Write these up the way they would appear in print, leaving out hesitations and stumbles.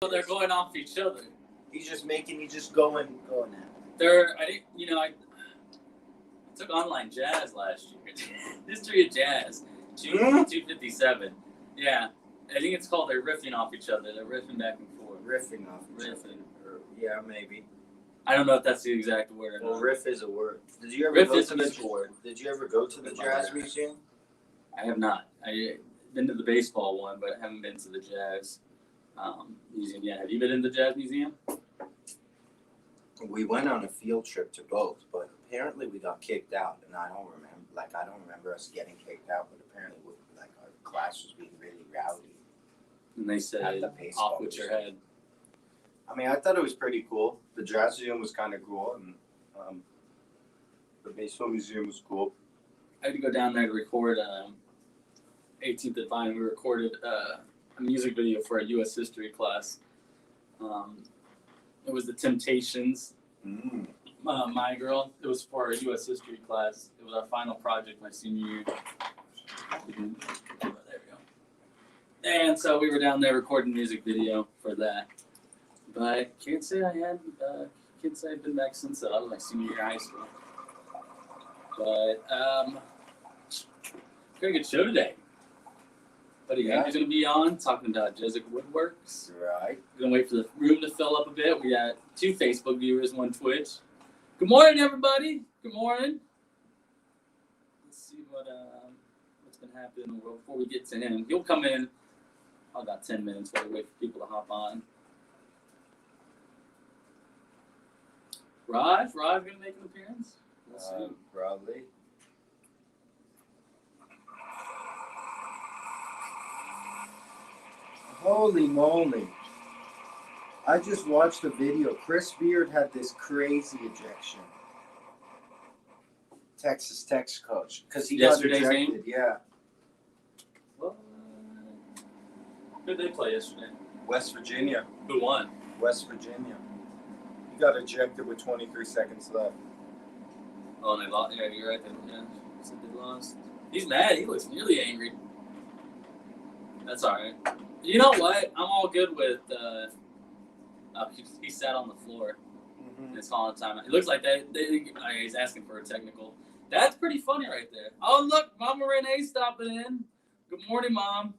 So they're going off each other. He's just going at. I took online jazz last year. History of jazz. 257. Yeah. I think it's called they're riffing off each other. They're riffing back and forth. Riffing off each other. Yeah, maybe. I don't know if that's the exact word. Well, riff is a word. Did you ever riff go is to a musical word. Did you ever go to the Jazz Museum? I have not. I've been to the baseball one, but I haven't been to the jazz museum yet. Have you been in the jazz museum? We went on a field trip to both, but apparently we got kicked out, and I don't remember us getting kicked out, but apparently our class was being really rowdy. And they said, off with your head. I mean, I thought it was pretty cool. The Jazz Museum was kind of cool, and the baseball museum was cool. I had to go down there to record 18th at Vine. We recorded a music video for a U.S. history class. It was the Temptations, My Girl. It was for our U.S. history class. It was our final project my senior year. There we go. And so we were down there recording a music video for that. But can't say I've been back since that. I was my senior year of high school. But very good show today. Buddy Andrew's going to be on talking about Jesuit Woodworks. Right. We're going to wait for the room to fill up a bit. We got 2 Facebook viewers, 1 Twitch. Good morning, everybody. Good morning. Let's see what's been happening in the world before we get to him. He'll come in about 10 minutes while we wait for people to hop on. Raj going to make an appearance? We'll see. Probably. Holy moly. I just watched a video. Chris Beard had this crazy ejection. Texas Tech coach. Because he got ejected. Game? Yeah. What? Who did they play yesterday? West Virginia. Who won? West Virginia. He got ejected with 23 seconds left. Oh, and they lost. Yeah, you're right. They lost. He's mad. He looks really angry. That's all right. You know what? I'm all good with. He sat on the floor. And it's calling time. It looks like he's asking for a technical. That's pretty funny right there. Oh, look, Mama Renee's stopping in. Good morning, Mom.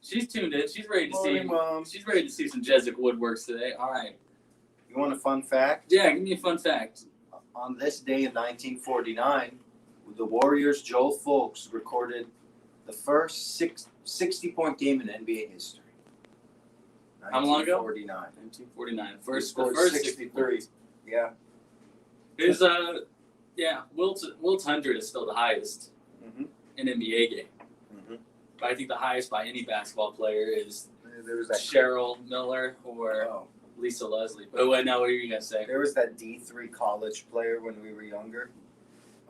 She's tuned in. She's ready to see. Mom. She's ready to see some Jesuit Woodworks today. All right. You want a fun fact? Yeah, give me a fun fact. On this day in 1949, the Warriors' Joel Fulks recorded the first 60-point game in NBA history. How long ago? 1949. First 63. Yeah. His Wilt's 100 is still the highest in NBA game. But I think the highest by any basketball player is Cheryl Miller or Lisa Leslie. But what are you gonna say? There was that D3 college player when we were younger.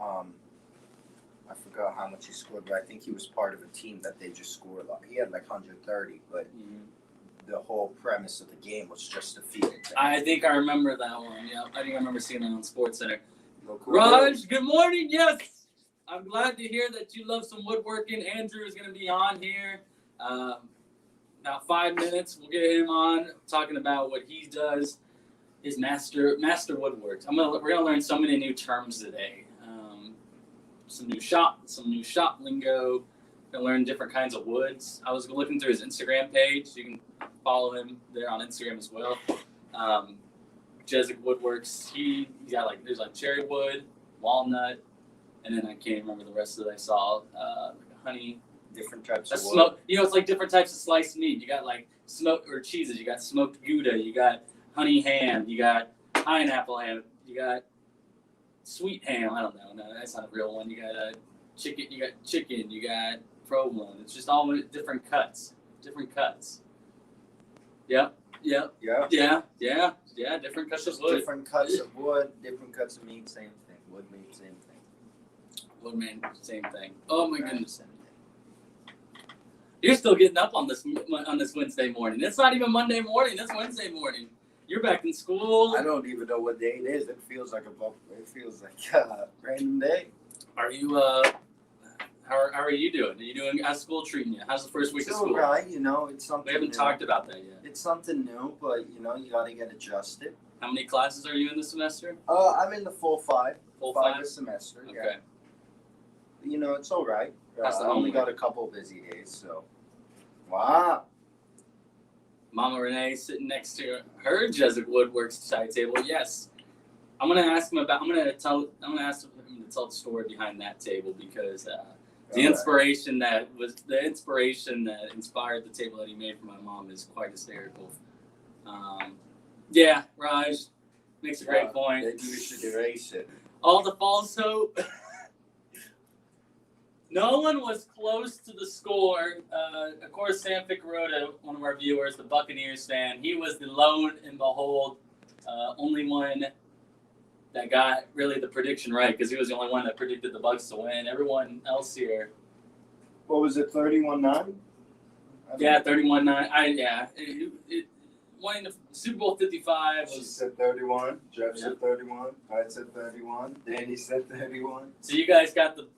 I forgot how much he scored, but I think he was part of a team that they just scored a lot. He had like 130, but the whole premise of the game was just to feed it. I think I remember that one. Yeah, I think I remember seeing that on SportsCenter. Raj, good morning. Yes, I'm glad to hear that you love some woodworking. Andrew is going to be on here. About 5 minutes, we'll get him on talking about what he does. His master woodworks. We're gonna learn so many new terms today. Some new shop lingo. Gonna learn different kinds of woods. I was looking through his Instagram page. You can follow him there on Instagram as well. Jesuit Woodworks. He's got there's cherry wood, walnut, and then I can't remember the rest of it. I saw honey. Different types of wood. Smoke. It's like different types of sliced meat. You got smoked or cheeses. You got smoked Gouda. You got honey ham. You got pineapple ham. You got sweet ham. I don't know. No, that's not a real one. You got chicken. You got chicken. You got provolone. It's just all different cuts. Different cuts. Yep. Yeah. Different cuts of wood. Different cuts of wood. Different cuts of meat. Same thing. Wood meat. Same thing. Wood meat. Same thing. Oh my goodness. You're still getting up on this Wednesday morning. It's not even Monday morning. It's Wednesday morning. You're back in school. I don't even know what day it is. It feels like a random day. Are you? How are you doing? Are you doing? How's school treating you? How's the first week of school? Right. It's something. We haven't talked about that yet. It's something new, but you know, you gotta get adjusted. How many classes are you in this semester? I'm in the full 5. Full five five? a semester. Okay. Yeah. You know, it's all right. How's the I only homework? got a couple busy days, so. Wow. Mama Renee sitting next to her Jesuit Woodworks side table. Yes. I'm gonna ask him about. I'm gonna ask him to tell the story behind that table because the inspiration that inspired the table that he made for my mom is quite hysterical. Yeah, Raj makes a great point. Maybe we should erase it. All the false hope. No one was close to the score. Of course, Sam Ficarota, one of our viewers, the Buccaneers fan, he was the lone and behold, only one that got really the prediction right because he was the only one that predicted the Bucs to win. Everyone else here, What was it, 31-9? yeah, 31-9. It winning the Super Bowl 55 She was. said 31. Jeff Yeah. said 31. I said 31. Danny said 31. So you guys got the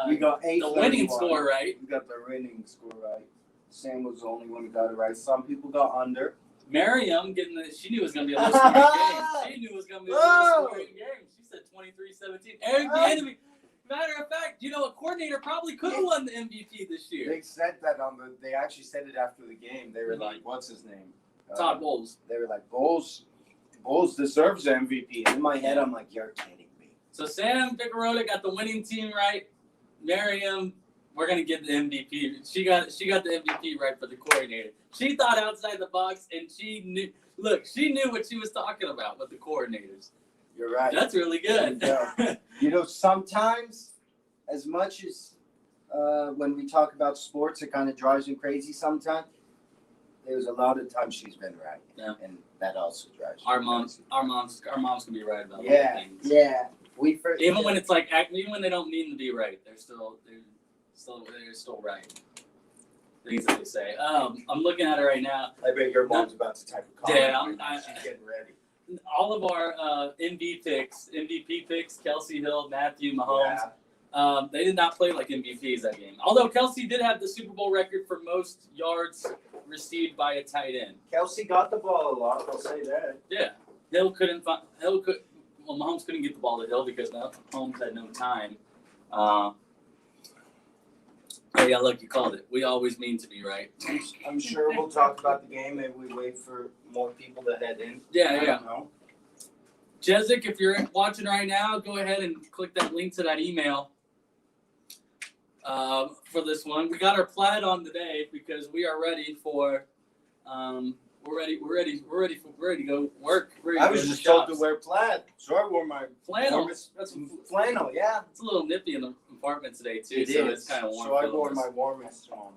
We got 8. the winning score right. We got the winning score right. Sam was the only one who got it right. Some people got under. Miriam she knew it was going to be a low scoring game. She knew it was going to be a low scoring game. She said 23-17. Eric Bieniemy. Matter of fact, a coordinator probably could have won the MVP this year. They said that they actually said it after the game. They were like, what's his name? Todd Bowles. They were like, Bowles deserves the MVP. And in my head, I'm like, you're kidding me. So Sam Ficarota got the winning team right. Miriam, we're gonna get the MVP. She got the MVP right for the coordinator. She thought outside the box, and she knew. Look, she knew what she was talking about with the coordinators. You're right. That's really good. Yeah. You know, sometimes, as much as when we talk about sports, it kind of drives me crazy sometimes. There's a lot of times she's been right. Yeah. And that also drives me Our crazy. moms can be right about a lot of Yeah, things. yeah. Even when it's like, even when they don't mean to be right, they're still right. Things that they say. I'm looking at it right now. I bet your mom's about to type a comment. Yeah, right now. She's getting ready. All of our MVP picks, Kelsey Hill, Matthew Mahomes. Yeah. They did not play like MVPs that game. Although Kelsey did have the Super Bowl record for most yards received by a tight end. Kelsey got the ball a lot, I'll say that. Yeah, Mahomes couldn't get the ball to Hill because Mahomes had no time. Oh yeah, look, you called it. We always mean to be right. I'm sure we'll talk about the game. Maybe we wait for more people to head in. I Yeah. don't know. Jezik, if you're watching right now, go ahead and click that link to that email for this one. We got our plaid on today because we are ready for. We're ready to go work. I was just told to wear plaid, so I wore my flannel. warmest flannel. Yeah, It's a little nippy in the apartment today too, it so is. it's kind of warm. So I for wore us. my warmest one.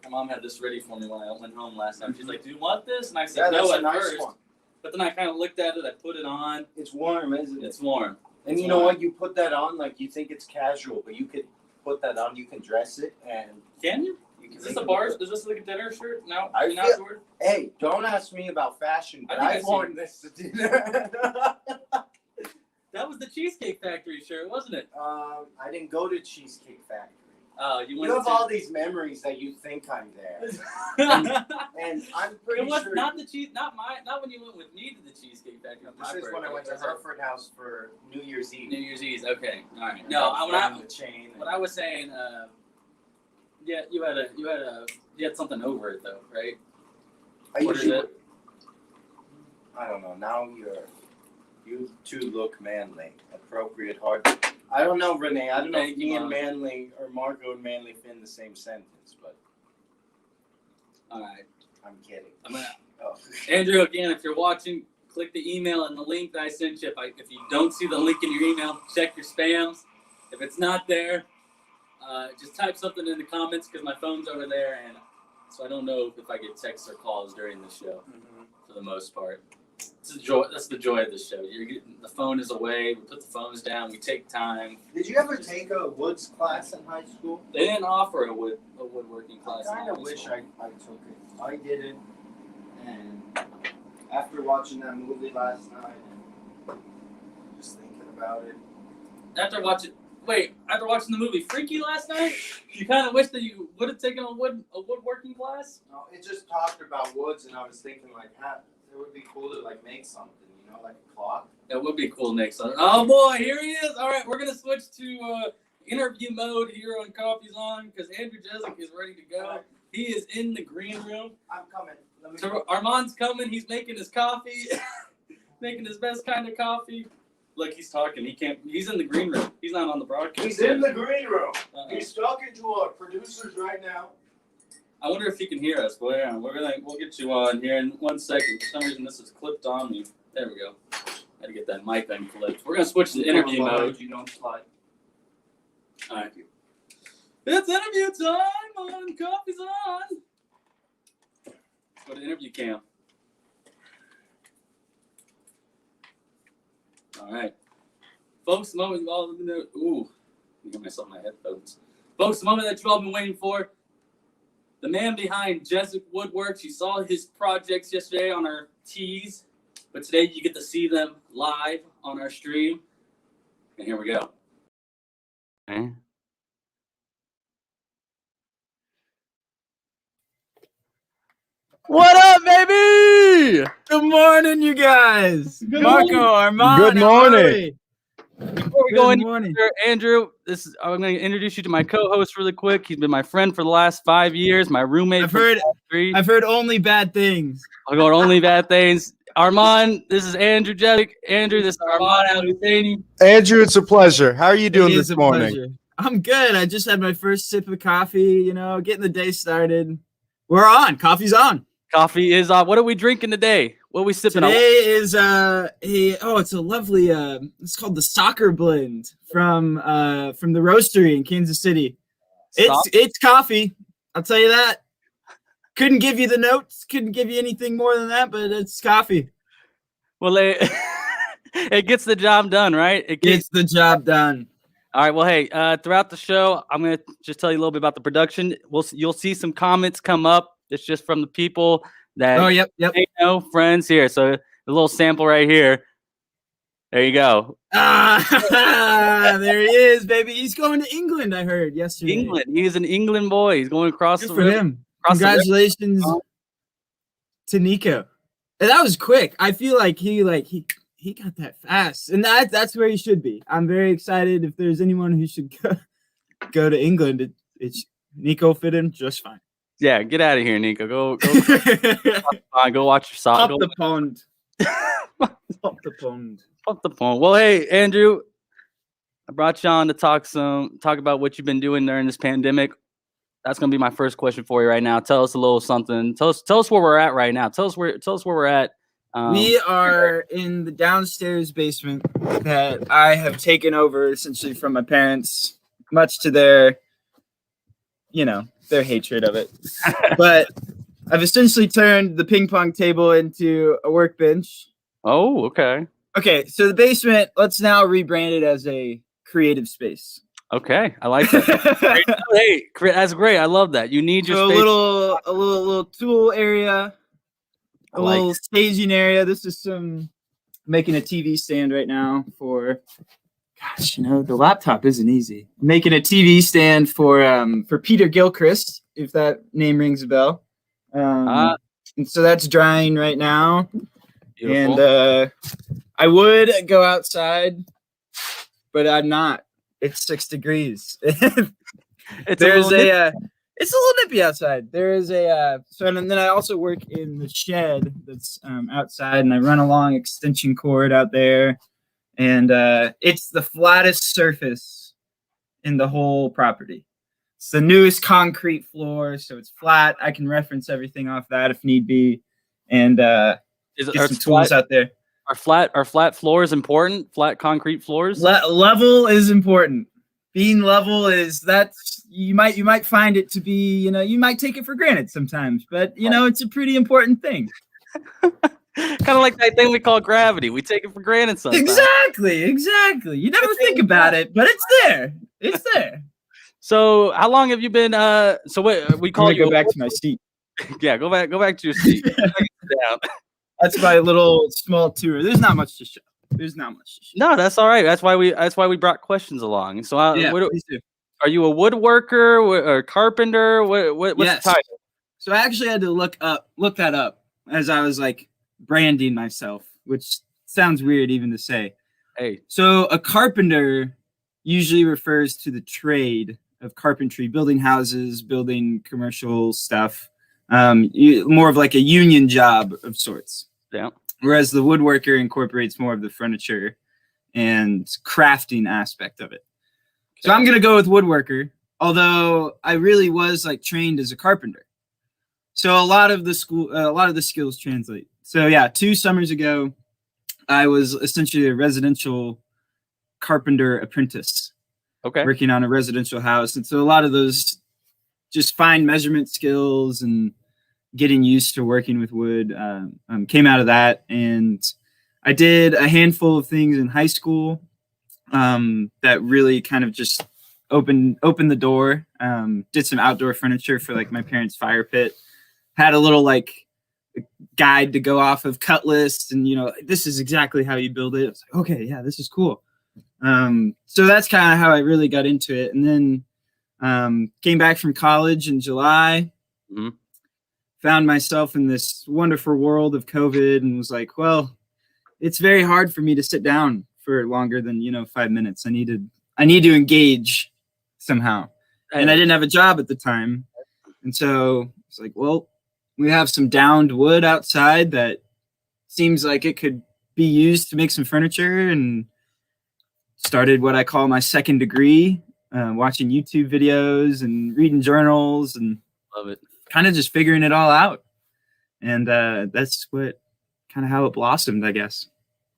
My mom had this ready for me when I went home last night. She's like, "Do you want this?" And I said, Yeah, that's "No," a at nice first. one. But then I kind of looked at it. I put it on. It's warm, isn't it? It's warm. And it's you know warm. what? You put that on like you think it's casual, but you could put that on. You can dress it, and Can you? you can. Is this make a it bar? look Is this like a dinner shirt? No, I you're not feel- sure? Hey, don't ask me about fashion, but I think I've I've worn this to dinner. That was the Cheesecake Factory shirt, wasn't it? I didn't go to Cheesecake Factory. You You went have to. all these memories that you think I'm there, and I'm pretty It was sure. not the cheese. Not when you went with me to the Cheesecake Factory. on my This is when I birthday. went to That's right. Hereford House for New Year's Eve. New Year's Eve. Okay, all right. And No, I was when wearing the chain. what I was saying, yeah, you had something over it though, right? I What is usually- it? I don't know. Now you two look manly. Appropriate hard. I don't know, Renee. I don't know Thank if you, me and Mom. Manly or Margot and Manly fit in the same sentence, but All right. I'm kidding. I'm gonna. Oh. Andrew, again, if you're watching, click the email and the link that I sent you. If you don't see the link in your email, check your spams. If it's not there, just type something in the comments because my phone's over there, and so I don't know if I get texts or calls during the show for the most part. It's the joy. That's the joy of the show. The phone is away. We put the phones down. We take time. Did you ever take a woods class in high school? They didn't offer a woodworking class. I kind of wish I took it. I didn't. And after watching that movie last night and just thinking about it. After watching, Wait, after watching the movie Freaky last night, you kind of wish that you would have taken a woodworking class? No, it just talked about woods, and I was thinking like, it would be cool to like make something, you know, like a clock. That would be cool, Nick. So, oh boy, here he is. All right, we're gonna switch to interview mode here on Coffee's On because Andrew Jezik is ready to go. He is in the green room. I'm coming. So Armand's coming. He's making his coffee, making his best kind of coffee. Look, he's talking. He can't. He's in the green room. He's not on the broadcast. He's in the green room. He's talking to our producers right now. I wonder if he can hear us. Well, yeah, we'll get you on here in 1 second. For some reason, this is clipped on me. There we go. Had to get that mic unclipped. We're gonna switch to interview mode. You don't slide. All right. It's interview time on Coffee's On. Let's go to interview cam. All right. Folks, the moment you've all been there. Ooh, I get myself my headphones. Folks, the moment that you've all been waiting for. The man behind Jezik Woodworks. You saw his projects yesterday on our tees, but today you get to see them live on our stream. And here we go. Okay. What up, baby? Good morning, you guys. Good Marco, morning. Armand. Good morning. Before we go Good any morning. further, Andrew, I'm going to introduce you to my co-host really quick. He's been my friend for the last 5 years, my roommate. I've for heard- the last 3. I've heard only bad things. I'll go only bad things. Armand, this is Andrew Jezik. Andrew, this is Armand Al-Husseini. Andrew, it's a pleasure. How are you doing It is this a morning? pleasure. I'm good. I just had my first sip of coffee, getting the day started. We're on. Coffee's on. Coffee is on. What are we drinking today? What are we sipping on? Today is it's a lovely it's called the Soccer Blend from the Roastery in Kansas City. It's coffee. I'll tell you that. Couldn't give you the notes, couldn't give you anything more than that, but it's coffee. Well, it gets the job done, right? It gets Gets the job done. All right. Well, hey, throughout the show, I'm going to just tell you a little bit about the production. You'll see some comments come up. It's just from the people that Oh, yep. they know, friends here. So a little sample right here. There you go. Ah, there he is, baby. He's going to England, I heard yesterday. England. He's an England boy. He's going across Good the for river. him. across the river. Congratulations to Nico. And that was quick. I feel like he got that fast. And that's where he should be. I'm very excited. If there's anyone who should go to England, it's Nico fit in just fine. Yeah, get out of here, Nico. Go go watch your soccer. Pop the pond. Pop the pond. Pump the phone. Well, hey, Andrew, I brought you on to talk about what you've been doing during this pandemic. That's gonna be my first question for you right now. Tell us a little something. Tell us where we're at right now. Tell us where we're at. We are in the downstairs basement that I have taken over essentially from my parents, much to their hatred of it. But I've essentially turned the ping pong table into a workbench. Oh, okay. Okay, so the basement, let's now rebrand it as a creative space. Okay, I like that. Hey, that's great. I love that. You need your So space. a little tool area, a like little it. staging area. This is making a TV stand right now for. Gosh, the laptop isn't easy. Making a TV stand for Peter Gilchrist, if that name rings a bell. And so that's drying right now. Beautiful. And I would go outside, but I'm not. It's 6 degrees. it's It's a a little it's a little nippy outside. There is and then I also work in the shed that's outside, and I run along extension cord out there, and it's the flattest surface in the whole property. It's the newest concrete floor, so it's flat. I can reference everything off that if need be, and get some tools out there. Are flat floors important? Flat concrete floors? Level is important. Being level is you might find it to be, you might take it for granted sometimes, but it's a pretty important thing. Kind of like that thing we call gravity. We take it for granted sometimes. Exactly. You never think about it, but it's there. It's there. So how long have you been so what we call you Go back to my seat. Yeah, go back to your seat. Down. That's my little small tour. There's not much to show. There's not much to share. No, that's all right. That's why we brought questions along. So, Yeah, what, please do. are you a woodworker or carpenter? What's Yes. the title? So I actually had to look that up as I was like branding myself, which sounds weird even to say. Hey, So a carpenter usually refers to the trade of carpentry, building houses, building commercial stuff, more of like a union job of sorts. yeah. Whereas the woodworker incorporates more of the furniture and crafting aspect of it. So I'm gonna go with woodworker, although I really was like trained as a carpenter. So a lot of the skills translate. So yeah, 2 summers ago, I was essentially a residential carpenter apprentice, Okay. working on a residential house. And so a lot of those just fine measurement skills and getting used to working with wood came out of that. And I did a handful of things in high school that really kind of just opened the door. Did some outdoor furniture for like my parents' fire pit. Had a little like guide to go off of, cut lists, and this is exactly how you build it. I was like, okay, yeah, this is cool. So that's kind of how I really got into it. And then came back from college in July. Mhm. Found myself in this wonderful world of COVID and was like, well, it's very hard for me to sit down for longer than 5 minutes. I need to engage somehow. And I didn't have a job at the time. And so it's like, well, we have some downed wood outside that seems like it could be used to make some furniture, and started what I call my second degree, watching YouTube videos and reading journals and Love it. kind of just figuring it all out. And that's what kind of how it blossomed, I guess.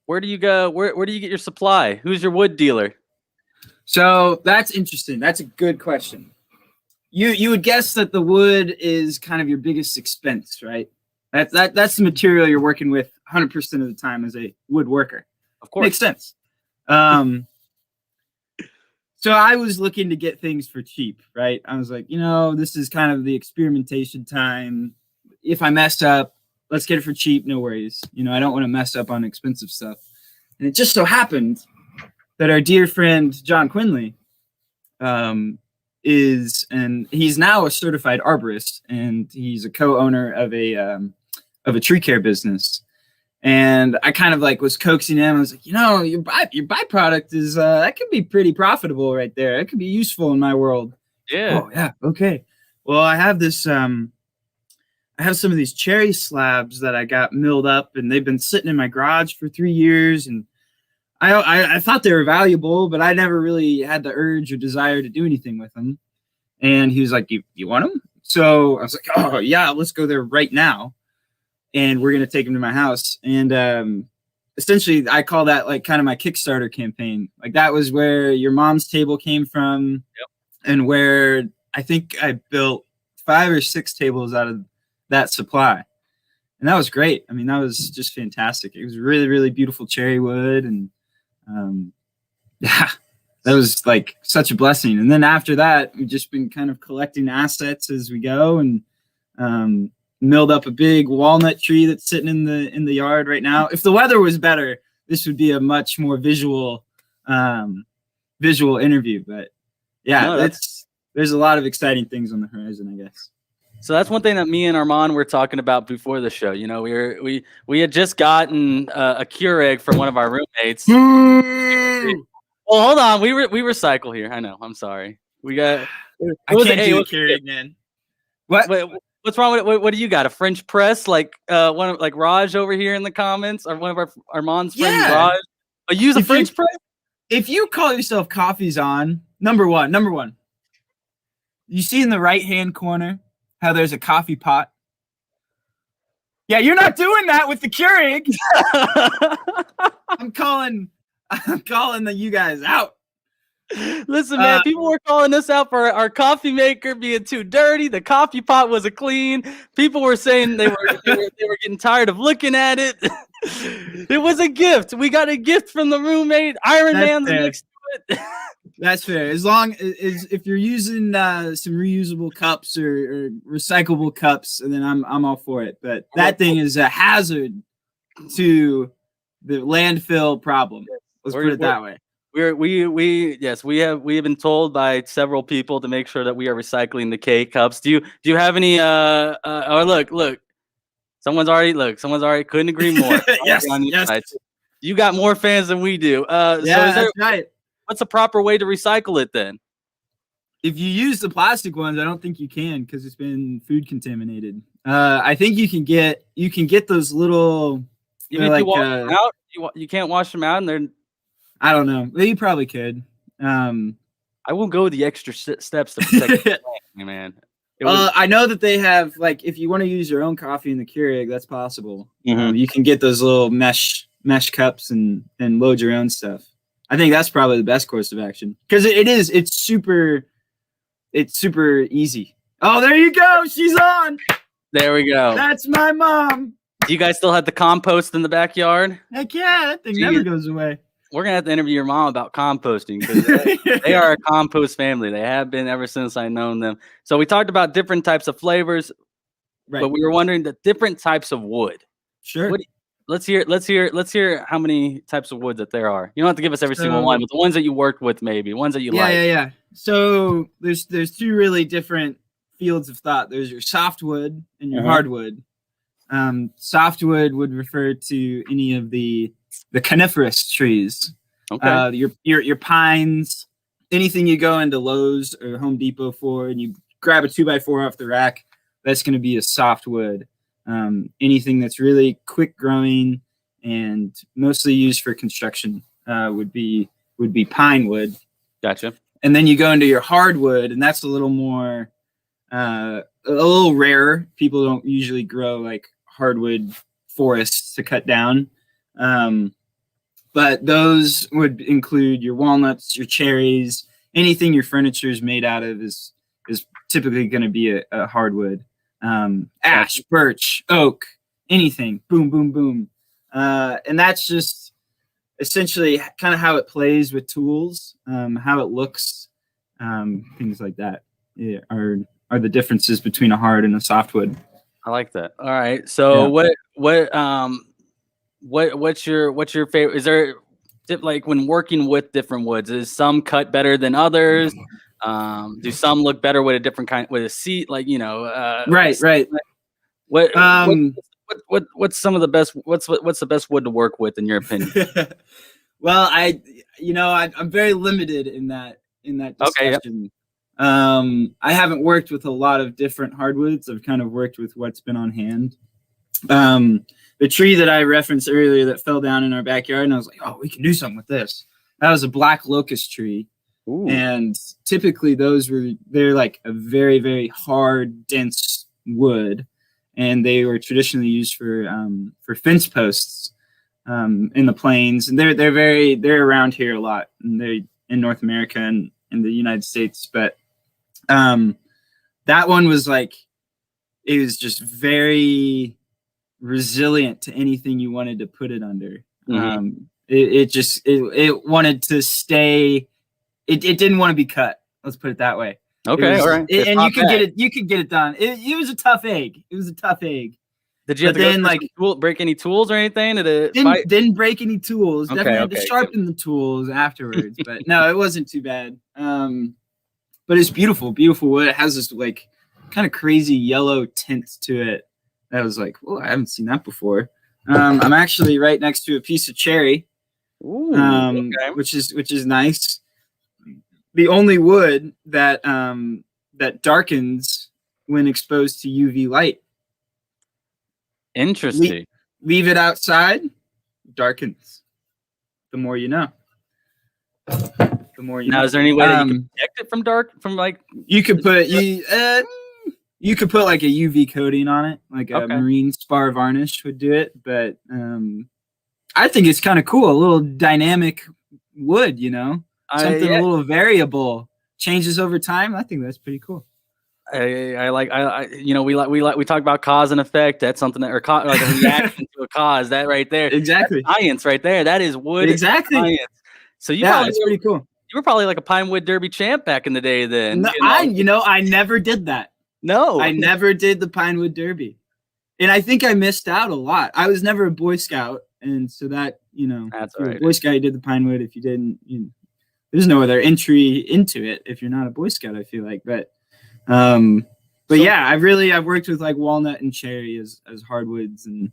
Where do you go? Where do you get your supply? Who's your wood dealer? So that's interesting. That's a good question. You would guess that the wood is kind of your biggest expense, right? That's the material you're working with 100% of the time as a woodworker. Of course. Makes sense. So I was looking to get things for cheap, right? I was like, this is kind of the experimentation time. If I mess up, let's get it for cheap. No worries. I don't want to mess up on expensive stuff. And it just so happened that our dear friend, John Quinley, he's now a certified arborist, and he's a co-owner of a tree care business. And I kind of like was coaxing him. I was like, your byproduct is that could be pretty profitable right there. It could be useful in my world. Yeah. Oh yeah. Okay. Well, I have this. I have some of these cherry slabs that I got milled up, and they've been sitting in my garage for 3 years. And I thought they were valuable, but I never really had the urge or desire to do anything with them. And he was like, you want them? So I was like, oh yeah, let's go there right now. And we're going to take them to my house. And essentially I call that like kind of my Kickstarter campaign. Like that was where your mom's table came from. Yep. And where I think I built 5 or 6 tables out of that supply. And that was great. I mean, that was just fantastic. It was really, really beautiful cherry wood. And yeah, that was like such a blessing. And then after that, we've just been kind of collecting assets as we go, and milled up a big walnut tree that's sitting in the yard right now. If the weather was better, this would be a much more visual interview. But yeah, No, there's a lot of exciting things on the horizon, I guess. So that's one thing that me and Armand were talking about before the show. We had just gotten a Keurig from one of our roommates. Well, hold on, we recycle here. I know. I'm sorry. We got. I can't do a Keurig, man. What? Wait, what's wrong with it? What do you got? A French press, like one of like Raj over here in the comments, or one of Armand's friends, Yeah. Raj. Oh, use a If French press. If you call yourself Coffee's On, number one, you see in the right-hand corner how there's a coffee pot? Yeah, you're not doing that with the Keurig. I'm calling you guys out. Listen, man, people were calling us out for our coffee maker being too dirty. The coffee pot wasn't clean. People were saying they were getting tired of looking at it. It was a gift. We got a gift from the roommate. Iron That's Man's fair. next to it. That's fair. As long as if you're using some reusable cups or recyclable cups, then I'm all for it. But that thing is a hazard to landfill problem. Let's put it that way. We have been told by several people to make sure that we are recycling the K cups. Do you have any look, someone's already couldn't agree more. Yes, On your yes. side. You got more fans than we do. Yeah, that's right. What's the proper way to recycle it then? If you use the plastic ones, I don't think you can because it's been food contaminated. I think you can get those little. Even if you wash them out, you can't wash them out, and they're. I don't know. You probably could. I won't go the extra steps to protect the plant, man. I know that they have, like, if you want to use your own coffee in the Keurig, that's possible. Mhm. You can get those little mesh cups and load your own stuff. I think that's probably the best course of action because it's super easy. Oh, there you go. She's on. There we go. That's my mom. Do you guys still have the compost in the backyard? Heck yeah, that thing never goes away. We're gonna have to interview your mom about composting because they are a compost family. They have been ever since I known them. So we talked about different types of flavors, Right. but we were wondering the different types of wood. Sure. Let's hear how many types of wood that there are. You don't have to give us every single one, but the ones that you worked with, maybe ones that you like. Yeah. So there's two really different fields of thought. There's your softwood and your hardwood. Softwood would refer to any of the coniferous trees. Okay. Your pines, anything you go into Lowe's or Home Depot for, and you grab a 2x4 off the rack, that's going to be a softwood. Anything that's really quick growing and mostly used for construction would be pine wood. Gotcha. And then you go into your hardwood, and that's a little more, a little rarer. People don't usually grow like hardwood forests to cut down. But those would include your walnuts, your cherries, anything your furniture is made out of is typically going to be a hardwood. Ash, birch, oak, anything, boom, boom, boom. And that's just essentially kind of how it plays with tools, how it looks, things like that are the differences between a hard and a softwood. I like that. All right. So what's your favorite? Is there like when working with different woods, is some cut better than others? Do some look better with a different kind with a seat? Like, Right. What's some of the best? What's the best wood to work with in your opinion? Well, I'm very limited in that discussion. Okay, I haven't worked with a lot of different hardwoods. I've kind of worked with what's been on hand. The tree that I referenced earlier that fell down in our backyard, and I was like, oh, we can do something with this. That was a black locust tree. Ooh. And typically they're like a very, very hard, dense wood. And they were traditionally used for fence posts in the plains. And they're around here a lot. And they're in North America and in the United States. But that one was like, it was just very resilient to anything you wanted to put it under. Mm-hmm. It wanted to stay. It didn't want to be cut. Let's put it that way. Okay, all right. And you could get it. You could get it done. It was a tough egg. It was a tough egg. Did you have to break any tools or anything? Didn't break any tools. Okay, Definitely had to sharpen the tools afterwards. But no, it wasn't too bad. But it's beautiful wood. It has this like kind of crazy yellow tint to it. That was like, oh, I haven't seen that before. I'm actually right next to a piece of cherry, okay. which is nice. The only wood that darkens when exposed to UV light. Interesting. Leave it outside, darkens. The more you know. The more you know. Now, is there any way that you can protect it from like? You could put you could put like a UV coating on it, like a marine spar varnish would do it. But I think it's kind of cool, a little dynamic wood, something a little variable, changes over time. I think that's pretty cool. We talk about cause and effect. That's something that, or like a reaction to a cause. That right there, exactly. That's science right there. That is wood. Exactly. Science. So it's pretty cool. You were probably like a Pinewood Derby champ back in the day. Then no, I never did that. No, I never did the Pinewood Derby, and I think I missed out a lot. I was never a Boy Scout, and so that That's if you're right. a Boy Scout, you did the pine wood. If you didn't, there's no other entry into it if you're not a Boy Scout. I feel like, but yeah, I've worked with like walnut and cherry as hardwoods, and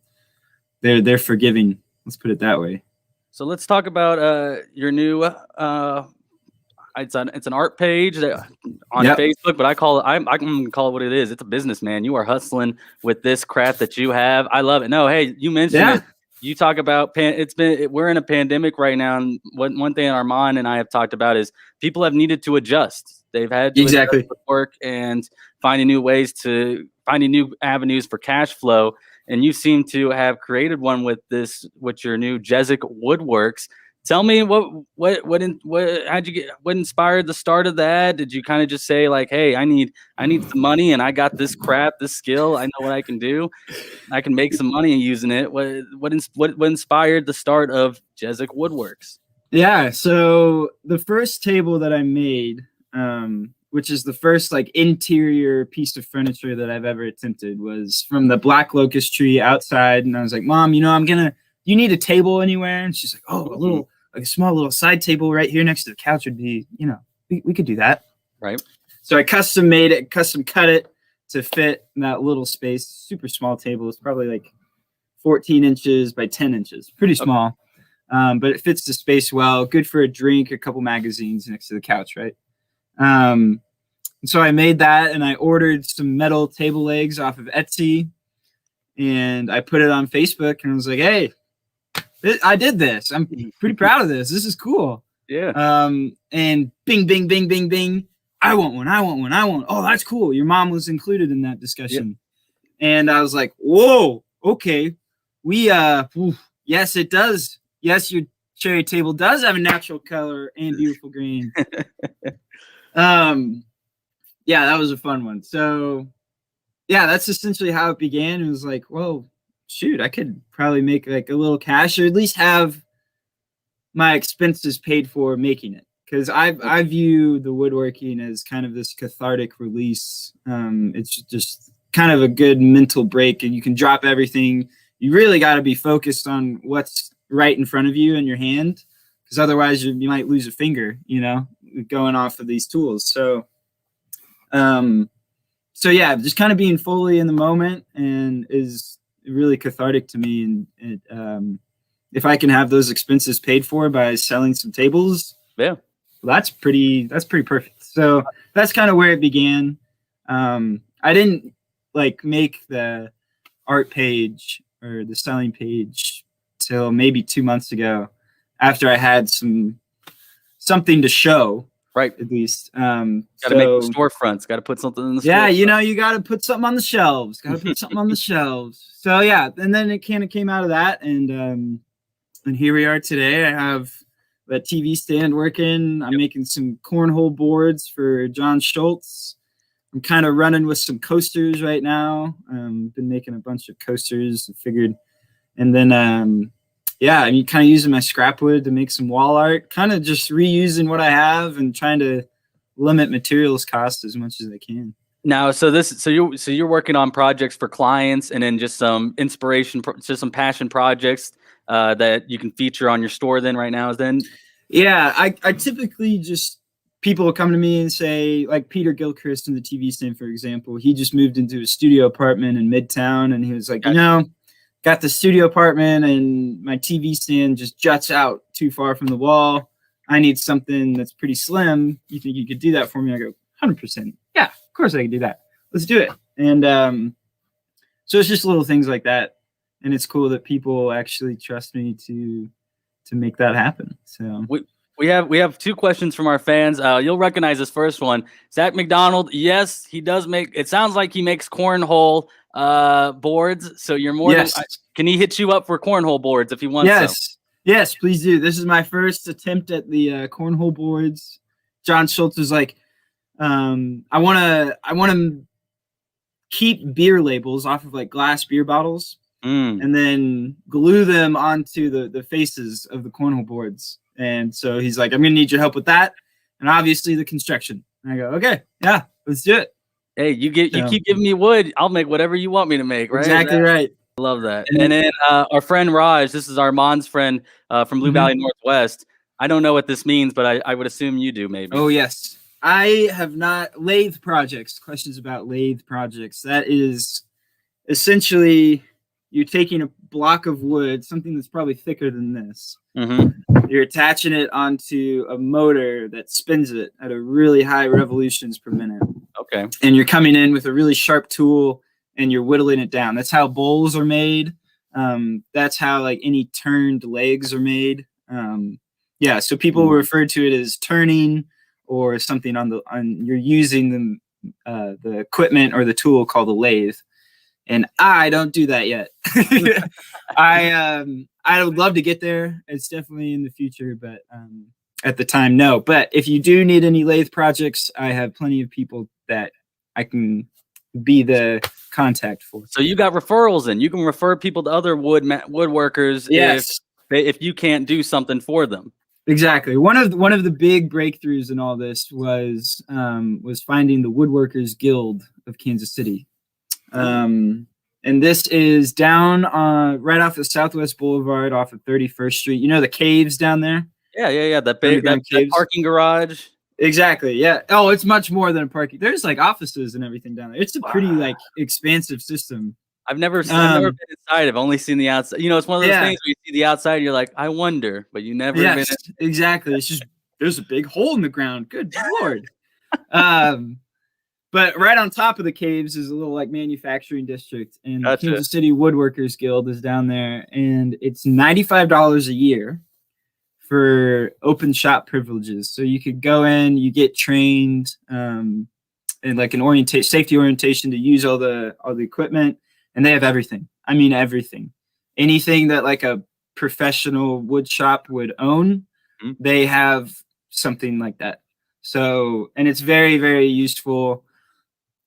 they're forgiving. Let's put it that way. So let's talk about your new it's an art page on Yep. Facebook, but I'm gonna call it what it is. It's a business, man. You are hustling with this craft that you have. I love it. No, hey, you mentioned Yeah. it. You talk about we're in a pandemic right now, and one thing Armand and I have talked about is people have needed to adjust. They've had to Exactly. adjust with work and finding new avenues for cash flow. And you seem to have created one with your new Jezik Woodworks. Tell me what inspired the start of that? Did you kind of just say like, hey, I need some money and I got this craft, this skill. I know what I can do. I can make some money using it. What inspired the start of Jezik Woodworks? Yeah. So the first table that I made, which is the first like interior piece of furniture that I've ever attempted, was from the black locust tree outside. And I was like, Mom, you need a table anywhere? And she's like, oh, a small little side table right here next to the couch would be, we could do that. Right. So I custom cut it to fit in that little space. Super small table. It's probably like 14 inches by 10 inches. Pretty small. But it fits the space well. Good for a drink, a couple magazines next to the couch, right? So I made that, and I ordered some metal table legs off of Etsy, and I put it on Facebook, and I was like, hey, I did this. I'm pretty proud of this. This is cool. Yeah. And bing, bing, bing, bing, bing. I want one. Oh, that's cool. Your mom was included in that discussion. Yep. And I was like, whoa, okay. Yes, it does. Yes, your cherry table does have a natural color and beautiful grain. Yeah, that was a fun one. So yeah, that's essentially how it began. It was like, well, shoot, I could probably make like a little cash, or at least have my expenses paid for making it. Because I view the woodworking as kind of this cathartic release. It's just kind of a good mental break, and you can drop everything. You really got to be focused on what's right in front of you in your hand, because otherwise you might lose a finger, going off of these tools. So yeah, just kind of being fully in the moment and is really cathartic to me. And if I can have those expenses paid for by selling some tables, yeah, that's pretty perfect. So that's kind of where it began. I didn't like make the art page or the selling page till maybe 2 months ago, after I had something to show. Right. At least. Got to make the storefronts. Got to put something in the Yeah, you got to put something on the shelves. So yeah, and then it kind of came out of that, and here we are today. I have a TV stand working. I'm making some cornhole boards for John Schultz. I'm kind of running with some coasters right now. Been making a bunch of coasters. Figured, and then yeah, I'm kind of using my scrap wood to make some wall art, kind of just reusing what I have and trying to limit materials cost as much as I can. Now, so you're working on projects for clients, and then just some inspiration, just some passion projects that you can feature on your store. Then right now is then. Yeah, I typically just, people will come to me and say, like Peter Gilchrist in the TV stand, for example, he just moved into a studio apartment in Midtown, and he was like, got the studio apartment and my TV stand just juts out too far from the wall. I need something that's pretty slim. You think you could do that for me? I go, 100%. Yeah, of course I can do that. Let's do it. And so it's just little things like that. And it's cool that people actually trust me to make that happen. So we have two questions from our fans. You'll recognize this first one. Zach McDonald. Yes, he does make, it sounds like he makes cornhole boards. So you're more than, can he hit you up for cornhole boards if he wants? Yes, please do. This is my first attempt at the cornhole boards. John Schultz was like, I want to keep beer labels off of like glass beer bottles and then glue them onto the faces of the cornhole boards. And so he's like, I'm going to need your help with that. And obviously the construction. And I go, okay, yeah, let's do it. Hey, you keep giving me wood. I'll make whatever you want me to make, right? Exactly right. I love that. And then our friend Raj, this is Armand's friend from Blue Valley Northwest. I don't know what this means, but I would assume you do, maybe. Oh, yes. I have not lathe projects. Questions about lathe projects. That is essentially you're taking a block of wood, something that's probably thicker than this. You're attaching it onto a motor that spins it at a really high revolutions per minute. Okay. And you're coming in with a really sharp tool and you're whittling it down. That's how bowls are made. That's how like any turned legs are made. Yeah, so people refer to it as turning or something you're using the equipment or the tool called a lathe. And I don't do that yet. I would love to get there. It's definitely in the future, but at the time, no. But if you do need any lathe projects, I have plenty of people that I can be the contact for. So you got referrals in. You can refer people to other woodworkers. Yes. If you can't do something for them. Exactly. One of the big breakthroughs in all this was finding the Woodworkers Guild of Kansas City. And this is down right off of Southwest Boulevard off of 31st Street. You know the caves down there? Yeah. That big that parking garage. Exactly. Yeah. Oh, it's much more than a parking. There's like offices and everything down there. It's a pretty like expansive system. I've never been inside. I've only seen the outside. You know, it's one of those things where you see the outside, you're like, I wonder, but you never been in. Exactly. It's just there's a big hole in the ground. Good Lord. But right on top of the caves is a little like manufacturing district, and the Kansas City Woodworkers Guild is down there, and it's $95 a year for open shop privileges. So you could go in, you get trained, and like an safety orientation to use all the equipment, and they have everything. I mean everything, anything that like a professional wood shop would own, they have something like that. So, and it's very, very useful.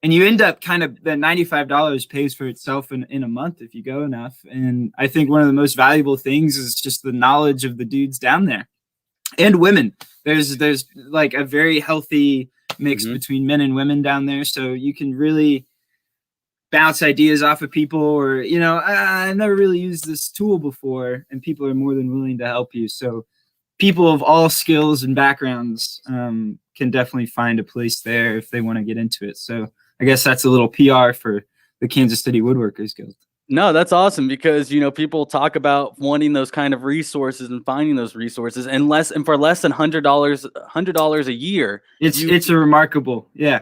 And you end up kind of the $95 pays for itself in a month if you go enough. And I think one of the most valuable things is just the knowledge of the dudes down there and women. There's like a very healthy mix between men and women down there. So you can really bounce ideas off of people or, you know, I've never really used this tool before and people are more than willing to help you. So people of all skills and backgrounds can definitely find a place there if they want to get into it. So I guess that's a little PR for the Kansas City Woodworkers Guild. No, that's awesome because, you know, people talk about wanting those kind of resources and finding those resources and for less than $100 a year. It's a remarkable. Yeah.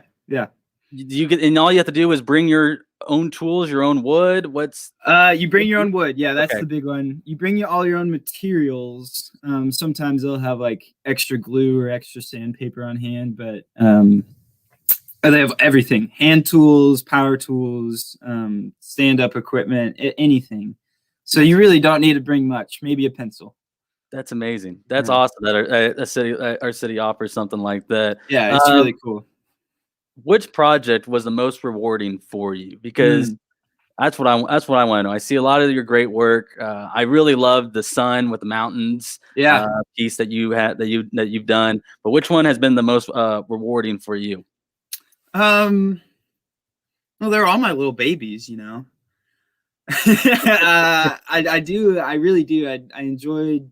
You get, and all you have to do is bring your own tools, your own wood. You bring your own wood. Yeah, that's the big one. You bring all your own materials. Sometimes they'll have like extra glue or extra sandpaper on hand, but they have everything: hand tools, power tools, stand-up equipment, anything. So you really don't need to bring much. Maybe a pencil. That's amazing. That's awesome that our city offers something like that. Yeah, it's really cool. Which project was the most rewarding for you? Because that's what I want to know. I see a lot of your great work. I really love the sun with the mountains piece that you've done. But which one has been the most rewarding for you? Well, they're all my little babies, you know. I really do. I enjoyed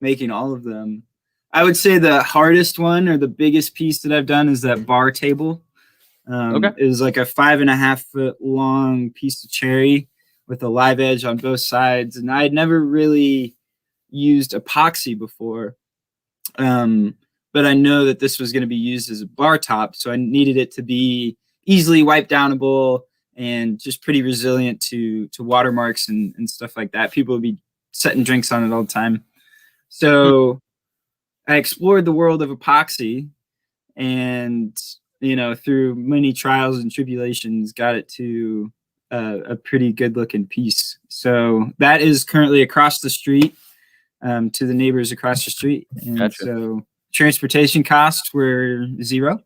making all of them. I would say the hardest one or the biggest piece that I've done is that bar table. It was like a 5.5 foot long piece of cherry with a live edge on both sides. And I had never really used epoxy before. But I know that this was going to be used as a bar top. So I needed it to be easily wipe downable and just pretty resilient to watermarks and stuff like that. People would be setting drinks on it all the time. So I explored the world of epoxy and, you know, through many trials and tribulations, got it to a pretty good looking piece. So that is currently across the street to the neighbors across the street. And so transportation costs were $0.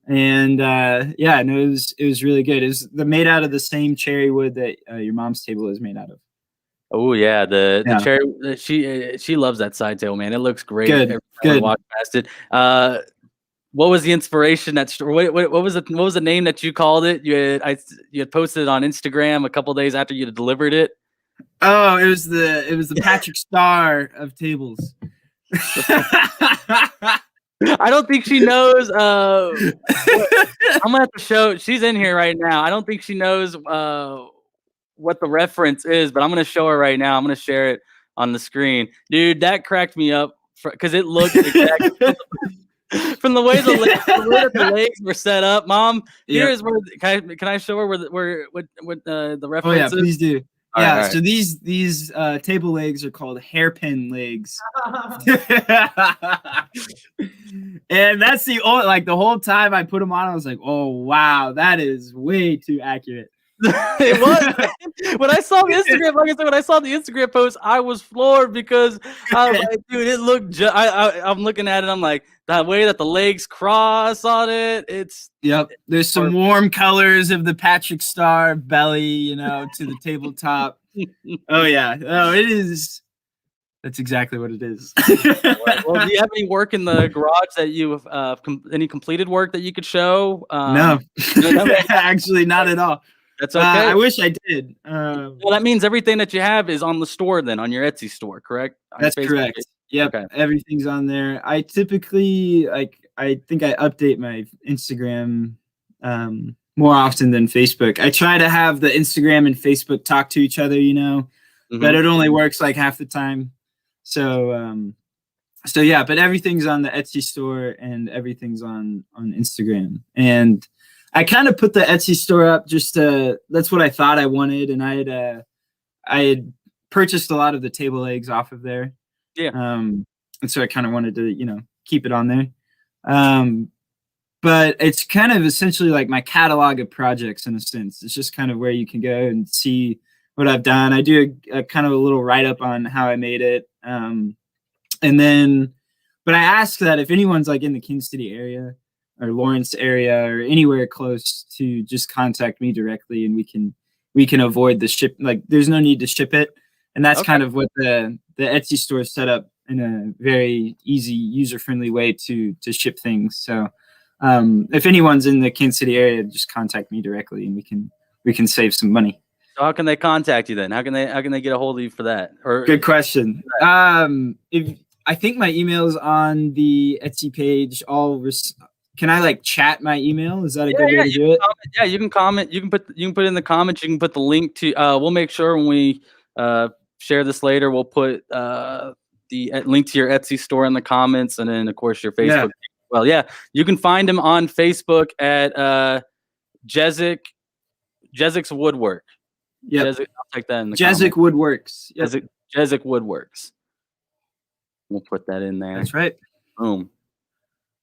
And it was really good. It was made out of the same cherry wood that your mom's table is made out of. Oh yeah, the cherry. She loves that side table, man. It looks great. Good. Walk past it. what was the inspiration what was the name that you called it? You had posted it on Instagram a couple days after you had delivered it. Oh, it was the Patrick Star of tables. I don't think she knows. I'm gonna have to show. She's in here right now. I don't think she knows what the reference is, but I'm gonna show her right now. I'm gonna share it on the screen, dude. That cracked me up because it looked exactly from the way the legs were set up. Mom, here's where can I show her what the reference Oh yeah, is? please do. All Yeah, right. so these table legs are called hairpin legs. And that's the only, the whole time I put them on, I was like, oh wow, that is way too accurate. It was when I saw the Instagram. Like I said, when I saw the Instagram post, I was floored because I was like, dude, it looked. I'm looking at it. I'm like, the way that the legs cross on it. It's Yep. There's some warm colors of the Patrick Star belly, to the tabletop. Oh yeah. Oh, it is. That's exactly what it is. well, do you have any work in the garage that you any completed work that you could show? No, actually, not at all. That's okay. I wish I did. Well, that means everything that you have is on the store then, on your Etsy store, correct? On your That's Facebook correct. page? Yep. Okay. Everything's on there. I typically I think I update my Instagram more often than Facebook. I try to have the Instagram and Facebook talk to each other, but it only works like half the time. So yeah, but everything's on the Etsy store and everything's on Instagram. And I kind of put the Etsy store up that's what I thought I wanted, and I had purchased a lot of the table legs off of there. Yeah. And so I kind of wanted to, keep it on there. But it's kind of essentially like my catalog of projects in a sense. It's just kind of where you can go and see what I've done. I do a kind of a little write-up on how I made it. But I ask that if anyone's in the King City area or Lawrence area or anywhere close, to just contact me directly, and we can avoid the ship. There's no need to ship it. And that's kind of what the Etsy store is set up in a very easy, user-friendly way to ship things. So if anyone's in the Kansas City area, just contact me directly, and we can save some money. So how can they contact you then? How can they get a hold of you for that? Or good question. If I think my email is on the Etsy page. Can I chat my email? Is that a good way to do it? Yeah, you can comment. You can put it in the comments. You can put the link to. We'll make sure when we share this later, we'll put the link to your Etsy store in the comments, and then of course your Facebook. Yeah. Well, yeah, you can find him on Facebook at Jezik's Woodwork. Yeah, I'll take that in the Jezik Woodworks. Yep. Jezik Woodworks. We'll put that in there. That's right. Boom.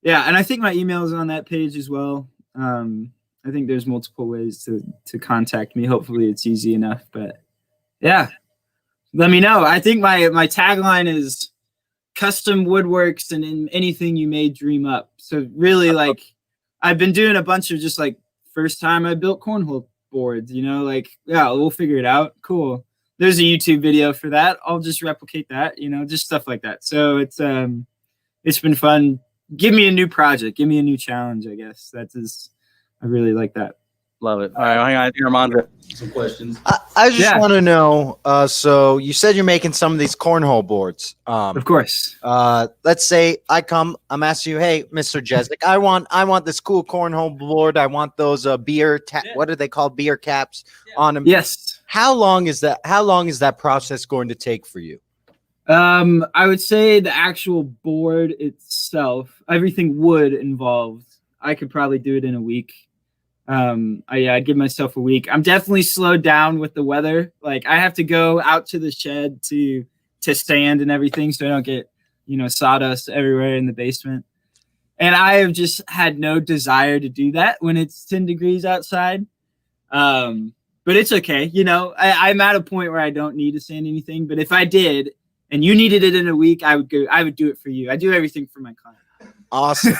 Yeah, and I think my email is on that page as well. I think there's multiple ways to contact me. Hopefully it's easy enough, but yeah, let me know. I think my tagline is custom woodworks and in anything you may dream up. So really, I've been doing a bunch of just first time I built cornhole boards, yeah, we'll figure it out. Cool. There's a YouTube video for that. I'll just replicate that, just stuff like that. So it's been fun. Give me a new project. Give me a new challenge, I guess. I really like that. Love it. All right, hang on. I think Armando some questions. I just want to know. So you said you're making some of these cornhole boards. Of course. Let's say I'm asking you, hey, Mr. Jezik, I want this cool cornhole board. I want those what are they called? Beer caps on them. Yes. How long is that process going to take for you? I would say the actual board itself, everything wood involved, I could probably do it in a week. I'd give myself a week. I'm definitely slowed down with the weather. I have to go out to the shed to stand and everything, so I don't get, sawdust everywhere in the basement. And I have just had no desire to do that when it's 10 degrees outside. But it's okay. I'm at a point where I don't need to sand anything, but if I did, and you needed it in a week, I would do it for you. I do everything for my client. Awesome.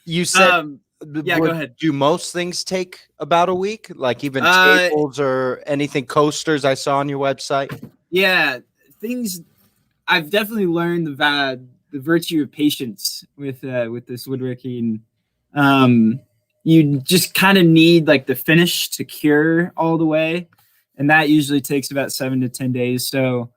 You said, go ahead. Do most things take about a week? Like even tables or anything, coasters I saw on your website? Yeah, things. I've definitely learned the virtue of patience with this woodworking. You just kind of need like the finish to cure all the way, and that usually takes about 7 to 10 days. So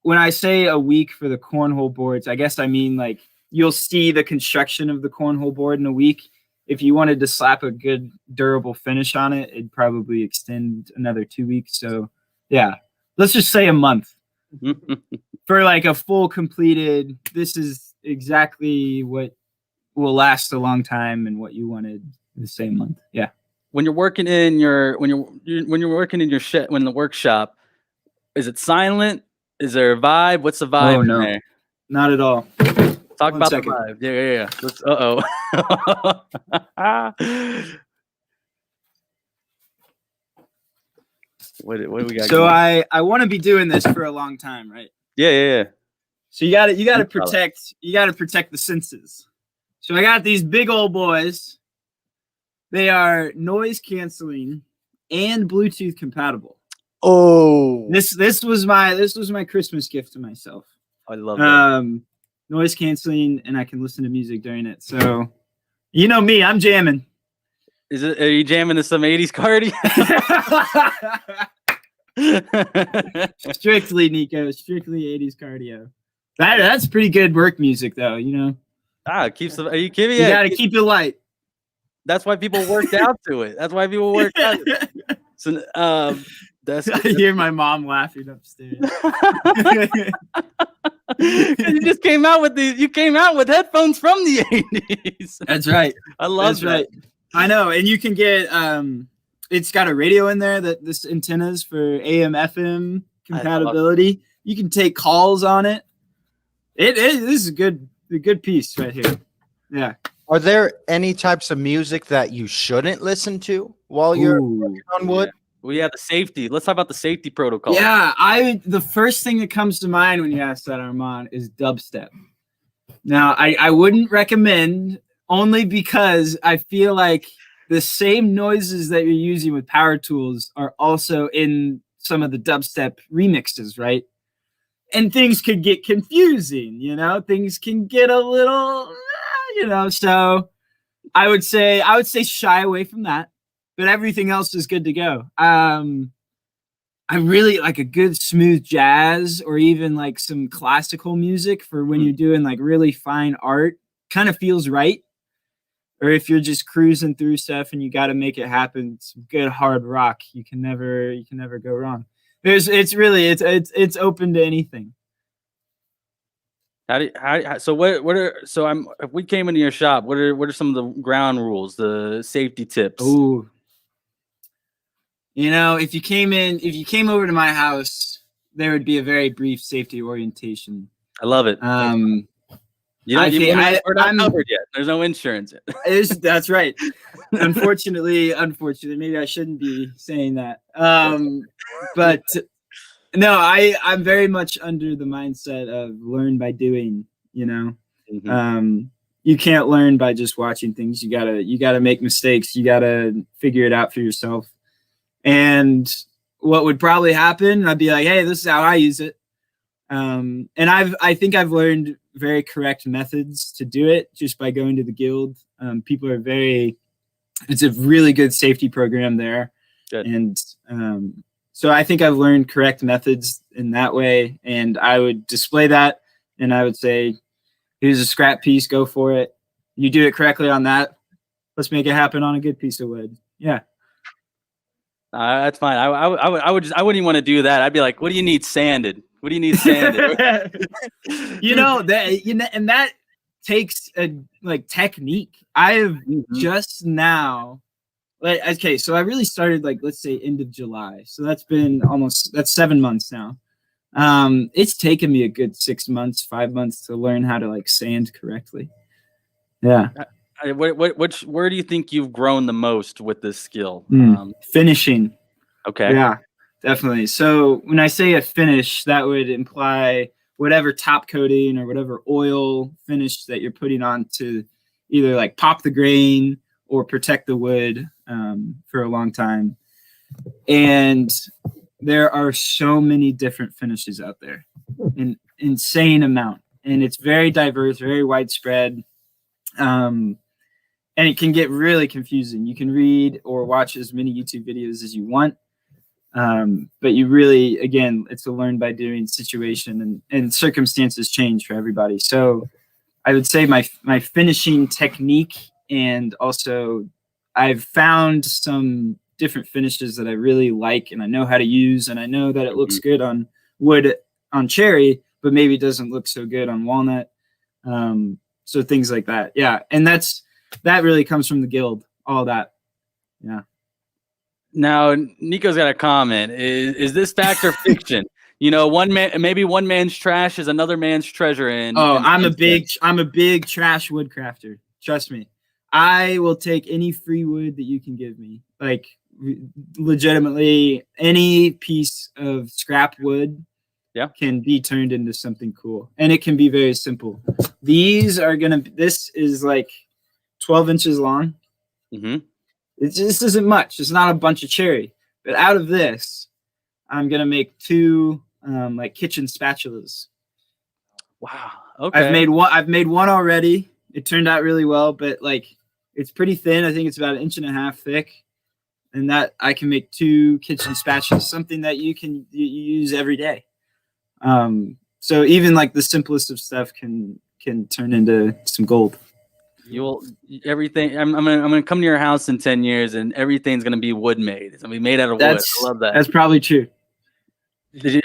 when I say a week for the cornhole boards, I guess I mean like you'll see the construction of the cornhole board in a week. If you wanted to slap a good durable finish on it, it'd probably extend another 2 weeks. So yeah, let's just say a month for like a full completed. This is exactly what will last a long time and what you wanted the same month. Yeah. When you're working in your when you're working in your when the workshop, is it silent? Is there a vibe? What's the vibe Oh, in no. there? Not at all. Talk 1 about second. the vibe. Yeah. Let's, what do we got? So going? I want to be doing this for a long time, right? Yeah. So you got to Good fella. protect the senses. So I got these big old boys. They are noise canceling and Bluetooth compatible. Oh, This was my Christmas gift to myself. I love that. Noise canceling, and I can listen to music during it. So you know me, I'm jamming. Are you jamming to some 80s cardio? Strictly, Nico. Strictly 80s cardio. That's pretty good work music, though. You know. Are you kidding me? You got to keep it light. That's why people worked out to it. That's why people worked out. So, that's I hear my mom laughing upstairs. you just came out with these. You came out with headphones from the 80s. That's right. I love That's right. I know, and you can get it's got a radio in there that this antennas for AM FM compatibility. You can take calls on it. This is a good piece right here. Yeah. are there any types of music that you shouldn't listen to while you're working on wood? Well, yeah, the safety. Let's talk about the safety protocol. Yeah, the first thing that comes to mind when you ask that, Armand, is dubstep. Now, I wouldn't recommend, only because I feel like the same noises that you're using with power tools are also in some of the dubstep remixes, right? And things could get confusing, things can get a little, so I would say shy away from that. But everything else is good to go. I really like a good smooth jazz, or even like some classical music for when you're doing like really fine art. Kind of feels right. Or if you're just cruising through stuff and you got to make it happen, some good hard rock. You can never go wrong. It's open to anything. If we came into your shop, what are some of the ground rules, the safety tips? Oh. If you came over to my house, there would be a very brief safety orientation. I love it. I'm we're not covered yet. There's no insurance yet. That's right. Unfortunately, maybe I shouldn't be saying that. But no, I'm very much under the mindset of learn by doing. Mm-hmm. You can't learn by just watching things. You gotta make mistakes. You gotta figure it out for yourself. And what would probably happen, I'd be like, hey, this is how I use it. And I think I've learned very correct methods to do it just by going to the guild. People are it's a really good safety program there. Good. And so I think I've learned correct methods in that way. And I would display that, and I would say, here's a scrap piece, go for it. You do it correctly on that. Let's make it happen on a good piece of wood. Yeah. That's fine. I wouldn't even want to do that. I'd be like, what do you need sanded? What do you need sanded? And that takes a technique. I have just now, okay, so I really started let's say end of July. So that's 7 months now. It's taken me a good 6 months, 5 months to learn how to sand correctly. Yeah. Where do you think you've grown the most with this skill? Finishing. Okay. Yeah, definitely. So when I say a finish, that would imply whatever top coating or whatever oil finish that you're putting on to either pop the grain or protect the wood for a long time. And there are so many different finishes out there, an insane amount. and it's very diverse, very widespread. And it can get really confusing. You can read or watch as many YouTube videos as you want. But you really, again, it's a learn by doing situation, and circumstances change for everybody. So I would say my finishing technique, and also I've found some different finishes that I really like and I know how to use, and I know that it looks good on wood on cherry, but maybe it doesn't look so good on walnut. So things like that. Yeah. And that really comes from the guild, all that. Yeah. Now, Nico's got a comment. Is this fact or fiction? You know, maybe one man's trash is another man's treasure. I'm a big trash wood crafter. Trust me. I will take any free wood that you can give me. Like, legitimately, any piece of scrap wood can be turned into something cool, and it can be very simple. This is like 12 inches long. Mm-hmm. This isn't much. It's not a bunch of cherry, but out of this, I'm gonna make 2 like kitchen spatulas. Wow. Okay. I've made one already. It turned out really well, but like it's pretty thin. I think it's about 1.5 inches thick, and that I can make 2 kitchen spatulas, something that you can use every day. So even like the simplest of stuff can turn into some gold. Everything. I'm gonna come to your house in 10 years, and everything's gonna be wood made. It's gonna be made out of wood. I love that. That's probably true. Did you?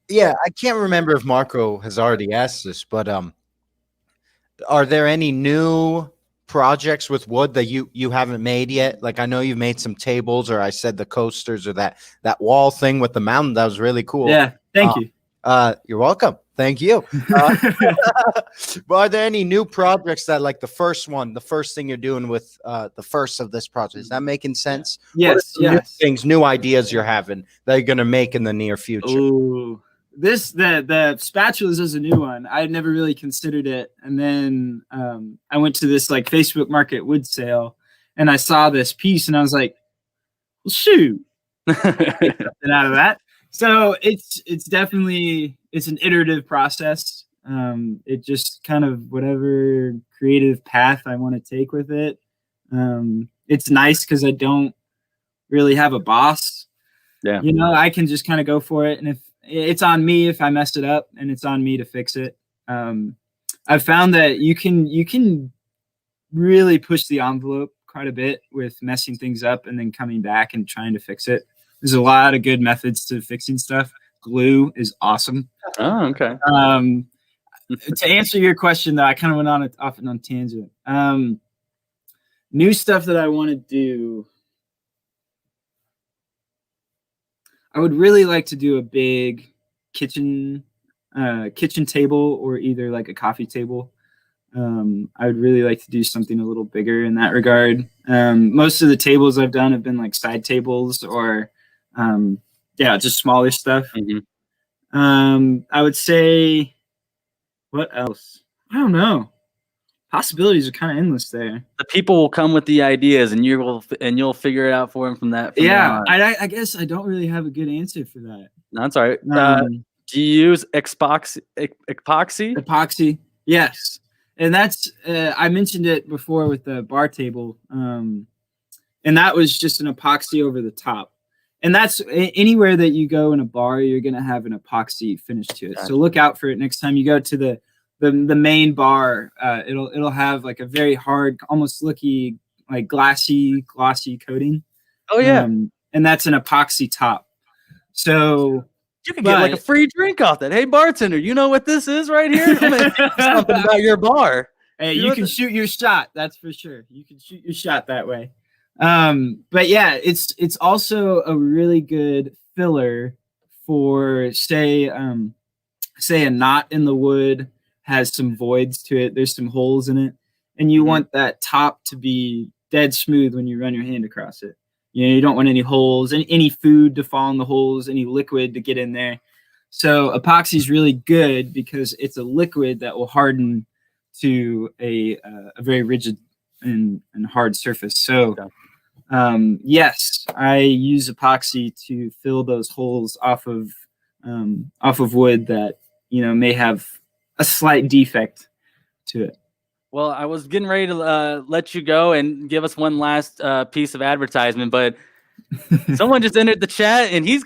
Yeah, I can't remember if Marco has already asked this, but are there any new projects with wood that you haven't made yet? Like, I know you've made some tables, or I said the coasters, or that wall thing with the mountain. That was really cool. Yeah, thank you. You're welcome. Thank you. But are there any new projects that, like the first thing you're doing with the first of this project? Is that making sense? Yes. New ideas you're having that you're gonna make in the near future? Ooh, the spatulas is a new one. I had never really considered it, and then I went to this like Facebook Market wood sale, and I saw this piece, and I was like, well, shoot, get something out of that. So it's definitely an iterative process. It just kind of whatever creative path I want to take with it. It's nice because I don't really have a boss. Yeah, you know, I can just kind of go for it, and if it's on me if I mess it up, and it's on me to fix it. I've found that you can really push the envelope quite a bit with messing things up and then coming back and trying to fix it. There's a lot of good methods to fixing stuff. Glue is awesome. Oh, okay. To answer your question, though, I kind of went off on a tangent. New stuff that I want to do. I would really like to do a big kitchen table, or either like a coffee table. I would really like to do something a little bigger in that regard. Most of the tables I've done have been like side tables, or just smaller stuff. Mm-hmm. I would say, what else? I don't know. Possibilities are kind of endless there. The people will come with the ideas, and you'll figure it out for them from that. I guess I don't really have a good answer for that. No, that's all right. Do you use epoxy? Epoxy, yes. And that's I mentioned it before with the bar table, and that was just an epoxy over the top. And that's anywhere that you go in a bar, you're gonna have an epoxy finish to it. Gotcha. So look out for it next time you go to the main bar. It'll have like a very hard, almost looky like glossy coating. Oh yeah, and that's an epoxy top. So you can get like a free drink off that. Hey bartender, you know what this is right here? I'm gonna tell you something about your bar. Hey, you can shoot your shot. That's for sure. You can shoot your shot that way. But yeah, it's also a really good filler for say a knot in the wood has some voids to it. There's some holes in it, and you want that top to be dead smooth when you run your hand across it. You know, you don't want any holes, any food to fall in the holes, any liquid to get in there. So epoxy is really good because it's a liquid that will harden to a very rigid and hard surface. So yes, I use epoxy to fill those holes off of wood that, you know, may have a slight defect to it. Well, I was getting ready to let you go and give us one last piece of advertisement, but someone just entered the chat and he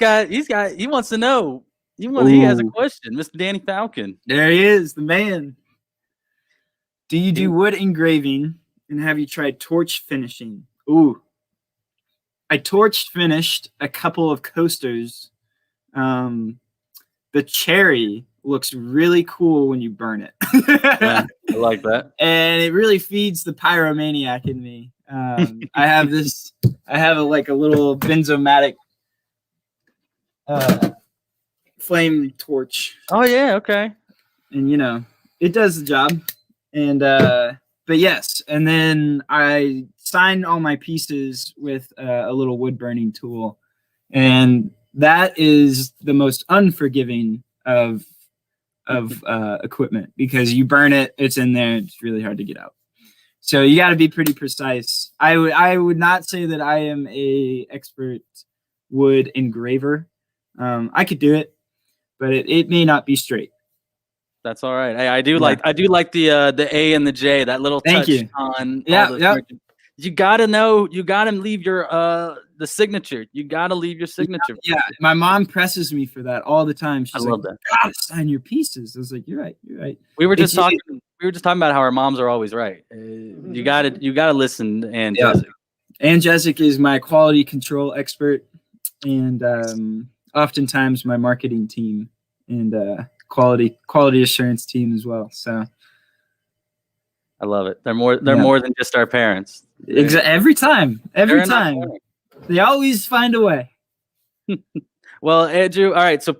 wants to know. He has a Ooh. question, Mr. Danny Falcon. There he is, the man. Do you do wood engraving, and have you tried torch finishing? Ooh. I torch finished a couple of coasters. The cherry looks really cool when you burn it. Yeah, I like that. And it really feeds the pyromaniac in me. I have a little benzomatic flame torch, Oh yeah, okay. and it does the job. And but yes, and then I signed all my pieces with a little wood burning tool, and that is the most unforgiving of equipment, because you burn it, it's in there, it's really hard to get out. So you got to be pretty precise. I would not say that I am a expert wood engraver. I could do it, but it may not be straight. That's all right. Hey, I do Yeah. like the A and the J, that little Thank touch you. on. Yeah, all the yeah. You gotta know. You gotta leave your the signature. You gotta leave your signature. Yeah, my mom presses me for that all the time. She's I like, love that. "You gotta sign your pieces." I was like, "You're right. You're right." We were just It's- talking. We were just talking about how our moms are always right. You gotta listen. And Yeah. Jessica. And Jessica is my quality control expert, and oftentimes my marketing team and quality assurance team as well. So I love it. They're more Yeah. more than just our parents. every time, They're in our corner. they always find a way. Well, Andrew, all right. So if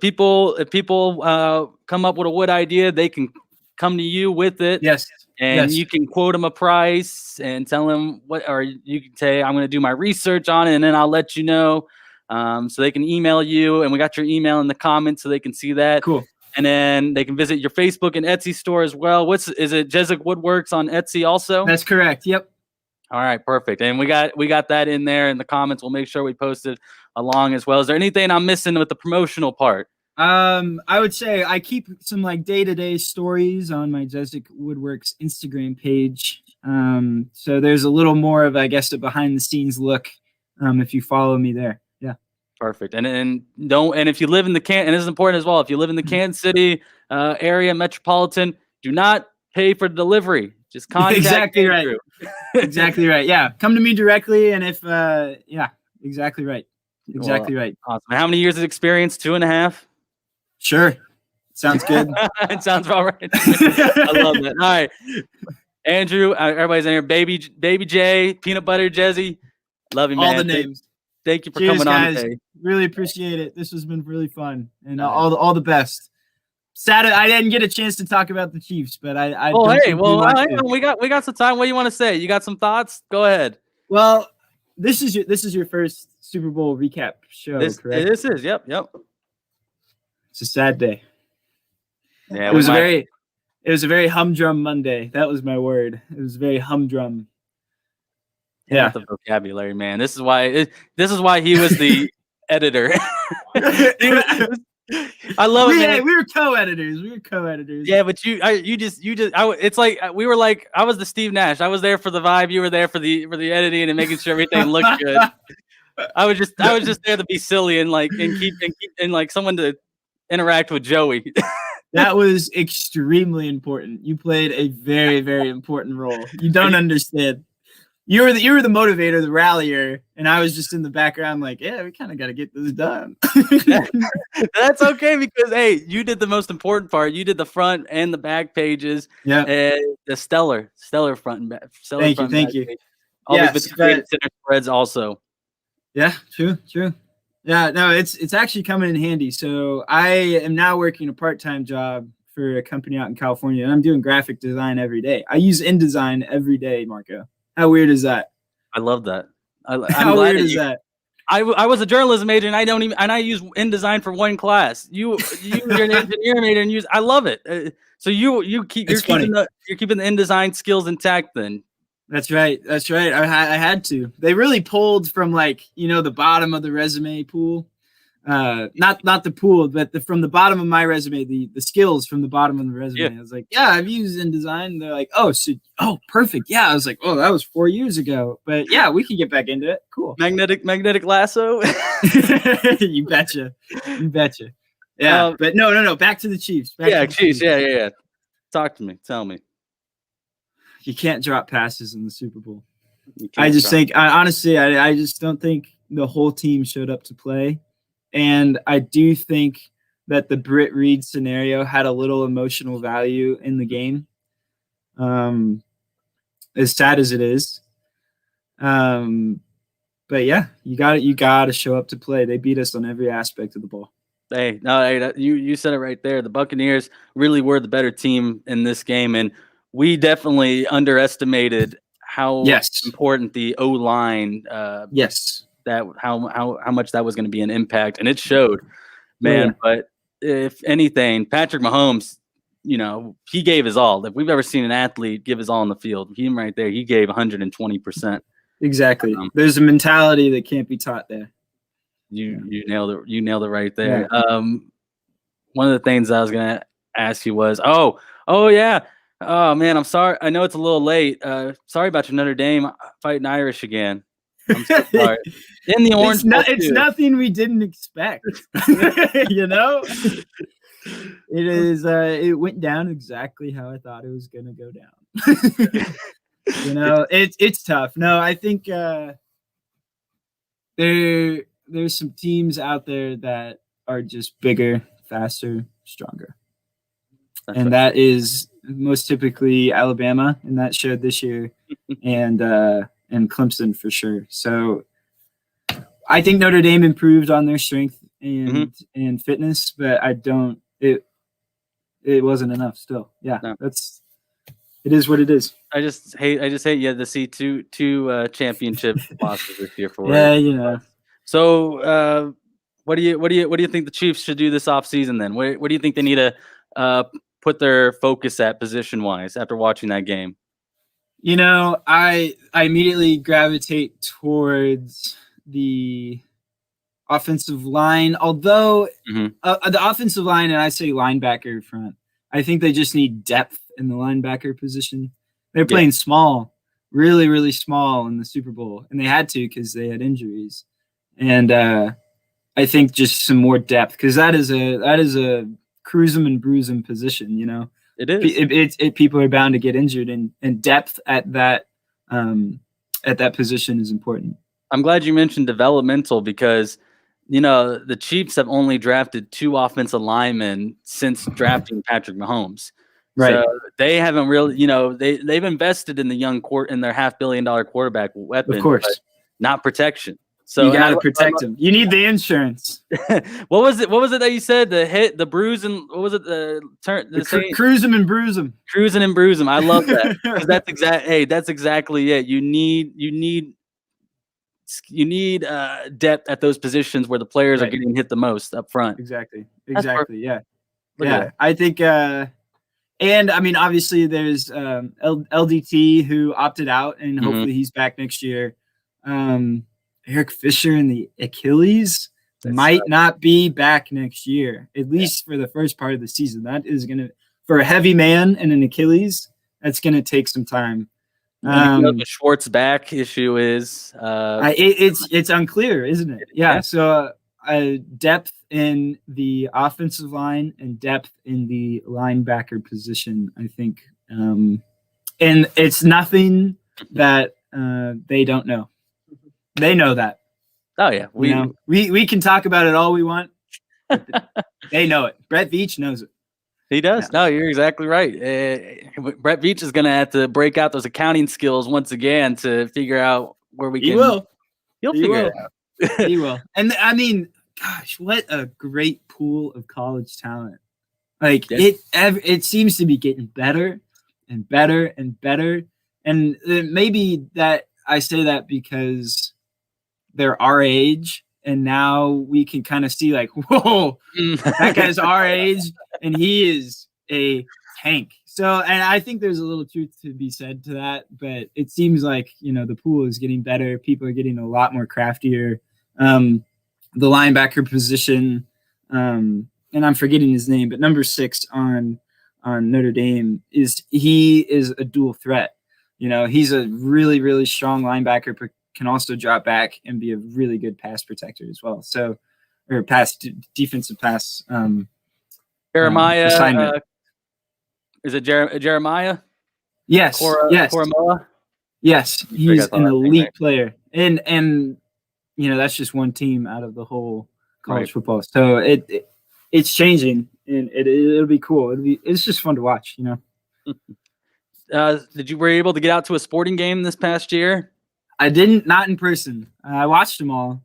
people come up with a wood idea, they can come to you with it. Yes, And yes. you can quote them a price and tell them what, or you can say, I'm going to do my research on it and then I'll let you know. So they can email you, and we got your email in the comments so they can see that. Cool. And then they can visit your Facebook and Etsy store as well. Is it Jezik Woodworks on Etsy also? That's correct. Yep. All right, perfect. And we got that in there in the comments. We'll make sure we post it along as well. Is there anything I'm missing with the promotional part? I would say I keep some like day-to-day stories on my Jezik Woodworks Instagram page. So there's a little more of, I guess, a behind-the-scenes look if you follow me there. Yeah. Perfect. And if you live in the and this is important as well, if you live in the Kansas City area metropolitan, do not pay for delivery. Just contact Exactly right. Andrew. Exactly right. Yeah. Come to me directly, and if yeah, exactly right. Exactly right. Awesome. How many years of experience? 2.5? Sure. Sounds good. It sounds all right. I love that. All right. Andrew, everybody's in here. Baby J, Peanut Butter Jezzy. Love you, man. All the names. Thank you for Cheers, coming on guys. today. Really appreciate it. This has been really fun, and all the best. Sad I didn't get a chance to talk about the Chiefs, but I. Oh, don't hey, think well, want hang to. on. we got some time. What do you want to say? You got some thoughts? Go ahead. Well, this is your first Super Bowl recap show, correct? This is. Yep. It's a sad day. Yeah, It was a very humdrum Monday. That was my word. It was very humdrum. Yeah. The vocabulary, man. This is why he was the editor. I love it, man. We were co-editors. Yeah, but it's like we were like, I was the Steve Nash. I was there for the vibe. You were there for the editing and making sure everything looked good. I was just there to be silly and keep like someone to interact with Joey. That was extremely important. You played a very, very important role. You don't understand. You were the motivator, the rallier, and I was just in the background, like, yeah, we kind of got to get this done. That's okay because hey, you did the most important part. You did the front and the back pages. Yeah. The stellar front and back. Thank you. Always Yes, been great center spreads also. Yeah, true. Yeah, no, it's actually coming in handy. So I am now working a part-time job for a company out in California, and I'm doing graphic design every day. I use InDesign every day, Marco. How weird is that? I love that. How weird is that? I was a journalism major and I use InDesign for one class. You're an engineer major and I love it. So you're keeping the InDesign skills intact then. That's right. I had to. They really pulled from the bottom of the resume pool. not the pool, but from the bottom of my resume, the skills from the bottom of the resume. Yeah. I was like, yeah, I've used InDesign. They're like, oh, perfect. Yeah, I was like, oh, that was 4 years ago, but yeah, we can get back into it. Cool. Magnetic lasso. You betcha. Yeah, but no. Back to the Chiefs. Back to the Chiefs. Yeah. Talk to me. Tell me. You can't drop passes in the Super Bowl. You can't I just drop- think, honestly, I just don't think the whole team showed up to play. And I do think that the Britt Reed scenario had a little emotional value in the game. As sad as it is. But yeah, you got to show up to play. They beat us on every aspect of the ball. You said it right there. The Buccaneers really were the better team in this game, and we definitely underestimated how important the O-line. Yes. That how much that was going to be an impact, and it showed, man. Yeah. But if anything, Patrick Mahomes, he gave his all. If we've ever seen an athlete give his all on the field, him right there, he gave 120%. Exactly. There's a mentality that can't be taught there. You nailed it. You nailed it right there. Yeah. One of the things I was gonna ask you was, oh yeah, oh man, I'm sorry. I know it's a little late. Sorry about your Notre Dame fighting Irish again. I'm so sorry. In the orange, it's nothing we didn't expect. It is. It went down exactly how I thought it was gonna go down. It's tough. No, I think there's some teams out there that are just bigger, faster, stronger. And that is most typically Alabama, and that showed this year, and Clemson for sure. So I think Notre Dame improved on their strength and fitness, but it wasn't enough still. Yeah, no. It is what it is. I just hate you had to see two championship losses this year for it. So what do you think the Chiefs should do this offseason then? Where do you think they need to put their focus at position wise after watching that game? I immediately gravitate towards the offensive line, although the offensive line, and I say linebacker front, I think they just need depth in the linebacker position. They're playing small, really, really small in the Super Bowl, and they had to because they had injuries. And I think just some more depth, because that is a cruise 'em and bruise 'em position. It is. People are bound to get injured, and depth at that position is important. I'm glad you mentioned developmental because the Chiefs have only drafted 2 offensive linemen since drafting Patrick Mahomes. Right. So they haven't really, they've invested in the young in their $500 million quarterback weapon, of course, but not protection. So you got to protect him. You need the insurance. What was it that you said? The hit, the bruise, and what was it? Cruise him and bruise him. Cruising and bruise him. I love that because that's exactly it. You need depth at those positions where the players are getting hit the most up front. Exactly. Yeah. Yeah. I think. And I mean, obviously, there's LDT who opted out, and hopefully he's back next year. Eric Fisher and the Achilles might not be back next year, at least for the first part of the season. That is going to, for a heavy man and an Achilles, that's going to take some time. The Schwartz back issue is it's unclear, isn't it? Yeah. So depth in the offensive line and depth in the linebacker position, I think. And it's nothing that they don't know. They know that. Oh yeah, we can talk about it all we want. They know it. Brett Veach knows it. He does. Yeah. No, you're exactly right. Brett Veach is going to have to break out those accounting skills once again to figure out where we can. He will. He'll figure it out. He will. And I mean, gosh, what a great pool of college talent! Like it seems to be getting better and better and better. And maybe that I say that because they're our age, and now we can kind of see like, whoa, that guy's our age, and he is a tank. So, and I think there's a little truth to be said to that, but it seems like, the pool is getting better. People are getting a lot more craftier. the linebacker position, and I'm forgetting his name, but number 6 on Notre Dame is a dual threat. You know, he's a really, really strong linebacker, but can also drop back and be a really good pass protector as well. So, or defensive pass. Jeremiah, assignment. is it Jeremiah? Yes. Yes. Koromoa? Yes. I He's thought an that thing, elite right? player. And you know, that's just one team out of the whole college Right. football. So it's changing, and it'll be cool. It's just fun to watch, you know. Were you able to get out to a sporting game this past year? I didn't, not in person. I watched them all,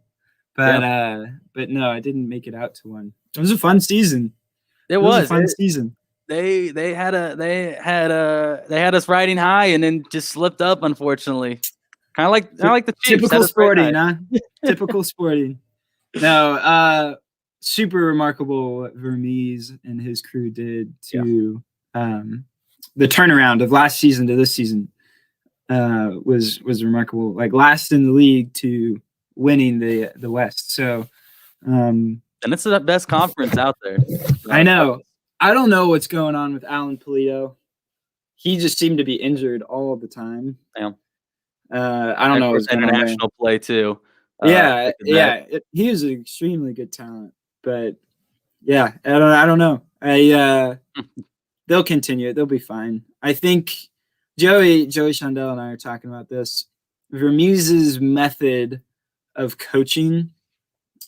but no, I didn't make it out to one. It was a fun season. It was a was. fun season. They had us riding high and then just slipped up, unfortunately. Kind of like the Chiefs. Typical sporting, huh? Typical sporting. No, super remarkable what Vermees and his crew did to the turnaround of last season to this season was remarkable. Like last in the league to winning the West. So, and it's the best conference out there. I know. I don't know what's going on with Alan Polito. He just seemed to be injured all the time. Yeah. I don't know. International play too. He was an extremely good talent, but yeah, I don't know. They'll continue. They'll be fine. I think Joey Chandel and I are talking about this. Vermees's method of coaching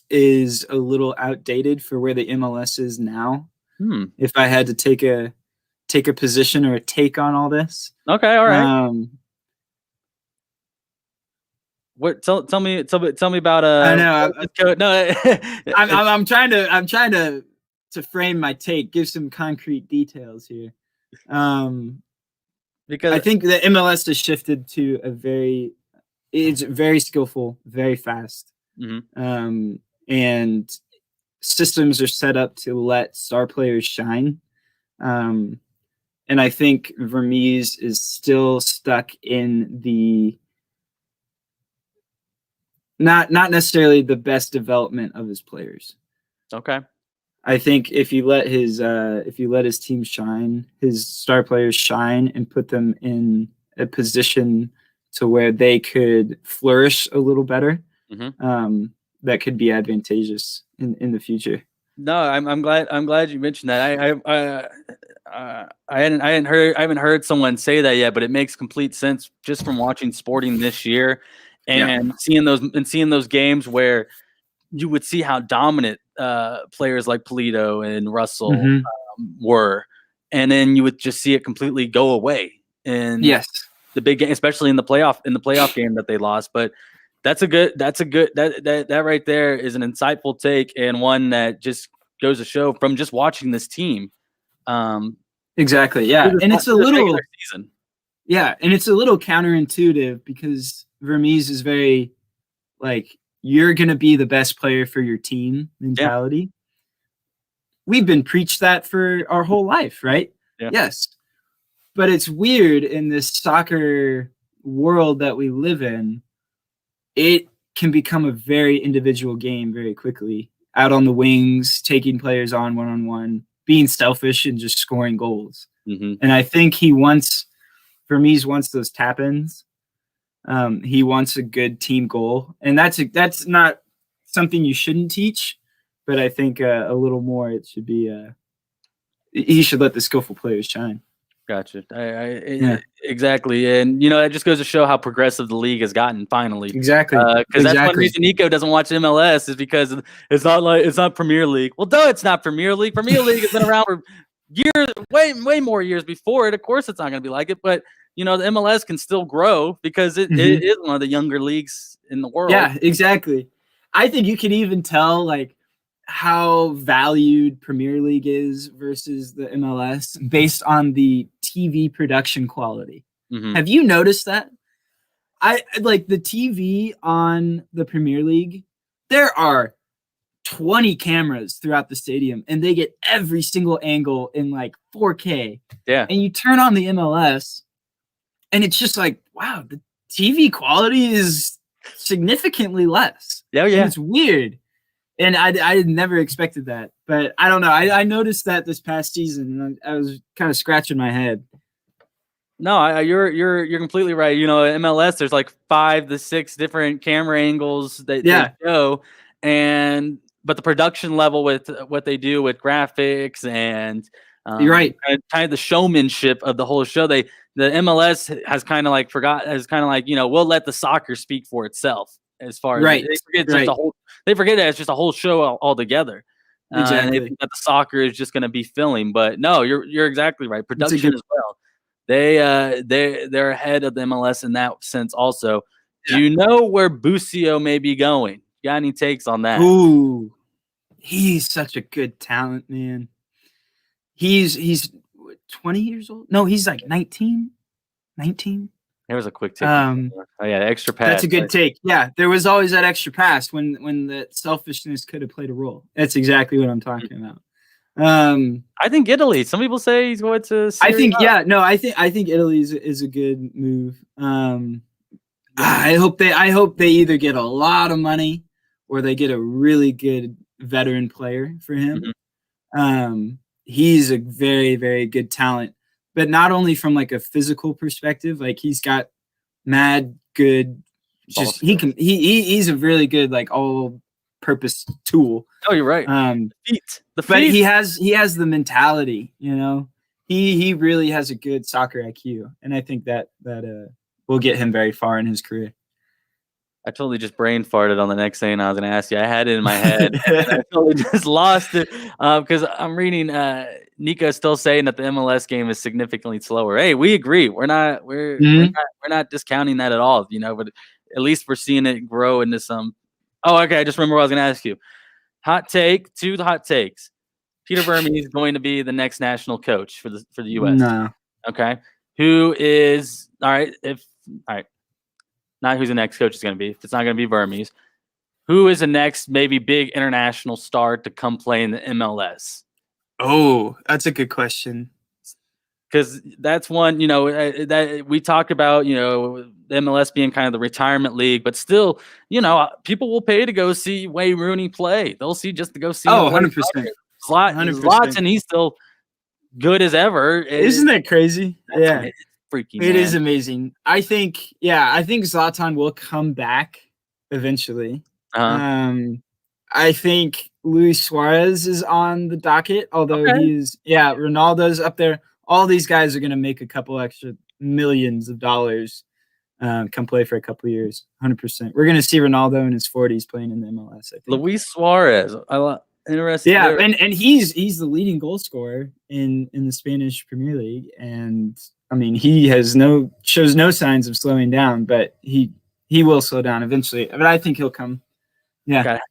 is a little outdated for where the MLS is now. If I had to take a position or a take on all this, okay, all right. What? Tell me about. I know. No, I'm trying to frame my take, give some concrete details here. Because I think the MLS has shifted to it's very skillful, very fast, and systems are set up to let star players shine. And I think Vermees is still stuck in the not necessarily the best development of his players. Okay. I think if you let his team shine, his star players shine, and put them in a position to where they could flourish a little better, that could be advantageous in the future. No, I'm glad you mentioned that. I haven't heard someone say that yet, but it makes complete sense just from watching sporting this year and seeing those games where you would see how dominant players like Polito and Russell were, and then you would just see it completely go away. And the big game, especially in the playoff game that they lost. But that right there is an insightful take, and one that just goes to show from just watching this team. Exactly. Yeah. And it's a little season. Yeah. And it's a little counterintuitive because Vermees is very like, you're going to be the best player for your team mentality. Yeah. We've been preached that for our whole life, right? Yeah. Yes. But it's weird in this soccer world that we live in. It can become a very individual game very quickly. Out on the wings, taking players on one-on-one, being selfish and just scoring goals. And I think Vermees wants those tap-ins. He wants a good team goal. And that's not something you shouldn't teach, but I think a little more it should be he should let the skillful players shine. Gotcha. Exactly. And, that just goes to show how progressive the league has gotten finally. Exactly. Because that's one reason Nico doesn't watch MLS is because it's not Premier League. Well, no, it's not Premier League. Premier League has been around for years, way more years before it. Of course, it's not going to be like it. But, the MLS can still grow because it is one of the younger leagues in the world. Yeah, exactly. I think you can even tell, like, how valued Premier League is versus the MLS based on the TV production quality. Have you noticed that? I like the TV on the Premier League. There are 20 cameras throughout the stadium and they get every single angle in like 4K. Yeah. And you turn on the MLS and it's just like, wow, the TV quality is significantly less. Yeah. And it's weird. And I never expected that, but I don't know. I noticed that this past season, and I was kind of scratching my head. No, you're completely right. You know, MLS, there's like 5 to 6 different camera angles that Yeah. they show, but the production level with what they do with graphics and You're right. kind of the showmanship of the whole show. The MLS has kind of like we'll let the soccer speak for itself as far as Right. they forget Right. they forget that it's just a whole show altogether. And Exactly. they think that the soccer is just going to be filling, but no, you're exactly right. It's a Production good- as well. They're ahead of the MLS in that sense. Also, do you know where Busio may be going? You got any takes on that? Ooh, he's such a good talent, man. He's what, 20 years old? No, he's like 19. 19. There was a quick take. Um, Oh yeah, extra pass. That's a good take. Yeah, there was always that extra pass when the selfishness could have played a role. That's exactly what I'm talking about. I think Italy. Some people say he's going to. I think Serie A. I think Italy is a good move. I hope they either get a lot of money or they get a really good veteran player for him. He's a very, very good talent, but not only from like a physical perspective, like he's got mad good he's a really good like all purpose tool. Oh, you're right. The But feet. he has the mentality, you know. He really has a good soccer IQ, and I think that will get him very far in his career. I totally just brain farted on the next thing I was going to ask you. I had it in my head. And I totally just lost it because I'm reading. Nico is still saying that the MLS game is significantly slower. Hey, we agree. We're not discounting that at all. You know, but at least we're seeing it grow into some. Oh, okay. I just remember what I was going to ask you. Hot take. 2 hot takes. Peter Vermes is going to be the next national coach for the U.S. No. Okay. Who is all right? Not who's the next coach is going to be. If it's not going to be Vermes, who is the next maybe big international star to come play in the MLS? Oh, that's a good question. Because that's one, you know, that we talk about, you know, the MLS being kind of the retirement league, but still, you know, people will pay to go see Wayne Rooney play. They'll see just to go see. Oh, him 100%. Zlatan, he's still good as ever. Isn't that crazy? Yeah. Freaking It is amazing. I think Zlatan will come back eventually. I think Luis Suarez is on the docket, although Ronaldo's up there. All these guys are going to make a couple extra millions of dollars come play for a couple of years. 100%. We're going to see Ronaldo in his 40s playing in the MLS, I think. Luis Suarez. Interesting. Yeah, and he's the leading goal scorer in the Spanish Premier League, and I mean he shows no signs of slowing down, but he will slow down eventually. But I think he'll come. Yeah, got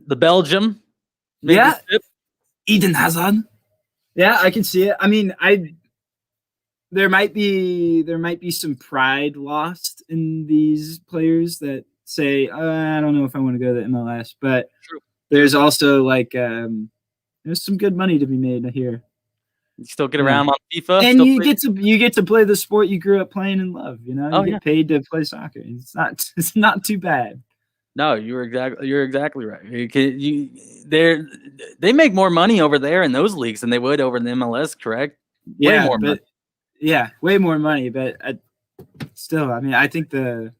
the Belgium. Eden Hazard. Yeah, I can see it. I mean, there might be some pride lost in these players that say, I don't know if I want to go to the MLS, but True. There's also like there's some good money to be made here. You still get around on FIFA, and you get to play the sport you grew up playing and love. You know, you Oh, get paid to play soccer. It's not too bad. No, you're exactly right. They make more money over there in those leagues than they would over in the MLS, correct? Yeah, way more money. Yeah, way more money. But still, I mean, I think the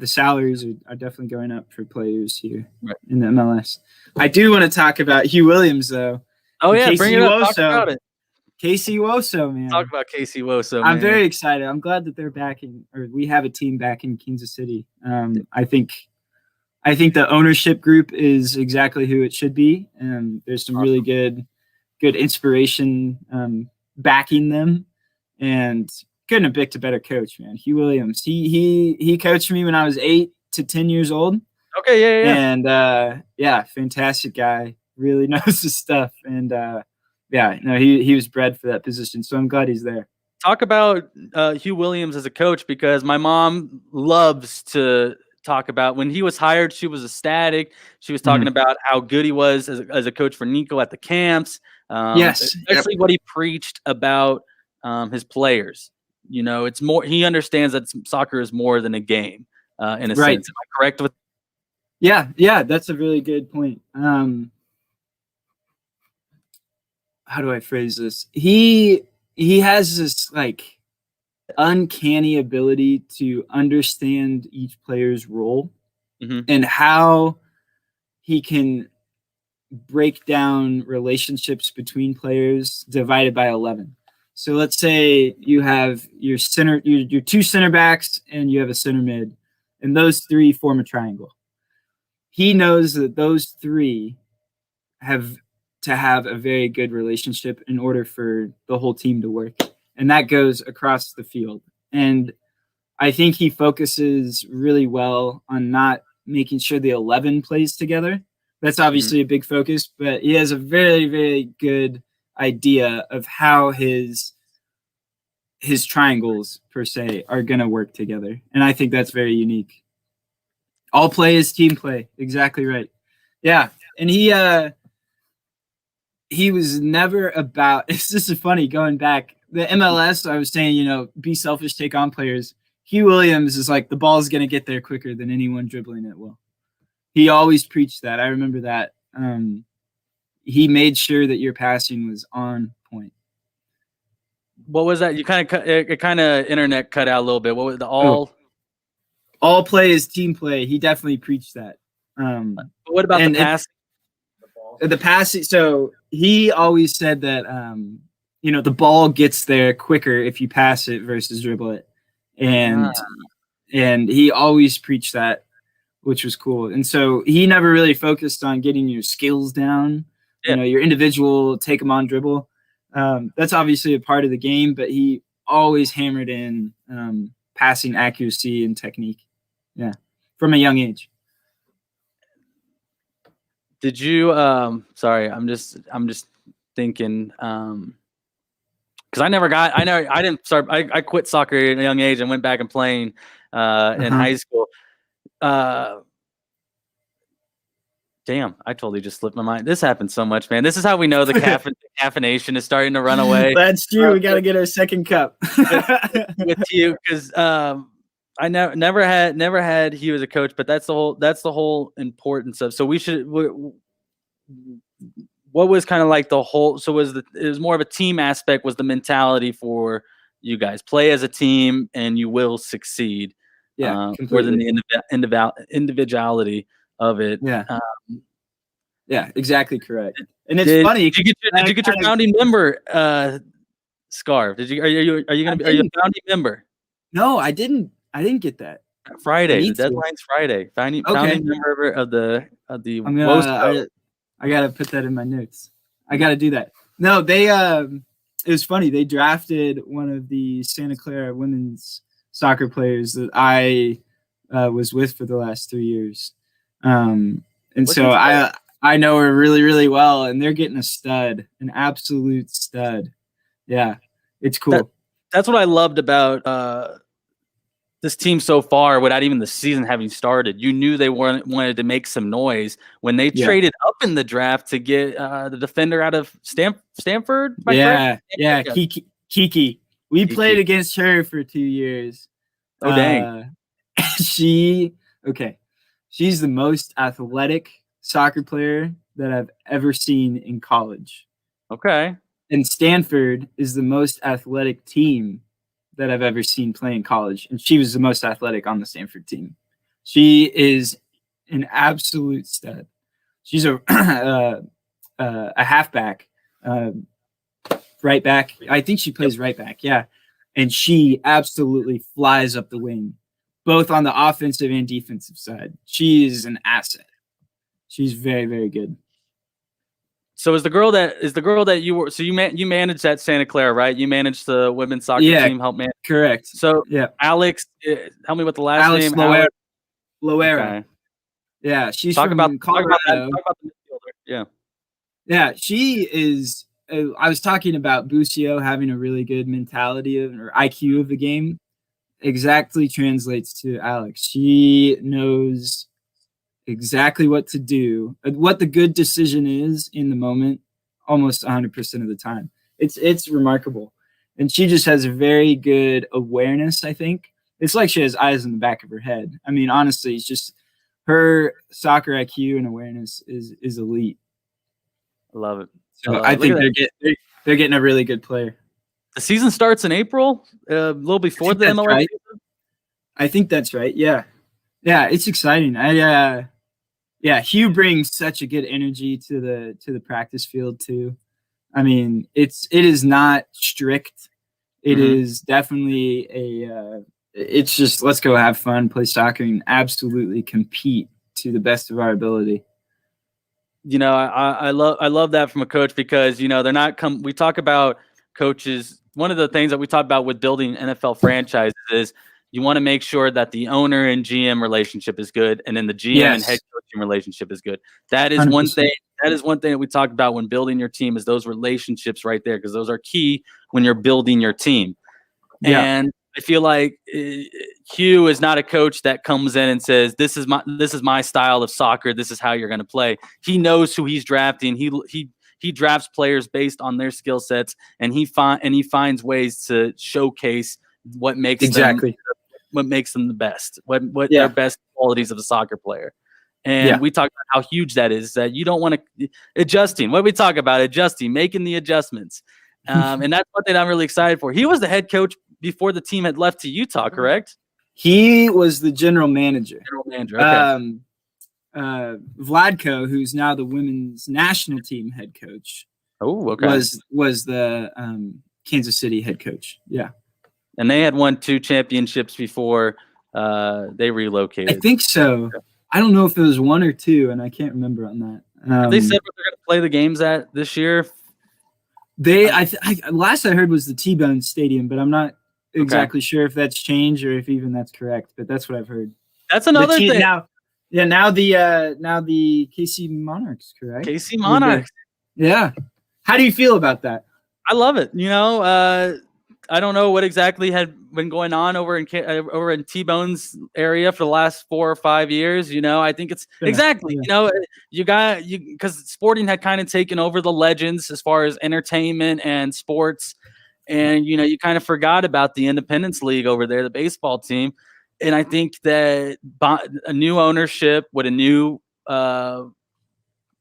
salaries are definitely going up for players here in the MLS. I do want to talk about Hugh Williams though. Oh yeah, Casey bring it up. Talk Woso. about it. Casey Woso, man. Talk about Casey Woso. I'm man. very excited. I'm glad that they're back we have a team back in Kansas City. I think the ownership group is exactly who it should be. There's some really good inspiration backing them, and couldn't have picked a better coach, man. Hugh Williams. He coached me when I was 8 to 10 years old. Okay, yeah. And fantastic guy. Really knows his stuff. And he was bred for that position. So I'm glad he's there. Talk about Hugh Williams as a coach, because my mom loves to talk about when he was hired. She was ecstatic. She was talking about how good he was as a coach for Nico at the camps. Especially what he preached about his players. You know, it's more. He understands that soccer is more than a game. In a sense, am I correct with? Yeah, that's a really good point. How do I phrase this? He has this like uncanny ability to understand each player's role Mhm. and how he can break down relationships between players divided by 11. So let's say you have your your two center backs and you have a center mid, and those three form a triangle. He knows that those three have to have a very good relationship in order for the whole team to work. And that goes across the field. And I think he focuses really well on not making sure the 11 plays together. That's obviously a big focus, but he has a very, very good idea of how his triangles per se are going to work together. And I think that's very unique. All play is team play. Exactly right. Yeah. And he was never about, it's just funny going back. The MLS, I was saying, be selfish, take on players. Hugh Williams is like, the ball's going to get there quicker than anyone dribbling it will. He always preached that. I remember that. He made sure that your passing was on point. What was that? You kind of it kind of internet cut out a little bit. What was the all? All play is team play. He definitely preached that. What about the pass? The passing. So he always said that the ball gets there quicker if you pass it versus dribble it, and he always preached that, which was cool. And so he never really focused on getting your skills down. Yeah. Your individual take them on dribble. That's obviously a part of the game, but he always hammered in passing accuracy and technique. Yeah, from a young age. Did you sorry, I'm just thinking because I didn't start. I quit soccer at a young age and went back and playing in high school. Damn, I totally just slipped my mind. This happens so much, man. This is how we know the caffeination is starting to run away. That's true. We got to get our second cup with you because I never had he was a coach, but that's the whole importance of. So we should. What was kind of like the whole? So it was more of a team aspect. Was the mentality for you guys play as a team and you will succeed? Yeah, more than the individuality of it. Yeah, yeah, exactly correct. And it's funny. Did you get your founding member scarf? Are you a founding member? No, I didn't get that. Friday. The deadline's Friday. Founding member of the. I gotta put that in my notes. I gotta do that. No, they. It was funny. They drafted one of the Santa Clara women's soccer players that I was with for the last 3 years. And so I know her really, really well, and they're getting a stud, an absolute stud. Yeah, it's cool. That's what I loved about this team so far, without even the season having started. You knew they wanted to make some noise when they traded up in the draft to get the defender out of Stanford. Yeah, Kiki. We played against her for 2 years. Oh, dang. She's the most athletic soccer player that I've ever seen in college. Okay. And Stanford is the most athletic team that I've ever seen play in college. And she was the most athletic on the Stanford team. She is an absolute stud. She's a halfback, right back. I think she plays right back. Yeah. And she absolutely flies up the wing, both on the offensive and defensive side. She is an asset. She's very, very good. So is the girl that you were, so you managed at Santa Clara, right? You managed the women's soccer team, help manage. Correct. So yeah, Alex, help me with the last name. Loera. Okay. Yeah, she's from Colorado. Talk about the midfielder. Yeah. Yeah, she is. I was talking about Busio having a really good mentality or IQ of the game. Exactly translates to Alex. She knows exactly what to do, what the good decision is in the moment, almost 100% of the time. It's remarkable. And she just has a very good awareness, I think. It's like she has eyes in the back of her head. I mean, honestly, it's just her soccer IQ and awareness is elite. I love it. So Look I at think that. they're getting a really good player. The season starts in April, a little before the that's MLS right. season. I think that's right. Yeah, it's exciting. Hugh brings such a good energy to the practice field too. I mean, it is not strict. It is definitely it's just let's go have fun, play soccer, and absolutely compete to the best of our ability. You know, I love that from a coach because, you know, they're not we talk about coaches. One of the things that we talk about with building NFL franchises is you want to make sure that the owner and GM relationship is good, and then the GM and head coaching relationship is good. That is 100%. One thing. That is one thing that we talk about when building your team is those relationships right there, because those are key when you're building your team. Yeah. And I feel like Hugh is not a coach that comes in and says, this is my style of soccer. This is how you're going to play. He knows who he's drafting. He drafts players based on their skill sets, and he finds ways to showcase what makes them the best, what their best qualities of a soccer player. And we talk about how huge that is, that you don't want to adjusting. What we talk about, adjusting, making the adjustments. And that's what I'm really excited for. He was the head coach before the team had left to Utah, correct? He was the general manager. Okay. Vladko, who's now the women's national team head coach, was the Kansas City head coach. Yeah. And they had won 2 championships before they relocated. I think so. Okay. I don't know if it was 1 or 2, and I can't remember on that. They said where they're going to play the games at this year. Last I heard was the T-Bone Stadium, but I'm not exactly sure if that's changed or if even that's correct. But that's what I've heard. That's another thing. Now the KC Monarchs, correct? KC Monarchs. Yeah. How do you feel about that? I love it. You know, I don't know what exactly had been going on over in T-Bone's area for the last 4 or 5 years. You know, I think it's you know, because Sporting had kind of taken over the Legends as far as entertainment and sports. And, you know, you kind of forgot about the Independence League over there, the baseball team. And I think that a new ownership with a new, well,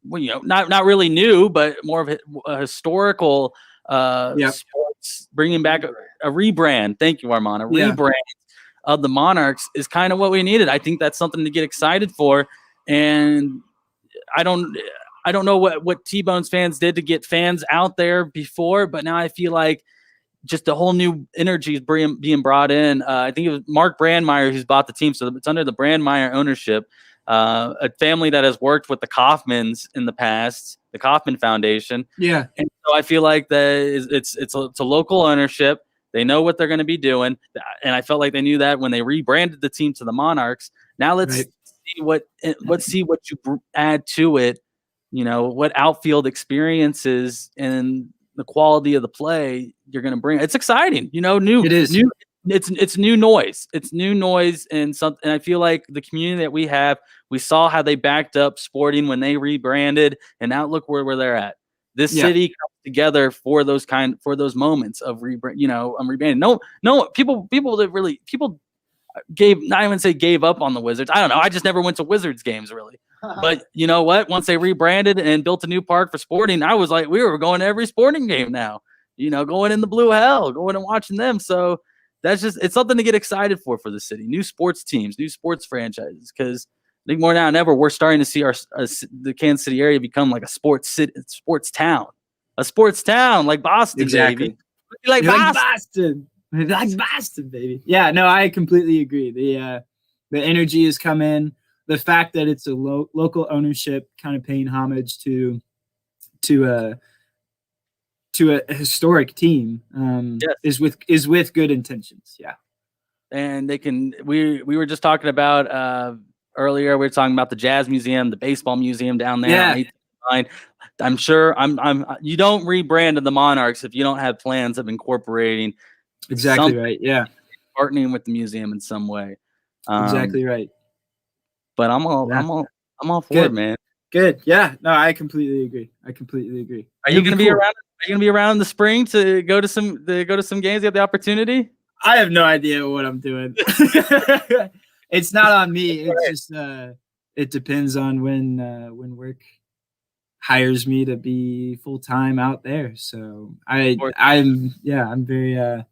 you know, not really new, but more of a historical sports, bringing back a rebrand. Thank you, Armand. Rebrand of the Monarchs is kind of what we needed. I think that's something to get excited for. And I don't know what T-Bones fans did to get fans out there before, but now I feel like just a whole new energy is being brought in. I think it was Mark Brandmeier who's bought the team, so it's under the Brandmeier ownership. A family that has worked with the Kaufmans in the past, the Kaufman Foundation. Yeah, and so I feel like that it's a local ownership. They know what they're going to be doing, and I felt like they knew that when they rebranded the team to the Monarchs. Now let's see what you add to it. You know, what outfield experiences and the quality of the play you're going to bring. It's exciting. You know, It is. It's new noise. It's new noise and something. And I feel like the community that we have, we saw how they backed up Sporting when they rebranded, and now look where they're at. This city comes together for those moments of rebranding. No, people gave up on the Wizards. I don't know. I just never went to Wizards games really. But you know what? Once they rebranded and built a new park for Sporting, I was like, we were going to every Sporting game now. You know, going in the Blue Hell, going and watching them. So it's something to get excited for the city. New sports teams, new sports franchises. Because I think more now than ever, we're starting to see the Kansas City area become like a sports town like Boston, exactly. Baby. Like Boston. Like Boston, baby. Yeah, no, I completely agree. The energy has come in. The fact that it's a local ownership, kind of paying homage to a historic team, is with good intentions. Yeah, and they can. We were just talking about earlier. We were talking about the Jazz Museum, the baseball museum down there. Yeah. I'm sure. You don't rebrand the Monarchs if you don't have plans of incorporating. Exactly right. Yeah, partnering with the museum in some way. Exactly right. But I'm all for it, man. Good. Yeah. No, I completely agree. Are you gonna be around? Are you gonna be around in the spring to go to some games? You have the opportunity? I have no idea what I'm doing. It's not on me. It's just it depends on when work hires me to be full time out there. So I'm very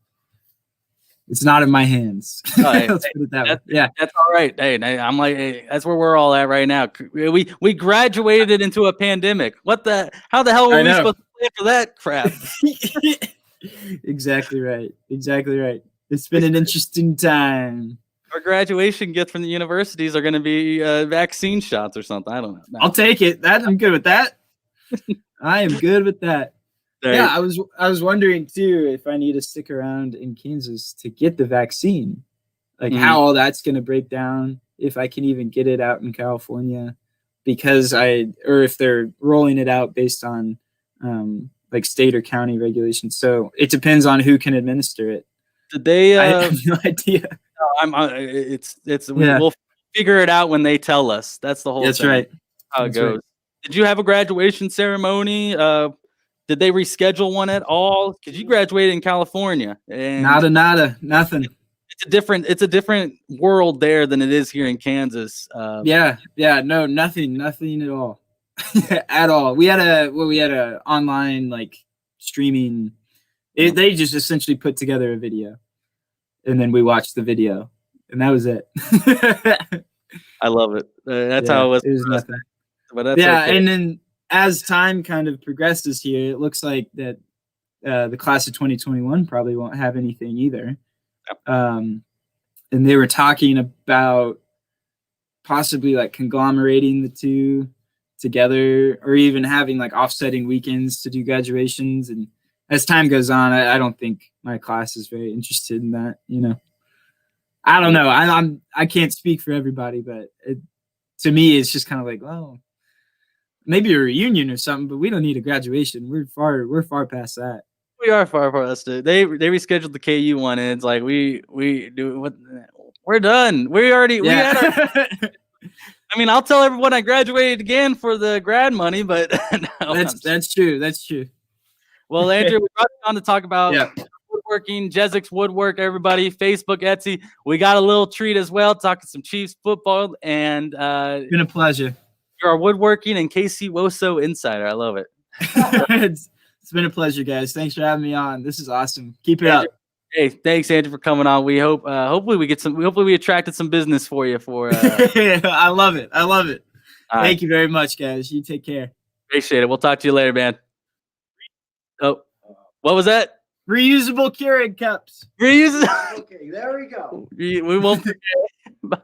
it's not in my hands. Hey, Let's put it that way. Yeah. That's all right. Hey, I'm like, hey, that's where we're all at right now. We graduated into a pandemic. How the hell were I we know. supposed to plan for that crap? Exactly right. Exactly right. It's been an interesting time. Our graduation gifts from the universities are going to be vaccine shots or something. I don't know. No. I'll take it. I'm good with that. I am good with that. Hey, Yeah, I was wondering too if I need to stick around in Kansas to get the vaccine, like Mhm. how all that's going to break down, if I can even get it out in California, because or if they're rolling it out based on like state or county regulations. So it depends on who can administer it. Did they? I have no idea. We'll figure it out when they tell us. That's the whole That's thing. right. How it That's goes. right. Did you have a graduation ceremony? Did they reschedule one at all? Because you graduated in California, and Nada, nothing. it's a different world there than it is here in Kansas. Yeah, no, nothing at all. At all. We had a online like streaming. They just essentially put together a video, and then we watched the video, and that was it. I love it. That's how it was. It was for us. nothing. But that's Yeah, okay. and then as time kind of progresses here, it looks like that the class of 2021 probably won't have anything either. And they were talking about possibly like conglomerating the two together, or even having like offsetting weekends to do graduations. And as time goes on, I don't think my class is very interested in that. I don't know. I can't speak for everybody, but to me, it's just kind of like, well, maybe a reunion or something, but we don't need a graduation. We're far past that. We are far past it. They rescheduled the KU one, and it's like we do what? We're done. We had our. I mean, I'll tell everyone I graduated again for the grad money, but no, that's true. That's true. Well, Andrew, we brought you on to talk about Yeah. woodworking, Jezzix Woodwork, everybody, Facebook, Etsy. We got a little treat as well, talking some Chiefs football, and It's been a pleasure. you're our woodworking and KC Woso insider. I love it. It's been a pleasure, guys. Thanks for having me on. This is awesome. Keep it up. Hey, thanks, Andrew, for coming on. We hope, hopefully we attracted some business for you. I love it. All right. Thank you very much, guys. You take care. Appreciate it. We'll talk to you later, man. Oh, what was that? Reusable Keurig cups. Reuse. Okay, there we go. We won't forget. Bye.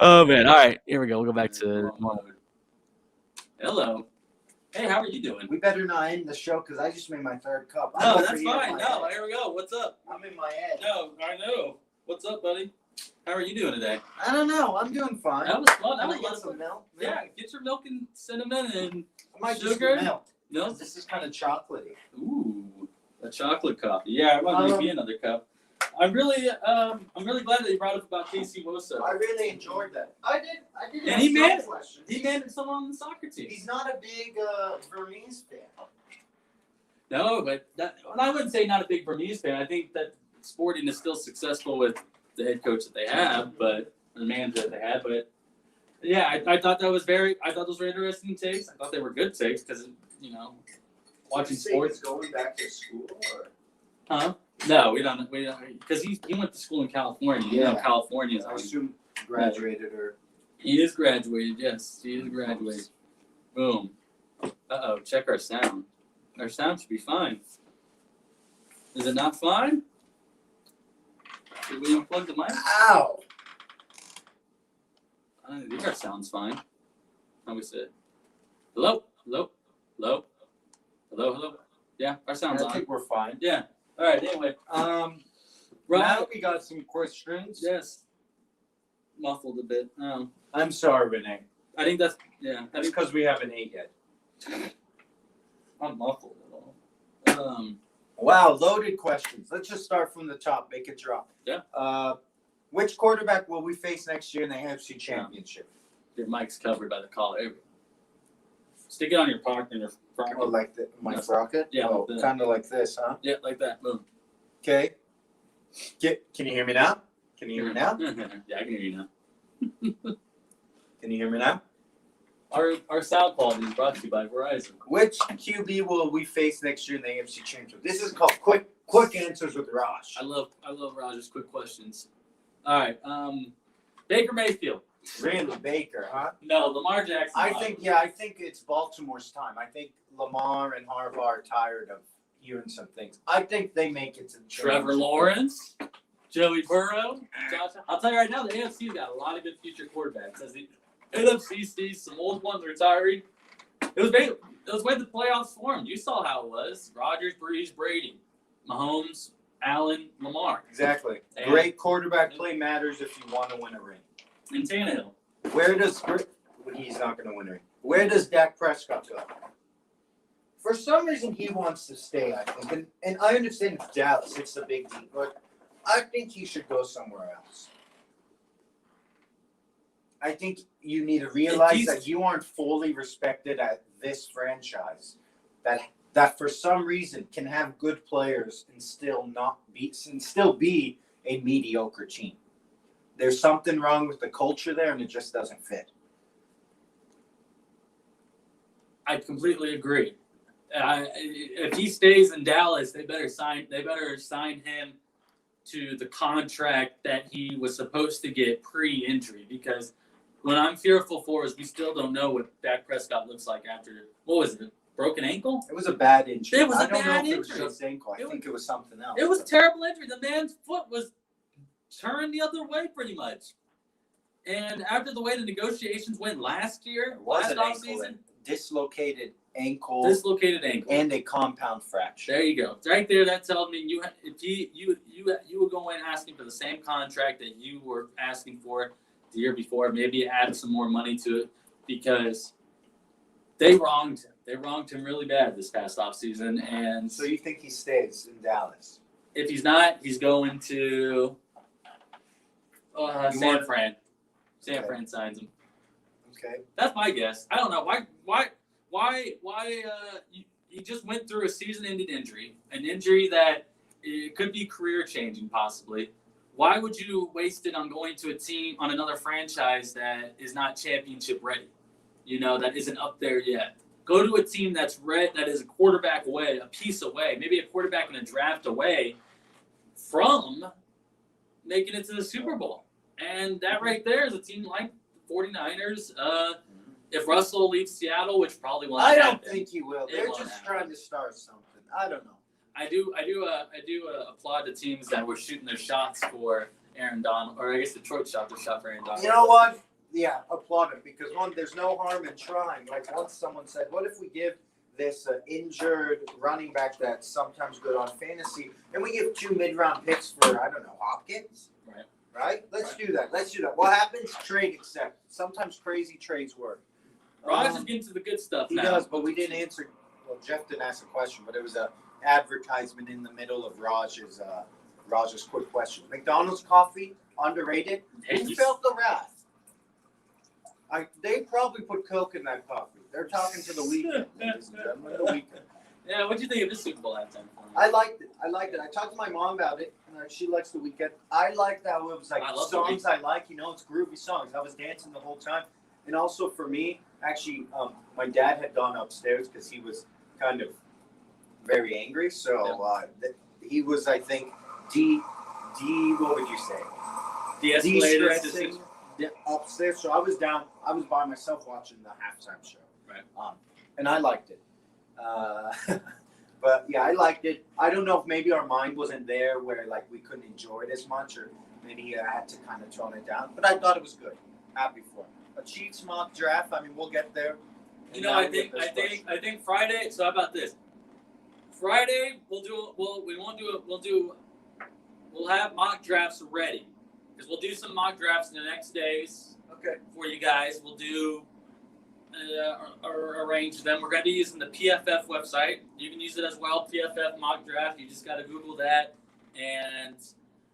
Oh man. All right. Here we go. We'll go back to normal. Hello. Hey, how are you doing? We better not end the show because I just made my third cup. I'm No, over that's here in fine. my No, head. here we go. What's up? I'm in my head. No, I know. What's up, buddy? How are you doing today? I don't know. I'm doing fine. That was fun. That Can was I a lot get of some fun. milk? Yeah, get your milk and cinnamon and I might just sugar? get milk. no. This is kind of chocolatey. Ooh, a chocolate coffee. Yeah, I want to make me another cup. I'm really glad that you brought up about KC Woso. I really enjoyed that. I did. And have he some made it. questions. He managed someone on the soccer team. He's not a big Vermees fan. No, but I wouldn't say not a big Burmese fan. I think that Sporting is still successful with the head coach that they have, but the manager that they had. But yeah, I thought those were interesting takes. I thought they were good takes because watching sports. Going back to school. Or? Huh? No, we don't because he went to school in California. You know, Yeah. California is I assume graduated or. He is graduated. Yes, he is graduated. Boom. Check our sound. Our sound should be fine. Is it not fine? Did we unplug the mic? Ow! I think our sound's fine. How we say it? Hello? Hello? Hello? Hello? Hello? Yeah, our sound's I on. think we're fine. Yeah. All right. Anyway, Now Rob. we got some questions. Yes. Muffled a bit. I'm sorry, Renee. I think that's yeah. I That's think because we haven't ate yet. not muffled at all. Wow, loaded questions. Let's just start from the top, make it drop. Yeah. Which quarterback will we face next year in the AFC Championship? Your mic's covered by the collar. Stick it on your pocket in your pocket. Oh, like my Yes. rocket? Yeah, Oh, like that. kind of like this, huh? Yeah, like that. Boom. Okay. Can you hear me now? Can you hear me now? Yeah, I can hear you now. Can you hear me now? Our sound quality is brought to you by Verizon. Which QB will we face next year in the AFC Championship? This is called quick answers with Raj. I love Roger's quick questions. All right, Baker Mayfield. Really, Baker, huh? No, Lamar Jackson. I think it's Baltimore's time. I think Lamar and Harbaugh are tired of hearing some things. I think they make it to the Trevor championship. Lawrence, Joey Burrow, Josh. I'll tell you right now, the AFC's got a lot of good future quarterbacks. As the NFC sees some old ones retiring. It was when the playoffs formed. You saw how it was. Rodgers, Breeze, Brady, Mahomes, Allen, Lamar, Exactly. And- Great quarterback play matters if you want to win a ring. and Tannehill. He's not going to win a ring. Where does Dak Prescott go? For some reason, he wants to stay, I think. And I understand it's Dallas. It's the big team. But I think he should go somewhere else. I think you need to realize that you aren't fully respected at this franchise. That for some reason can have good players and still be a mediocre team. There's something wrong with the culture there, and it just doesn't fit. I completely agree. If he stays in Dallas, they better sign him to the contract that he was supposed to get pre-injury. Because what I'm fearful for is we still don't know what Dak Prescott looks like after, what was it, broken ankle? It was a bad injury. It was a I don't bad know if it was injury. just ankle. I think it was something else. It was a terrible injury. The man's foot was turned the other way pretty much. And after the way the negotiations went last year, It was last an ankle, offseason, dislocated ankle dislocated ankle. and a compound fracture. There you go. Right there, that tells me if you would go in asking for the same contract that you were asking for the year before, maybe add some more money to it because they wronged him. They wronged him really bad this past offseason. And So you think he stays in Dallas? if he's not, he's going to San Fran. San Okay. Fran signs him. Okay. That's my guess. I don't know why he just went through a season-ending injury, an injury that it could be career-changing possibly. Why would you waste it on going to a team on another franchise that is not championship ready? That isn't up there yet. Go to a team that is a quarterback away, a piece away, maybe a quarterback in a draft away from making it to the Super Bowl. And that right there is a team like the 49ers. If Russell leaves Seattle, which probably won't I happen. don't think he will. It They're won't just happen. trying to start something. I don't know. I do applaud the teams that were shooting their shots for Aaron Donald, or I guess Detroit shot their shot for Aaron Donald. You know what? Yeah, applaud him because one, there's no harm in trying. Like once someone said, "What if we give this injured running back that's sometimes good on fantasy, and we give 2 mid-round picks for I don't know Hopkins?" Right. Right? Let's do that. What happens? Trade accept. Sometimes crazy trades work. Raj is getting to the good stuff He now. does, but we didn't answer. Well, Jeff didn't ask a question, but it was a advertisement in the middle of Raj's quick question. McDonald's coffee underrated. Hey, Who you- felt the wrath? They probably put Coke in that coffee. They're talking to the weekend, ladies and gentlemen. The weekend. Yeah, what'd you think of this Super Bowl halftime performance? I liked it. I talked to my mom about it. She likes the weekend. I liked how it was like I love the songs I like. It's groovy songs. I was dancing the whole time. And also for me, actually, my dad had gone upstairs because he was kind of very angry. So he was, I think, what would you say? De-escalated. De-stressing upstairs. So I was down. I was by myself watching the halftime show. Right. And I liked it. But yeah, I liked it. I don't know if maybe our mind wasn't there where like we couldn't enjoy it as much, or maybe I had to kind of tone it down. But I thought it was good. Happy for him. A Chiefs mock draft. I mean, we'll get there. I think Friday. So how about this? Friday we'll have mock drafts ready because we'll do some mock drafts in the next days Okay. for you guys. We'll do or arrange them. We're going to be using the PFF website. You can use it as well. PFF mock draft. You just got to Google that, and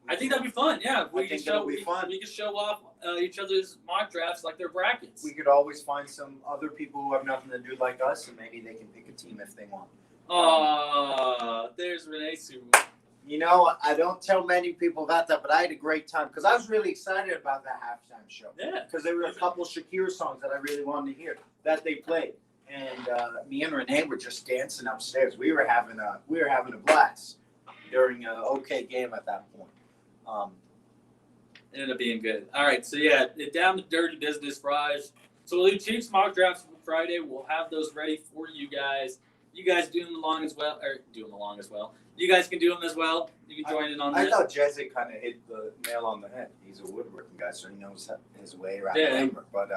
I think that'd be fun. Yeah, I think that'll be fun. We can show off each other's mock drafts like they're brackets. We could always find some other people who have nothing to do like us, and maybe they can pick a team if they want. There's Renee Super. You know, I don't tell many people about that, but I had a great time because I was really excited about that halftime show. Yeah. Because there were a couple Shakira songs that I really wanted to hear that they played, and me and Renee were just dancing upstairs. We were having a blast during an okay game at that point. It ended up being good. All right, so yeah, down to dirty business, Raj. So we'll do Chiefs mock drafts Friday. We'll have those ready for you guys. You guys do them along as well, You guys can do them as well. You can join in on I this. thought Jesse kind of hit the nail on the head. He's a woodworking guy, so he knows his way around Yeah. labor. But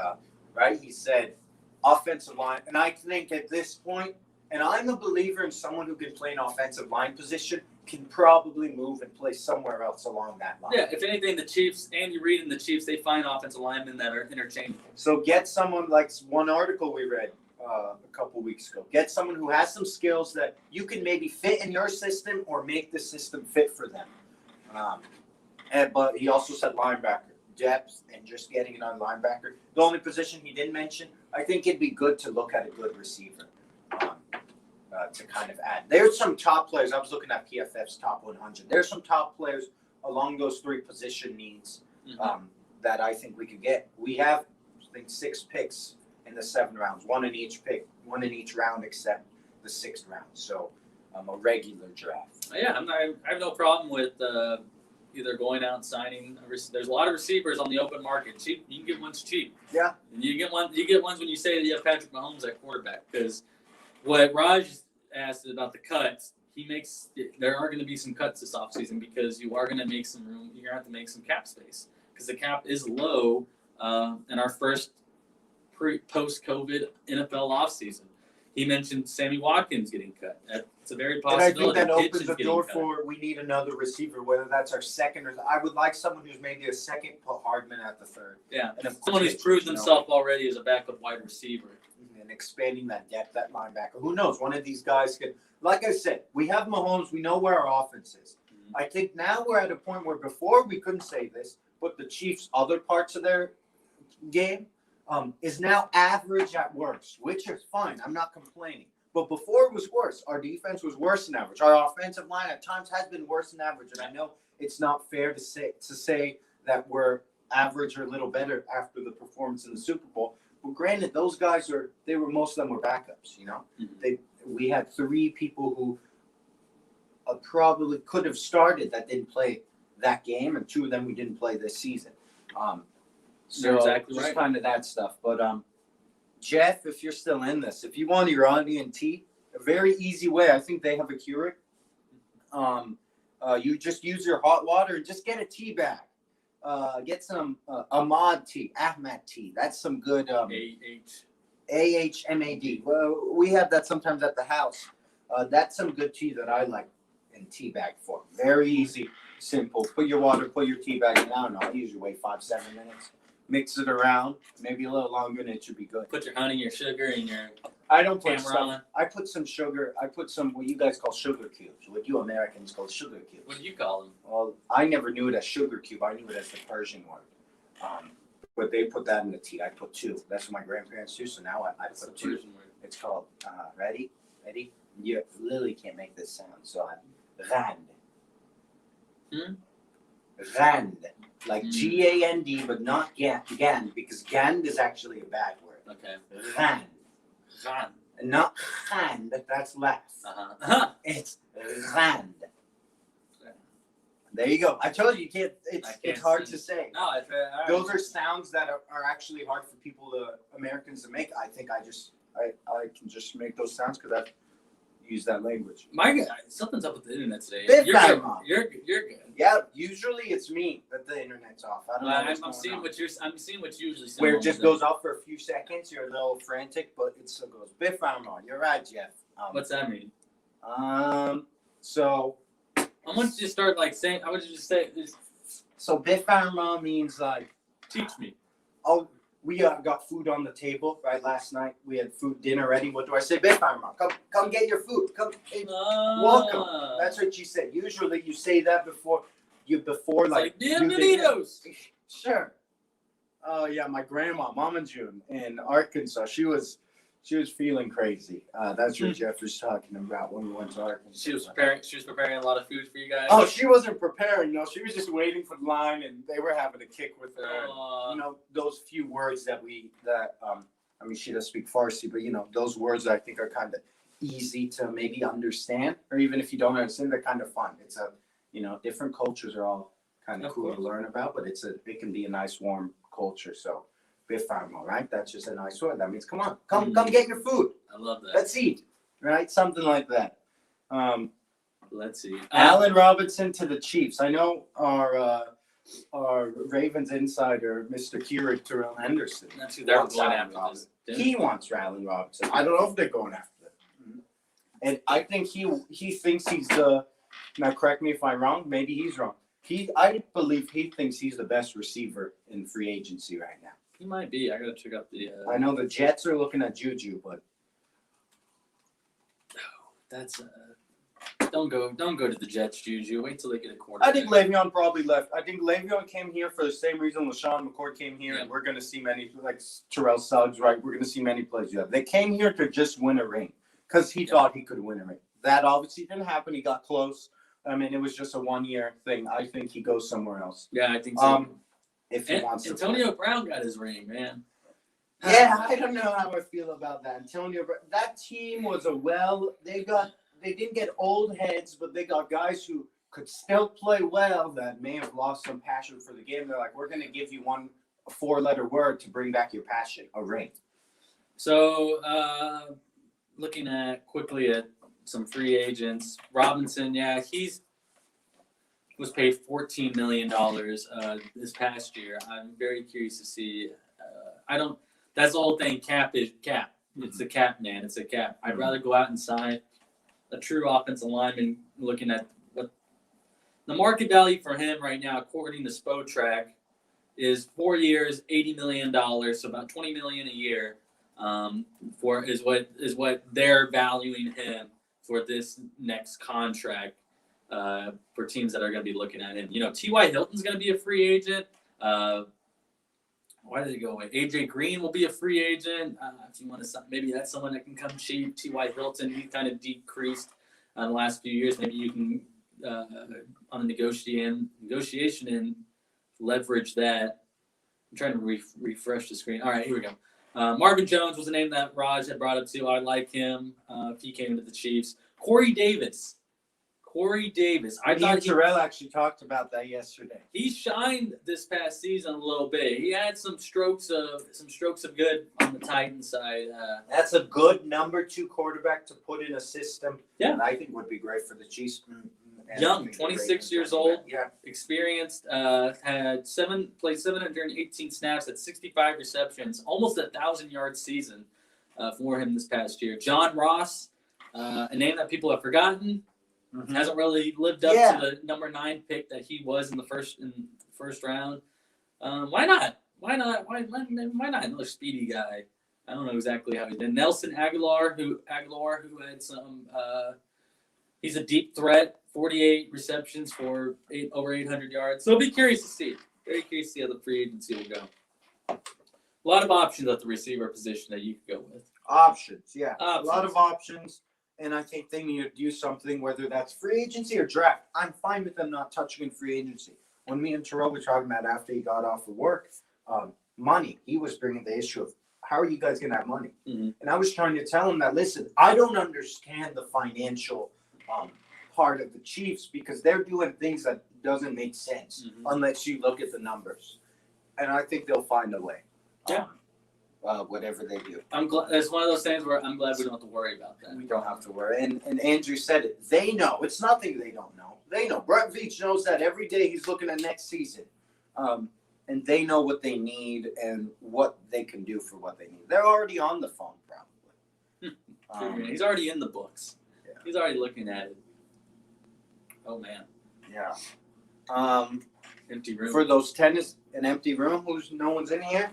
right, he said offensive line, and I think at this point, and I'm a believer in someone who can play an offensive line position can probably move and play somewhere else along that line. Yeah, if anything, the Chiefs, Andy Reid and the Chiefs, they find offensive linemen that are interchangeable. So get someone like one article we read a couple weeks ago. Get someone who has some skills that you can maybe fit in your system or make the system fit for them. But he also said linebacker depth and just getting it on linebacker. The only position he didn't mention, I think it'd be good to look at a good receiver to kind of add. There's some top players. I was looking at PFF's top 100. There's some top players along those three position needs that I think we could get. We have, I think, 6 picks in the 7 rounds, one in each round except the 6th round. So a regular draft. Yeah, I have no problem with either going out and signing. There's a lot of receivers on the open market. Cheap, you can get ones cheap. Yeah. And you get ones when you say that you have Patrick Mahomes at quarterback. Because what Raj asked about the cuts, there are going to be some cuts this offseason because you are going to make some room. You're going to have to make some cap space because the cap is low in our first post-COVID NFL offseason. He mentioned Sammy Watkins getting cut. It's a very And I possibility. think that opens Hitchens the door getting cut. for we need another receiver, whether that's our second or I would like someone who's maybe a second, put Hardman at the 3rd. Yeah, And if someone who's proved himself already as a backup wide receiver. And expanding that depth at linebacker. Who knows? One of these guys could, like I said, we have Mahomes. We know where our offense is. I think now we're at a point where before we couldn't say this, but the Chiefs' other parts of their game is now average at worst, which is fine. I'm not complaining. But before it was worse. Our defense was worse than average. Our offensive line at times has been worse than average. And I know it's not fair to say that we're average or a little better after the performance in the Super Bowl. But granted, those guys most of them were backups, you know? We had 3 people who probably could have started that didn't play that game, and 2 of them we didn't play this season. So You're exactly just right. kind of that stuff. But Jeff, if you're still in this, if you want your onion tea, a very easy way. I think they have a Keurig. You just use your hot water and just get a tea bag. Get some Ahmad tea. That's some good AHMAD. Well, we have that sometimes at the house. That's some good tea that I like in tea bag form. Very easy, simple. Put your water, put your tea bag in. I don't know. I usually wait 5-7 minutes. Mix it around, maybe a little longer, and it should be good. Put your honey, your sugar, and your I don't put Tamara. stuff. I put some sugar. I put some what you guys call sugar cubes. What you Americans call sugar cubes. what do you call them? Well, I never knew it as sugar cube. I knew it as the Persian word. But they put that in the tea. I put 2. That's what my grandparents do. So now I That's the put 2. Persian word. It's called ready. You Lily can't make this sound. So I'm Gand, like GAND, but not Gand, because Gand is actually a bad word. Okay. Gand, Ghan. and not Hand. That's laugh. Uh-huh. It's Gand. There you go. I told you, you can't. I It's can't hard see. to say. No, it's all right. Those are sounds that are actually hard for people Americans to make. I think I can just make those sounds because I've used that language. My God, something's up with the internet today. Big You're time, good. Mom. You're good. Yeah, usually it's me that the internet's off. I don't know what's I'm going seeing on. I'm seeing what you usually say. Where it just goes off for a few seconds, you're a little frantic, but it still goes. Biff Armstrong, you're right, Jeff. What's that mean? So I want you to start saying. I want you to say. Just Biff Armstrong means like, teach me. oh, we got food on the table, right? Last night we had dinner ready. What do I say? Biff Armstrong, come get your food. Come, hey, welcome. That's what you said. Usually you say that before like bienvenidos. Sure. Oh yeah, my grandma, Mama June in Arkansas. She was She was feeling crazy. That's what Jeff was talking about when we went to Arkansas. She was preparing a lot of food for you guys. Oh, she wasn't preparing. No, she was just waiting for the line, and they were having a kick with her. Aw. You know, those few words that I mean, she does speak Farsi, but you know, those words I think are kind of easy to maybe understand, or even if you don't understand, they're kind of fun. It's a, you know, different cultures are all kind of Of cool course. to learn about, but it can be a nice warm culture. So, bifamo, right? That's just a nice word. That means come on, come get your food. I love that. Let's eat, right? Something like that. Let's see. Allen Robinson to the Chiefs. I know our Ravens insider, Mr. Keurig Terrell Henderson. That's who they're wants going Allen after. Robinson. This. He wants Allen Robinson. I don't know if they're going after him. And I think he thinks he's the. Now, correct me if I'm wrong. Maybe he's wrong. I believe he thinks he's the best receiver in free agency right now. He might be. I gotta check out the. I know the Jets are looking at Juju, but That's. Don't go to the Jets, Juju. Wait till they get a quarterback. I think Le'Veon probably left. I think Le'Veon came here for the same reason LaShawn McCoy came here, and we're going to see many, like Terrell Suggs, right? We're going to see many plays. Yeah, they came here to just win a ring because he thought he could win a ring. That obviously didn't happen. He got close. I mean, it was just a 1 year thing. I think he goes somewhere else. Yeah, I think so. If he wants to. Antonio Brown got his ring, man. Yeah, I don't know how I feel about that. Antonio, that team was they didn't get old heads, but they got guys who could still play well that may have lost some passion for the game. They're like, we're going to give you a 4-letter word to bring back your passion, a ring. So, looking quickly at some free agents, Robinson, yeah, was paid $14 million this past year. I'm very curious to see. That's the whole thing. Cap is cap. It's a cap, man. It's a cap. I'd rather go out and sign a true offensive lineman. Looking at what the market value for him right now, according to Spotrac, is 4 years, $80 million, so about $20 million a year. Is what they're valuing him for this next contract for teams that are going to be looking at him. You know, T.Y. Hilton's going to be a free agent. Why did it go away? AJ Green will be a free agent. If you want to, maybe that's someone that can come cheap. T.Y. Hilton, he kind of decreased in the last few years. Maybe you can on the negotiation and leverage that. I'm trying to refresh the screen. All right, here we go. Marvin Jones was the name that Raj had brought up too. I like him if he came into the Chiefs. Corey Davis. I thought Terrell actually talked about that yesterday. he shined this past season a little bit. He had some strokes of good on the Titans side. That's a good number 2 quarterback to put in a system. Yeah. And I think would be great for the Chiefs. And Young, I think the 26 Ravens years running old. back. Yeah. Experienced, played 718 snaps at 65 receptions, almost 1,000-yard season for him this past year. John Ross, a name that people have forgotten, hasn't really lived up to the number 9 pick that he was in the first round. Why not? Why not another speedy guy? I don't know exactly how he did. Nelson Aguilar, who had some. He's a deep threat. 48 receptions for over 800 yards. So I'll be curious to see. Very curious to see how the free agency will go. A lot of options at the receiver position that you could go with. Options, yeah. Options. A lot of options. And I think they need to do something, whether that's free agency or draft. I'm fine with them not touching in free agency. When me and Terrell were talking about after he got off of work, money, he was bringing the issue of how are you guys going to have money? Mm-hmm. And I was trying to tell him that, listen, I don't understand the financial part of the Chiefs because they're doing things that doesn't make sense unless you look at the numbers. And I think they'll find a way. Yeah. Whatever they do. I'm glad. That's one of those things where I'm glad we don't have to worry about that. We don't have to worry. And Andrew said it. They know. It's nothing they don't know. They know. Brett Veach knows that every day he's looking at next season. And they know what they need and what they can do for what they need. They're already on the phone, probably. He's already in the books. Yeah. He's already looking at it. Oh, man. Yeah. Empty room. For those tennis, an empty room, no one's in here?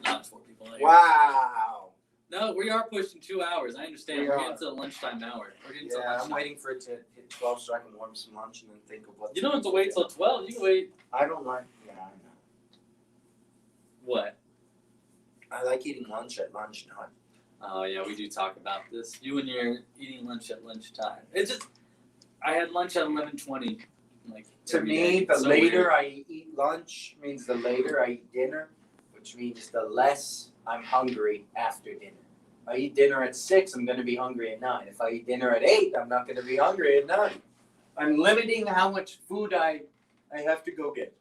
Not 4 people in here. Wow. No, we are pushing 2 hours. I understand. We We're are. getting to the lunchtime hour. We're getting to Yeah, I'm lunchtime. waiting for it to hit 12 so I can warm some lunch and then think of what. You don't have to wait till 12. You can wait. I don't like. Yeah, I know. What? I like eating lunch at lunchtime. Oh yeah, we do talk about this. You and your eating lunch at lunchtime. It's just I had lunch at 11:20. Like To every me, day. the It's so later weird. I eat lunch means the later I eat dinner, which means the less I'm hungry after dinner. If I eat dinner at 6, I'm going to be hungry at 9. If I eat dinner at 8, I'm not going to be hungry at 9. I'm limiting how much food I have to go get.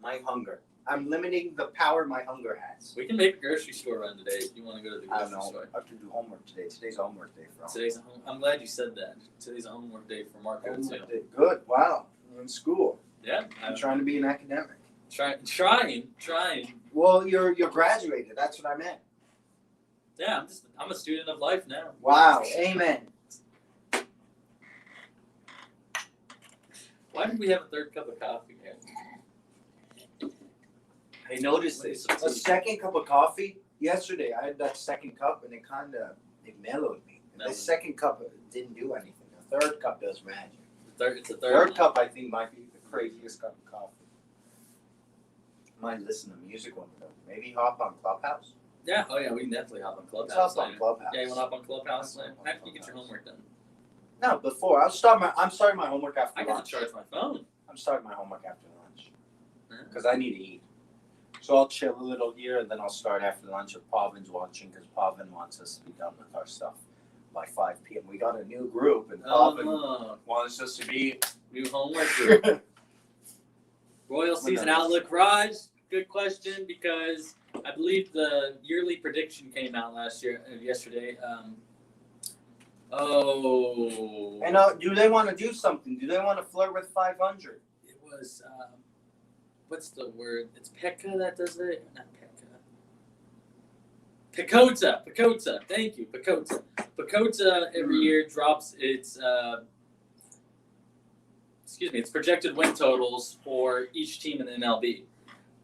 My hunger. I'm limiting the power my hunger has. We can make a grocery store run today if you want to go to the I don't grocery know. store. I have to do homework today. Today's homework day for I'm glad you said that. Today's a homework day for Marco too. homework day. Good. Wow. I'm in school. Yeah, I'm trying to be an academic. trying. Well, you're graduated. That's what I meant. Yeah, I'm a student of life now. Wow. Amen. Why did we have a third cup of coffee here? I noticed this. A second cup of coffee yesterday. I had that second cup and it mellowed me. The Mellowed. second cup didn't do anything. The third cup does magic. It's a Third third. cup I think might be the craziest cup of coffee. Might listen to music one though. Maybe hop on Clubhouse. Yeah, oh yeah, we can definitely hop on Let's Clubhouse hop on later. Clubhouse. Yeah, you want to hop on Clubhouse Let's later? hop on After you get your Clubhouse. homework done. No, before. I'm starting my homework after I gotta lunch. charge my phone. I'm starting my homework after lunch. Yeah. Because I need to eat. So I'll chill a little here and then I'll start after lunch if Pavin's watching because Pavin wants us to be done with our stuff by 5 p.m. We got a new group and Pavin Oh, wants us to be. new homework group. Royal season outlook, Raj. Good question because I believe the yearly prediction came out yesterday. And do they want to do something? Do they want to flirt with 500? It was what's the word? It's Pekka that does it. Not Pekka. Pecota. Thank you, Pecota. Pecota every year drops its its projected win totals for each team in the MLB.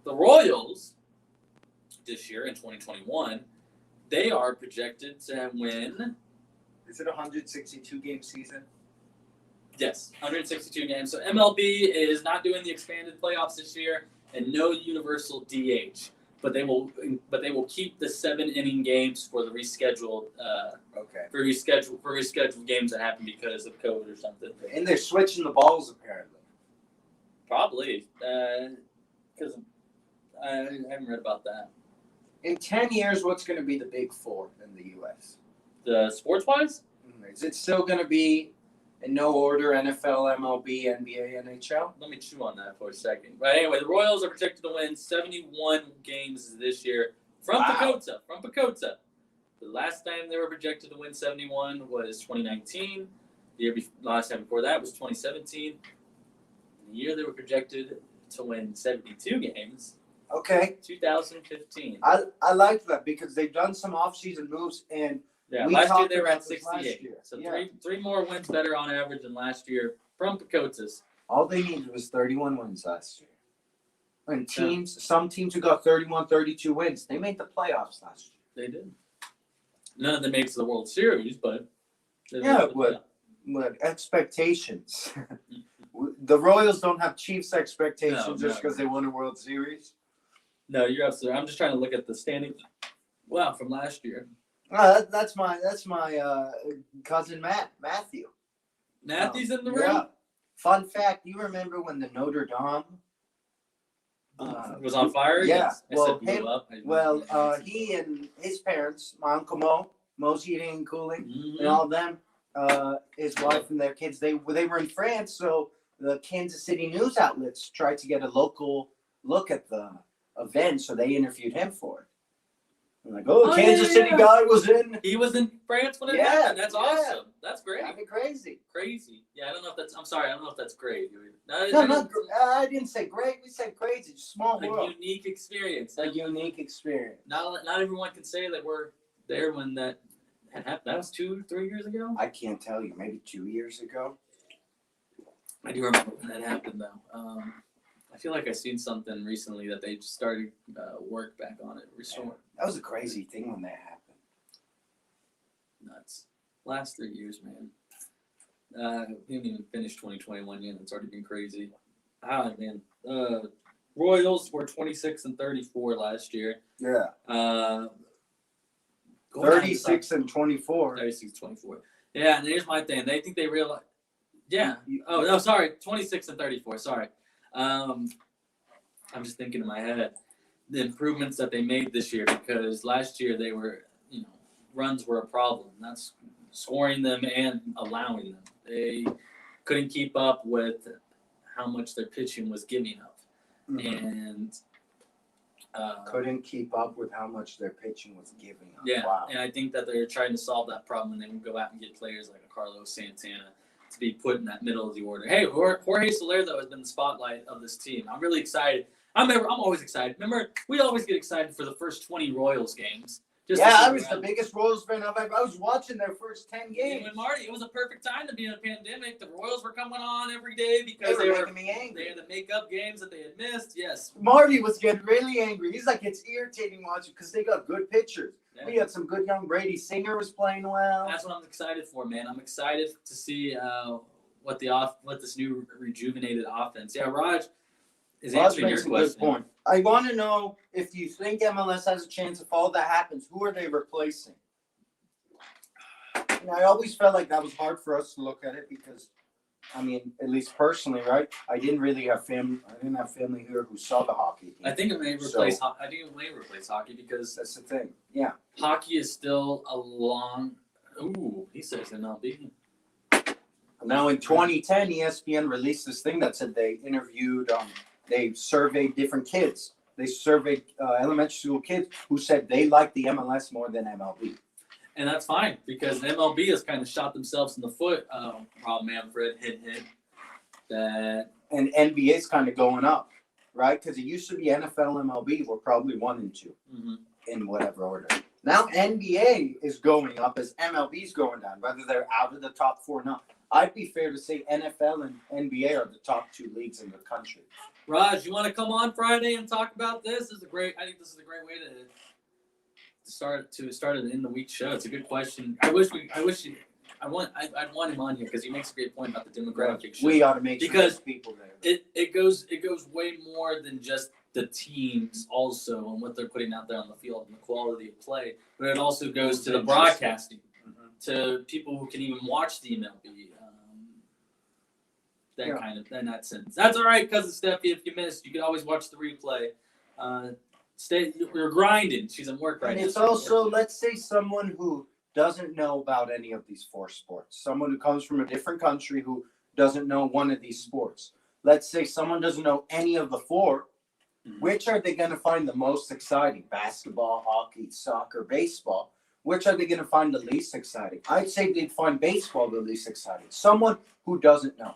The Royals this year in 2021, they are projected to win. Is it a 162 game season? Yes, 162 games. So MLB is not doing the expanded playoffs this year, and no universal DH. But they will keep the 7-inning games for the rescheduled Okay. for rescheduled games that happen because of COVID or something. And they're switching the balls apparently. Probably because I haven't read about that. In 10 years, what's going to be the big four in the U.S.? The sports wise, Is it still going to be in no order NFL, MLB, NBA, NHL? let me chew on that for a second. But anyway, the Royals are projected to win 71 games this year from Wow. Pecota. The last time they were projected to win 71 was 2019. Last time before that was 2017. The year they were projected to win 72 games, Okay. 2015. I like that because they've done some offseason moves and Yeah, we last year talked they were about at this last 68. year. So Yeah. three more wins better on average than last year from Pecotas. all they needed was 31 wins last year. And Yeah. some teams who got 31, 32 wins, they made the playoffs last year. They did. None of them made it to the World Series, but they Yeah, made the but- But expectations. The Royals don't have Chiefs expectations No, just because they won a World Series. No, you're absolutely right. I'm just trying to look at the standings. Wow, from last year. That's my cousin Matthew. Matthews in the room? Yeah. Fun fact: you remember when the Notre Dame? Was on fire? yeah, Yes. I well, said blew him- up. He and his parents, my uncle Mo's Heating and Cooling, Mhm. and all of them, his wife and their kids, they were in France, so the Kansas City news outlets tried to get a local look at the event, so they interviewed him for it. I'm like, Oh, Kansas yeah, City yeah. guy was in. He was in France when it Yeah, happened. That's yeah. awesome. That's great. That'd be crazy. Crazy. Yeah, I don't know if that's. I'm sorry. I don't know if that's great. I didn't say great. We said crazy. Small A world. unique experience. A unique experience. Not everyone can say that we're there when that had happened. That was 2-3 years ago. I can't tell you. Maybe 2 years ago. I do remember when that happened though. I feel like I seen something recently that they just started work back on it. Restore. That was a crazy thing when that happened. Nuts. Last 3 years, man. We haven't even finished 2021 yet. It's already been crazy. Man. Royals were 26-34 last year. Yeah. Go down to 36 and 24. 36-24. Yeah, and here's my thing. They think they realize. Yeah. Oh no, sorry. 26 and 34. Sorry. I'm just thinking in my head the improvements that they made this year, because last year they were, runs were a problem. That's scoring them and allowing them. They couldn't keep up with how much their pitching was giving up, and Couldn't keep up with how much their pitching was giving up. yeah, Wow. and I think that they're trying to solve that problem, and they would go out and get players like a Carlos Santana to be put in that middle of the order. Hey, Jorge Soler, though, has been the spotlight of this team. I'm really excited. I'm always excited. Remember, we always get excited for the first 20 Royals games. Just to Yeah, see I what was the happens. biggest Royals fan I've ever. I was watching their first 10 games. When Marty, it was a perfect time to be in a pandemic. The Royals were coming on every day They because were they making me angry. had to make up games that they had missed. Yes. Marty was getting really angry. He's like, it's irritating watching because they got good pitchers. Yeah. We had some good young. Brady Singer was playing well. That's what I'm excited for, man. I'm excited to see what this new rejuvenated offense. Yeah, Raj is Raj answering your makes a good question. point. I want to know if you think MLS has a chance if all that happens, who are they replacing? And I always felt like that was hard for us to look at it because, I mean, at least personally, right? I didn't have family here who saw the hockey team. I think it may replace. I think it may replace hockey because That's the thing. Yeah. hockey is still a long. Ooh, he says MLB. Now in 2010, ESPN released this thing that said they interviewed, they surveyed different kids. They surveyed elementary school kids who said they liked the MLS more than MLB. And that's fine because MLB has kind of shot themselves in the foot. Rob Manfred, hint. That And NBA's kind of going up, right? Because it used to be NFL, MLB were probably 1 and 2 in whatever order. Now NBA is going up as MLB's going down, whether they're out of the top 4 or not. I'd be fair to say NFL and NBA are the top 2 leagues in the country. Raj, you want to come on Friday and talk about this? I think this is a great way to start an in the week show. It's a good question. I'd want him on here because he makes a great point about the demographic shift. We ought to make sure Because there's people there. It goes way more than just the teams also and what they're putting out there on the field and the quality of play, but it also goes to the broadcasting, to people who can even watch the MLB. In that sense. That's all right, cousin Steffi. If you missed, you can always watch the replay. We're grinding. She's at work right And now. it's also, let's say someone who doesn't know about any of these 4 sports, someone who comes from a different country who doesn't know one of these sports. Let's say someone doesn't know any of the 4. Which are they going to find the most exciting? Basketball, hockey, soccer, baseball. Which are they going to find the least exciting? I'd say they'd find baseball the least exciting. Someone who doesn't know.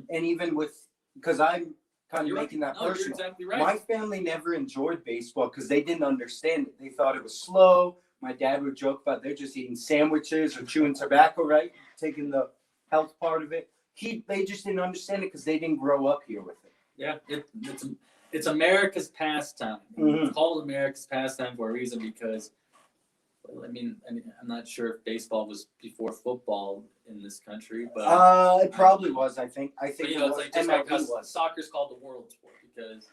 And even because I'm kind of making that You're personal. exactly right. My family never enjoyed baseball because they didn't understand it. They thought it was slow. My dad would joke about they're just eating sandwiches or chewing tobacco, right? Taking the health part of it. They just didn't understand it because they didn't grow up here with it. Yeah, it's America's pastime. Mhm. It's called America's pastime for a reason because, I mean, I'm not sure if baseball was before football in this country, but It probably was. I think but, it it's was. like just like MLB how was. soccer's called the world sport because.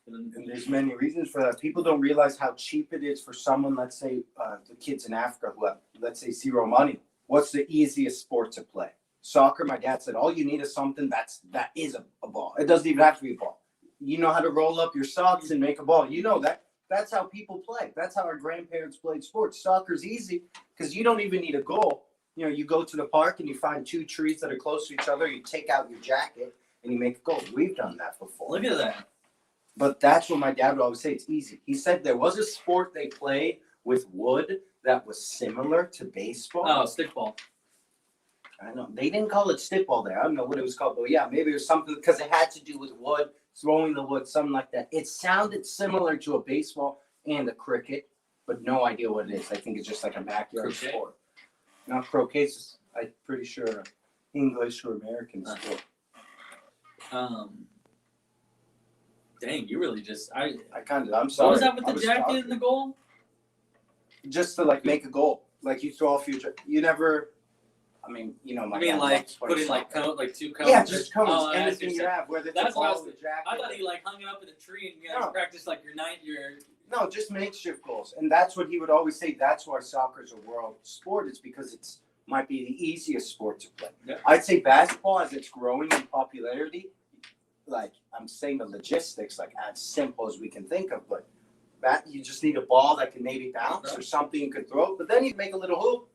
And there's many reasons for that. People don't realize how cheap it is for someone, let's say, the kids in Africa who have, let's say, 0 money. What's the easiest sport to play? Soccer. My dad said, all you need is something that is a ball. It doesn't even have to be a ball. You know how to roll up your socks and make a ball. You know that. That's how people play. That's how our grandparents played sports. Soccer's easy because you don't even need a goal. You know, you go to the park and you find 2 trees that are close to each other. You take out your jacket and you make a goal. We've done that before. Look at that. But that's what my dad would always say. It's easy. He said there was a sport they played with wood that was similar to baseball. Oh, stickball. I know. They didn't call it stickball there. I don't know what it was called. But yeah, maybe it was something because it had to do with wood, throwing the wood, something like that. It sounded similar to a baseball and a cricket, but no idea what it is. I think it's just like a backyard Croquet? sport. Not croquet. I'm pretty sure English or American sport. Dang, you really just I'm sorry. What was that with I the was jacket talking. and the goal? Just to like make a goal. Like you throw off you never, I mean, you know, my I mean, dad like loves to play putting like soccer. 2 cones. Yeah, just cones, Oh, I see anything what you you're have, whether it's That's a ball awesome. or jacket. I thought he like hung it up in a tree and you guys No. practiced like your No, just makeshift goals. And that's what he would always say. That's why soccer is a world sport. It's because it's might be the easiest sport to play. Yeah. I'd say basketball, as it's growing in popularity, like I'm saying the logistics, like as simple as we can think of, but that you just need a ball that can maybe bounce or something you could throw, but then you make a little hoop,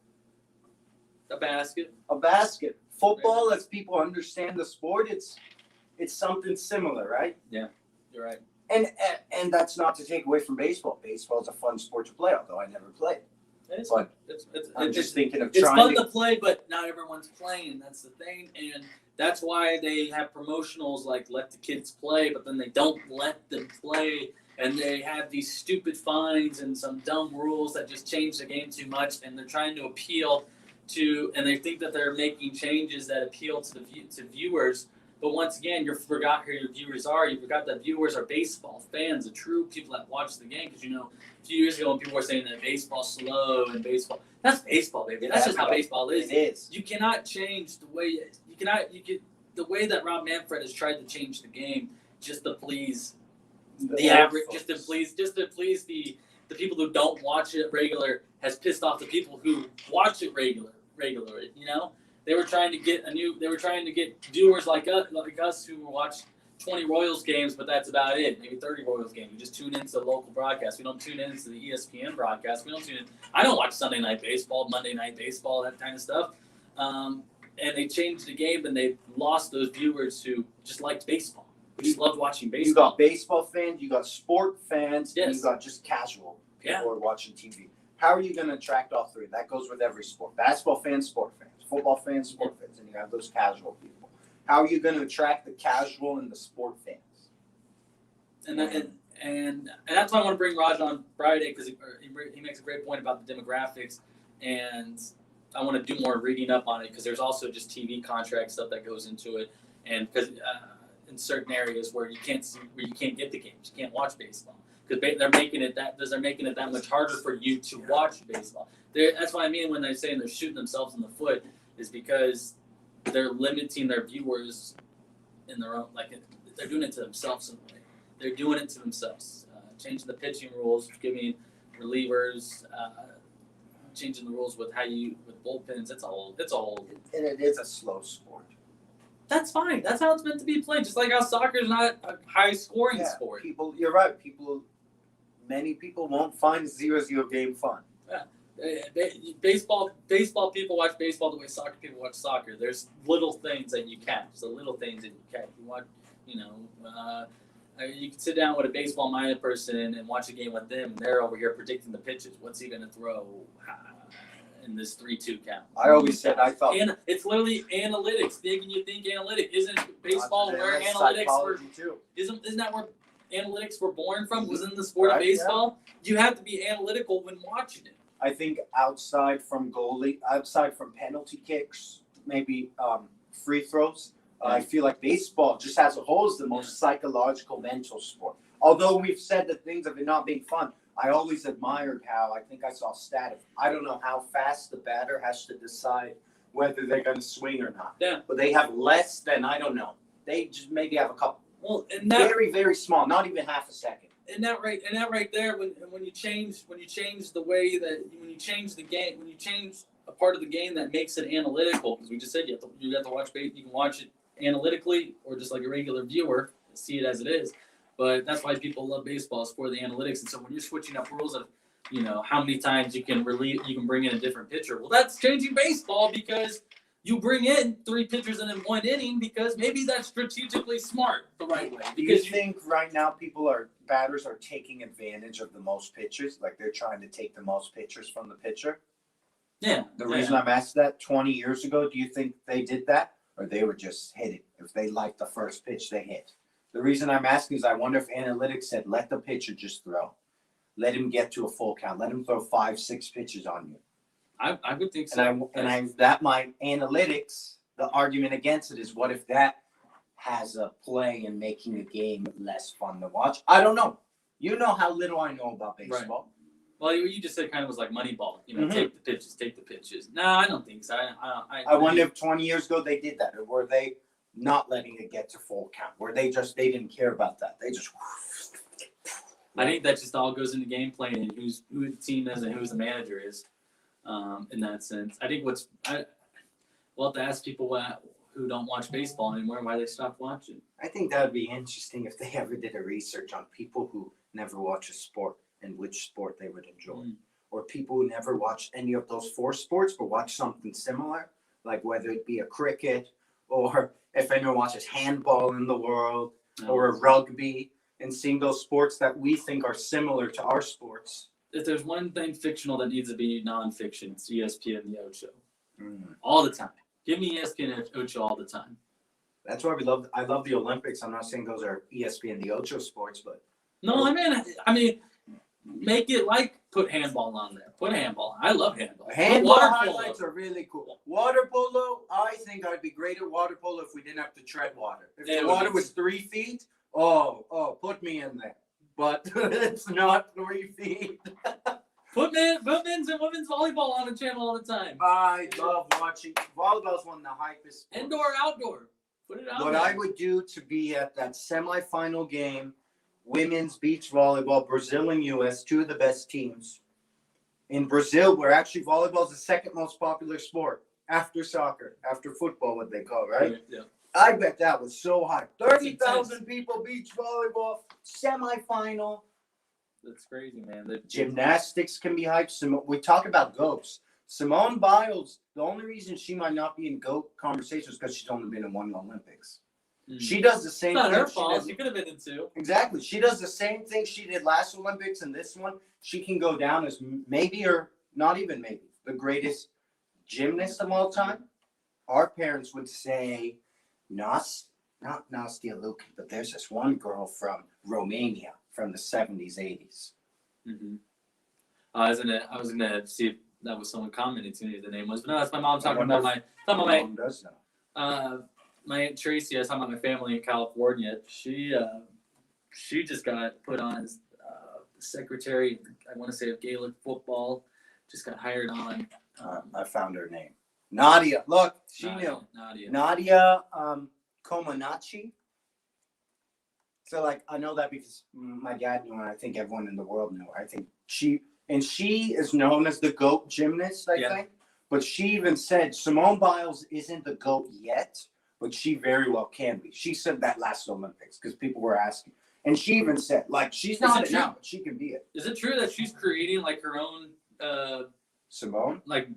A basket. a basket. Football, as people understand the sport, it's something similar, right? You're right. And that's not to take away from baseball. Baseball is a fun sport to play, although I never played. It's But it's I'm just thinking of it's trying fun to. to play, but not everyone's playing. That's the thing, and that's why they have promotionals like "Let the kids play," but then they don't let them play, and they have these stupid fines and some dumb rules that just change the game too much, and they're trying to appeal to, and they think that they're making changes that appeal to to viewers. But once again, you forgot who your viewers are. You forgot that viewers are baseball fans, the true people that watch the game. Because a few years ago, when people were saying that baseball's slow and baseball, that's baseball, baby. That's just how baseball is. It is. You cannot change the way the way that Rob Manfred has tried to change the game just to please the average, just to please the people who don't watch it regular, has pissed off the people who watch it regularly. They were trying to get viewers like us who watch 20 Royals games, but that's about it. Maybe 30 Royals games. We just tune into the local broadcast. We don't tune into the ESPN broadcast. We don't tune in. I don't watch Sunday Night Baseball, Monday Night Baseball, that kind of stuff. And they changed the game, and they lost those viewers who just liked baseball. We just loved watching baseball. You got baseball fans, you got sport fans, and Yes. you got just casual people Yeah. who are watching TV. How are you going to attract all three? That goes with every sport. Basketball fans, sport fans. Football fans, sport fans. And you have those casual people. How are you going to attract the casual and the sport fans? And that's why I want to bring Raj on Friday, because he makes a great point about the demographics, and I want to do more reading up on it, because there's also just TV contract stuff that goes into it, and because in certain areas where you can't get the games, you can't watch baseball, because they're making it that much harder for you to watch baseball. That's what I mean when they're saying they're shooting themselves in the foot, is because they're limiting their viewers in their own, like they're doing it to themselves in a way. They're doing it to themselves, changing the pitching rules, giving relievers, changing the rules with bullpens. It's a whole. And it is a slow sport. That's fine. That's how it's meant to be played. Just like how soccer is not a high scoring sport. You're right. Many people won't find 0-0 game fun. Baseball people watch baseball the way soccer people watch soccer. There's little things that you catch. The little things that you catch. You watch, you can sit down with a baseball-minded person and watch a game with them, and they're over here predicting the pitches. What's he going to throw in this 3-2 count? I always said I thought. And it's literally analytics. Making you think analytic. Isn't baseball where That's analytics were? psychology too. Isn't that where analytics were born from? Was in the sport of Right, yeah. baseball. You have to be analytical when watching it. I think outside from penalty kicks, maybe free throws, I feel like baseball just as a whole is the most psychological mental sport. Although we've said the things of it not being fun, I always admired how, I think I saw stat, I don't know how fast the batter has to decide whether they're going to swing or not. Yeah. But they have less than, I don't know, they just maybe have a couple, Well, and that very, very small, not even half a second. and that right there, when you change the way that when you change the game, when you change a part of the game that makes it analytical, because we just said you have to watch you can watch it analytically or just like a regular viewer, see it as it is. But that's why people love baseball, is for the analytics. And so when you're switching up rules of how many times you can bring in a different pitcher, well, that's changing baseball, because you bring in 3 pitchers in 1 inning, because maybe that's strategically smart the right way. Do you Because think right now batters are taking advantage of the most pitches? Like they're trying to take the most pitchers from the pitcher? The reason I'm asked that, 20 years ago, do you think they did that? Or they were just hitting? If they liked the first pitch, they hit. The reason I'm asking is I wonder if analytics said, let the pitcher just throw. Let him get to a full count. Let him throw 5-6 pitches on you. I would think so. That might analytics, the argument against it is, what if that has a play in making the game less fun to watch? I don't know. You know how little I know about baseball. Well, you just said kind of was like Moneyball. Mhm. Take the pitches. No, I don't think so. I wonder if 20 years ago they did that, or were they not letting it get to full count? Were they didn't care about that? They just I think that just all goes into game planning, who the team is and who the manager is. In that sense, I think we'll have to ask people who don't watch baseball anymore why they stopped watching. I think that would be interesting if they ever did a research on people who never watch a sport and which sport they would enjoy. Or people who never watched any of those 4 sports but watch something similar, like whether it be a cricket or if anyone watches handball in the world or a rugby, and seeing those sports that we think are similar to our sports. If there's one thing fictional that needs to be nonfiction, it's ESPN and the Ocho. All the time. Give me ESPN and Ocho all the time. That's why I love the Olympics. I'm not saying those are ESPN the Ocho sports, but No, I mean, make it like put handball on there. Put handball. I love handball. handball Water polo. highlights are really cool. Water polo, I think I'd be great at water polo if we didn't have to tread water. If Yeah, the water was 3 feet, put me in there. But it's not 3 feet. Put men's and women's volleyball on the channel all the time. I love watching. Volleyball's one of the hypest sports. Indoor, outdoor. Put it out What there. I would do to be at that semifinal game, women's beach volleyball, Brazil and US, 2 of the best teams. In Brazil, where actually volleyball is the second most popular sport after soccer, after football, what they call, right? Yeah. I bet that was so high. It's 30,000 people beach volleyball, semifinal. That's crazy, man. Gymnastics can be hyped. We talk about GOATs. Simone Biles, the only reason she might not be in GOAT conversation is because she's only been in 1 Olympics. She does the It's same not thing. her she fault. does- She could have been in 2. Exactly. She does the same thing she did last Olympics and this one. She can go down as maybe, or not even maybe, the greatest gymnast of all time. Our parents would say, not Nastia Lukin, but there's this one girl from Romania from the 70s, 80s. Mm-hmm. I was gonna see if that was someone commenting to me if the name was, but no, that's my mom talking about my Mom does know. my Aunt Tracy. I was talking about my family in California. She just got put on as secretary. I want to say of Gaelic football. Just got hired on. I found her name. Nadia. Look, she knew. Nadia. Nadia Comaneci. So, like, I know that because my dad knew, and I think everyone in the world knew. I think she is known as the GOAT gymnast, I think. But she even said Simone Biles isn't the GOAT yet, but she very well can be. She said that last Olympics because people were asking. And she even said, like, she's not it now, but she can be it. Is it true that she's creating like her own Simone? like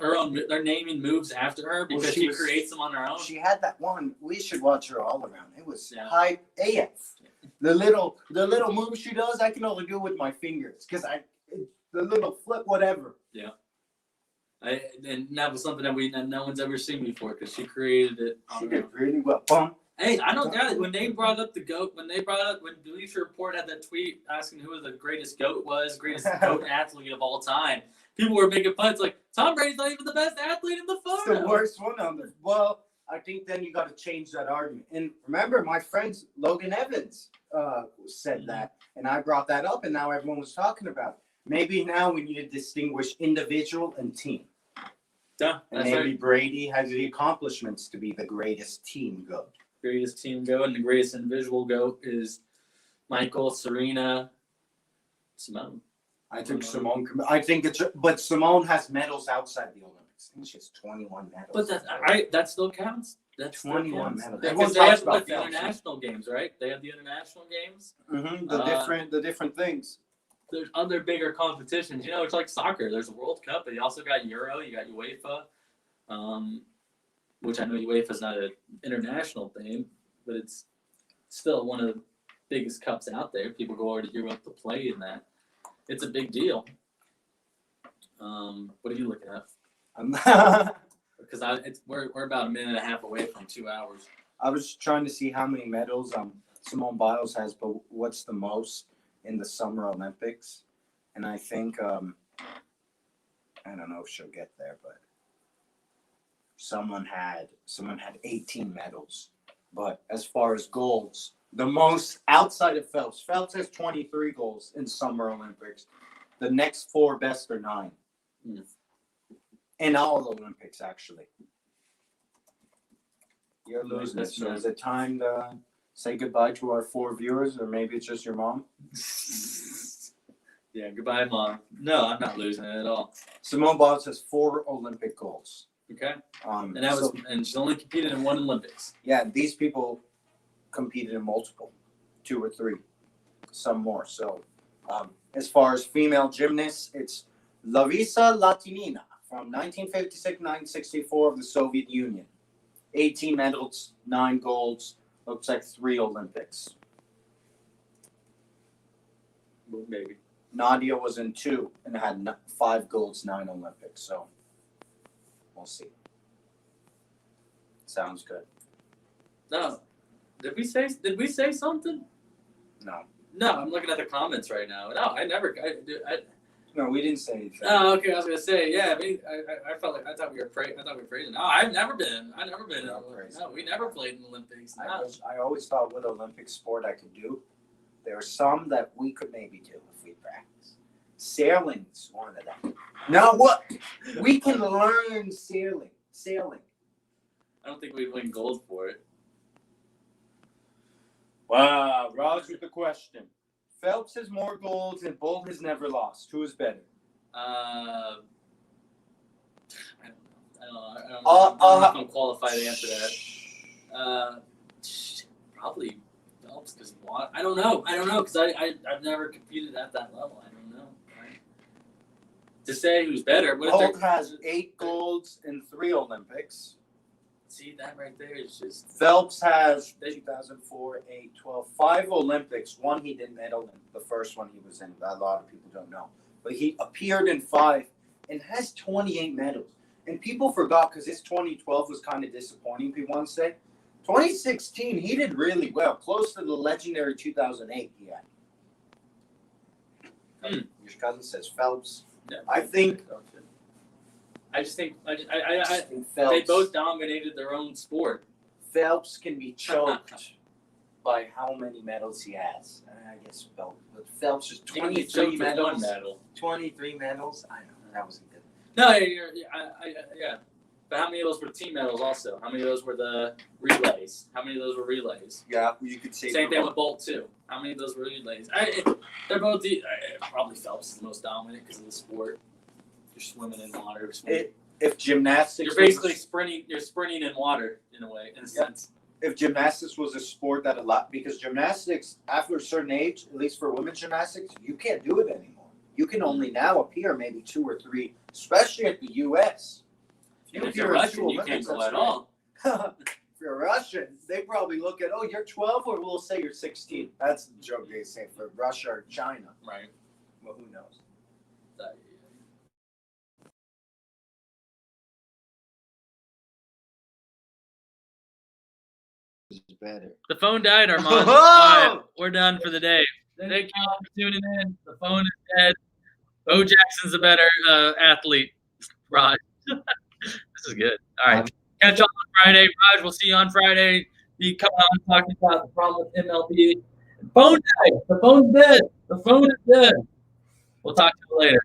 her own? They're naming moves after her because Well, she creates them on her own. She had that one. We should watch her all around. It was Yeah. hype AF. The little move she does, I can only do with my fingers because the little flip, whatever. And that was something that no one's ever seen before because she created it. She on her did own. really well. Boom. Hey, I don't doubt it. When they brought up the GOAT, when Bleacher Report had that tweet asking who the greatest GOAT was, greatest GOAT athlete of all time, people were making fun. It's like, Tom Brady's not even the best athlete in the It's photo. the worst one on the. Well, I think then you got to change that argument. And remember, my friend Logan Evans said that, and I brought that up, and now everyone was talking about it. Maybe now we need to distinguish individual and team. Yeah, And that's maybe right. Brady has the accomplishments to be the greatest team GOAT. Greatest team GOAT and the greatest individual GOAT is Michael, Serena, Simone. I think Simone. I think but Simone has medals outside the Olympics. I think she has 21 medals. But that still counts. That's 21 medals. Because Everyone they have talks about the Phelps. international games, right? They have the international games. Mm-hmm. The different things. There's other bigger competitions. You know, it's like soccer. There's a World Cup, but you also got Euro. You got UEFA, which I know UEFA is not an international thing, but it's still one of the biggest cups out there. People go over to Europe to play in that. It's a big deal. What are you looking at? Because we're about a minute and a half away from 2 hours. I was trying to see how many medals Simone Biles has, but what's the most in the Summer Olympics? And I think I don't know if she'll get there, but someone had 18 medals. But as far as golds, the most outside of Phelps has 23 goals in Summer Olympics. The next 4 best are 9. In all Olympics, actually. You're losing it. So is it time to say goodbye to our 4 viewers, or maybe it's just your mom? Yeah, goodbye, Mom. No, I'm not losing it at all. Simone Biles has 4 Olympic golds. Okay. And And that was, and she's only competed in one Olympics. yeah, these people competed in multiple, 2 or 3, some more. So, as far as female gymnasts, it's Larisa Latinina from 1956-1964 of the Soviet Union. 18 medals, 9 golds, looks like 3 Olympics. Maybe. Nadia was in 2 and had 5 golds, 9 Olympics. So, we'll see. Sounds good. No. Did we say something? No. No, I'm looking at the comments right now. No, No, we didn't say anything. Oh, okay. I was gonna say, yeah. I mean, I felt like I thought we were praising. No, I've never been. No, we never played in the Olympics. No. I always thought what Olympic sport I could do. There are some that we could maybe do if we practice. Sailing's one of them. Now what? We can learn sailing. I don't think we'd win gold for it. Wow, Raj with the question. Phelps has more golds and Bolt has never lost. Who is better? I don't know if I'm qualified to answer that. Probably Phelps because I don't know because I've never competed at that level. I don't know. Right? To say who's better, what if Bolt has 8 golds and 3 Olympics. see that right there is just Phelps has 2004, 8, 12, 5 Olympics. 1 he didn't medal in. The first one he was in. A lot of people don't know. But he appeared in 5 and has 28 medals. And people forgot because his 2012 was kind of disappointing, people want to say. 2016, he did really well. Close to the legendary 2008 he had. Your cousin says Phelps. Yeah. I think I just think Phelps, they both dominated their own sport. Phelps can be choked by how many medals he has. I guess Phelps is 23 medals. 23 medals. I know that wasn't good. No, yeah. But how many of those were team medals? Also, how many of those were the relays? How many of those were relays? Yeah, you could say Same thing with Bolt too. How many of those were relays? They're both probably Phelps is the most dominant because of the sport. You're swimming in water. If gymnastics, You're basically sprinting. You're sprinting in water in a way, in a sense. If gymnastics was a sport that because gymnastics after a certain age, at least for women's gymnastics, you can't do it anymore. You can only now appear maybe 2 or 3, especially at the U.S. If you're Russian, you can't go at all. If you're Russian, they probably look at, you're 12, or we'll say you're 16. That's the joke they say for Russia or China. Right. Well, who knows? Is better. The phone died, Armand. Oh! All right, we're done for the day. Thank you all for tuning in. The phone is dead. Bo Jackson's a better athlete. Raj. This is good. All right. Catch y'all on Friday. Raj, we'll see you on Friday. Be coming on talking about the problem with MLB. Phone died. The phone's dead. The phone is dead. We'll talk to you later.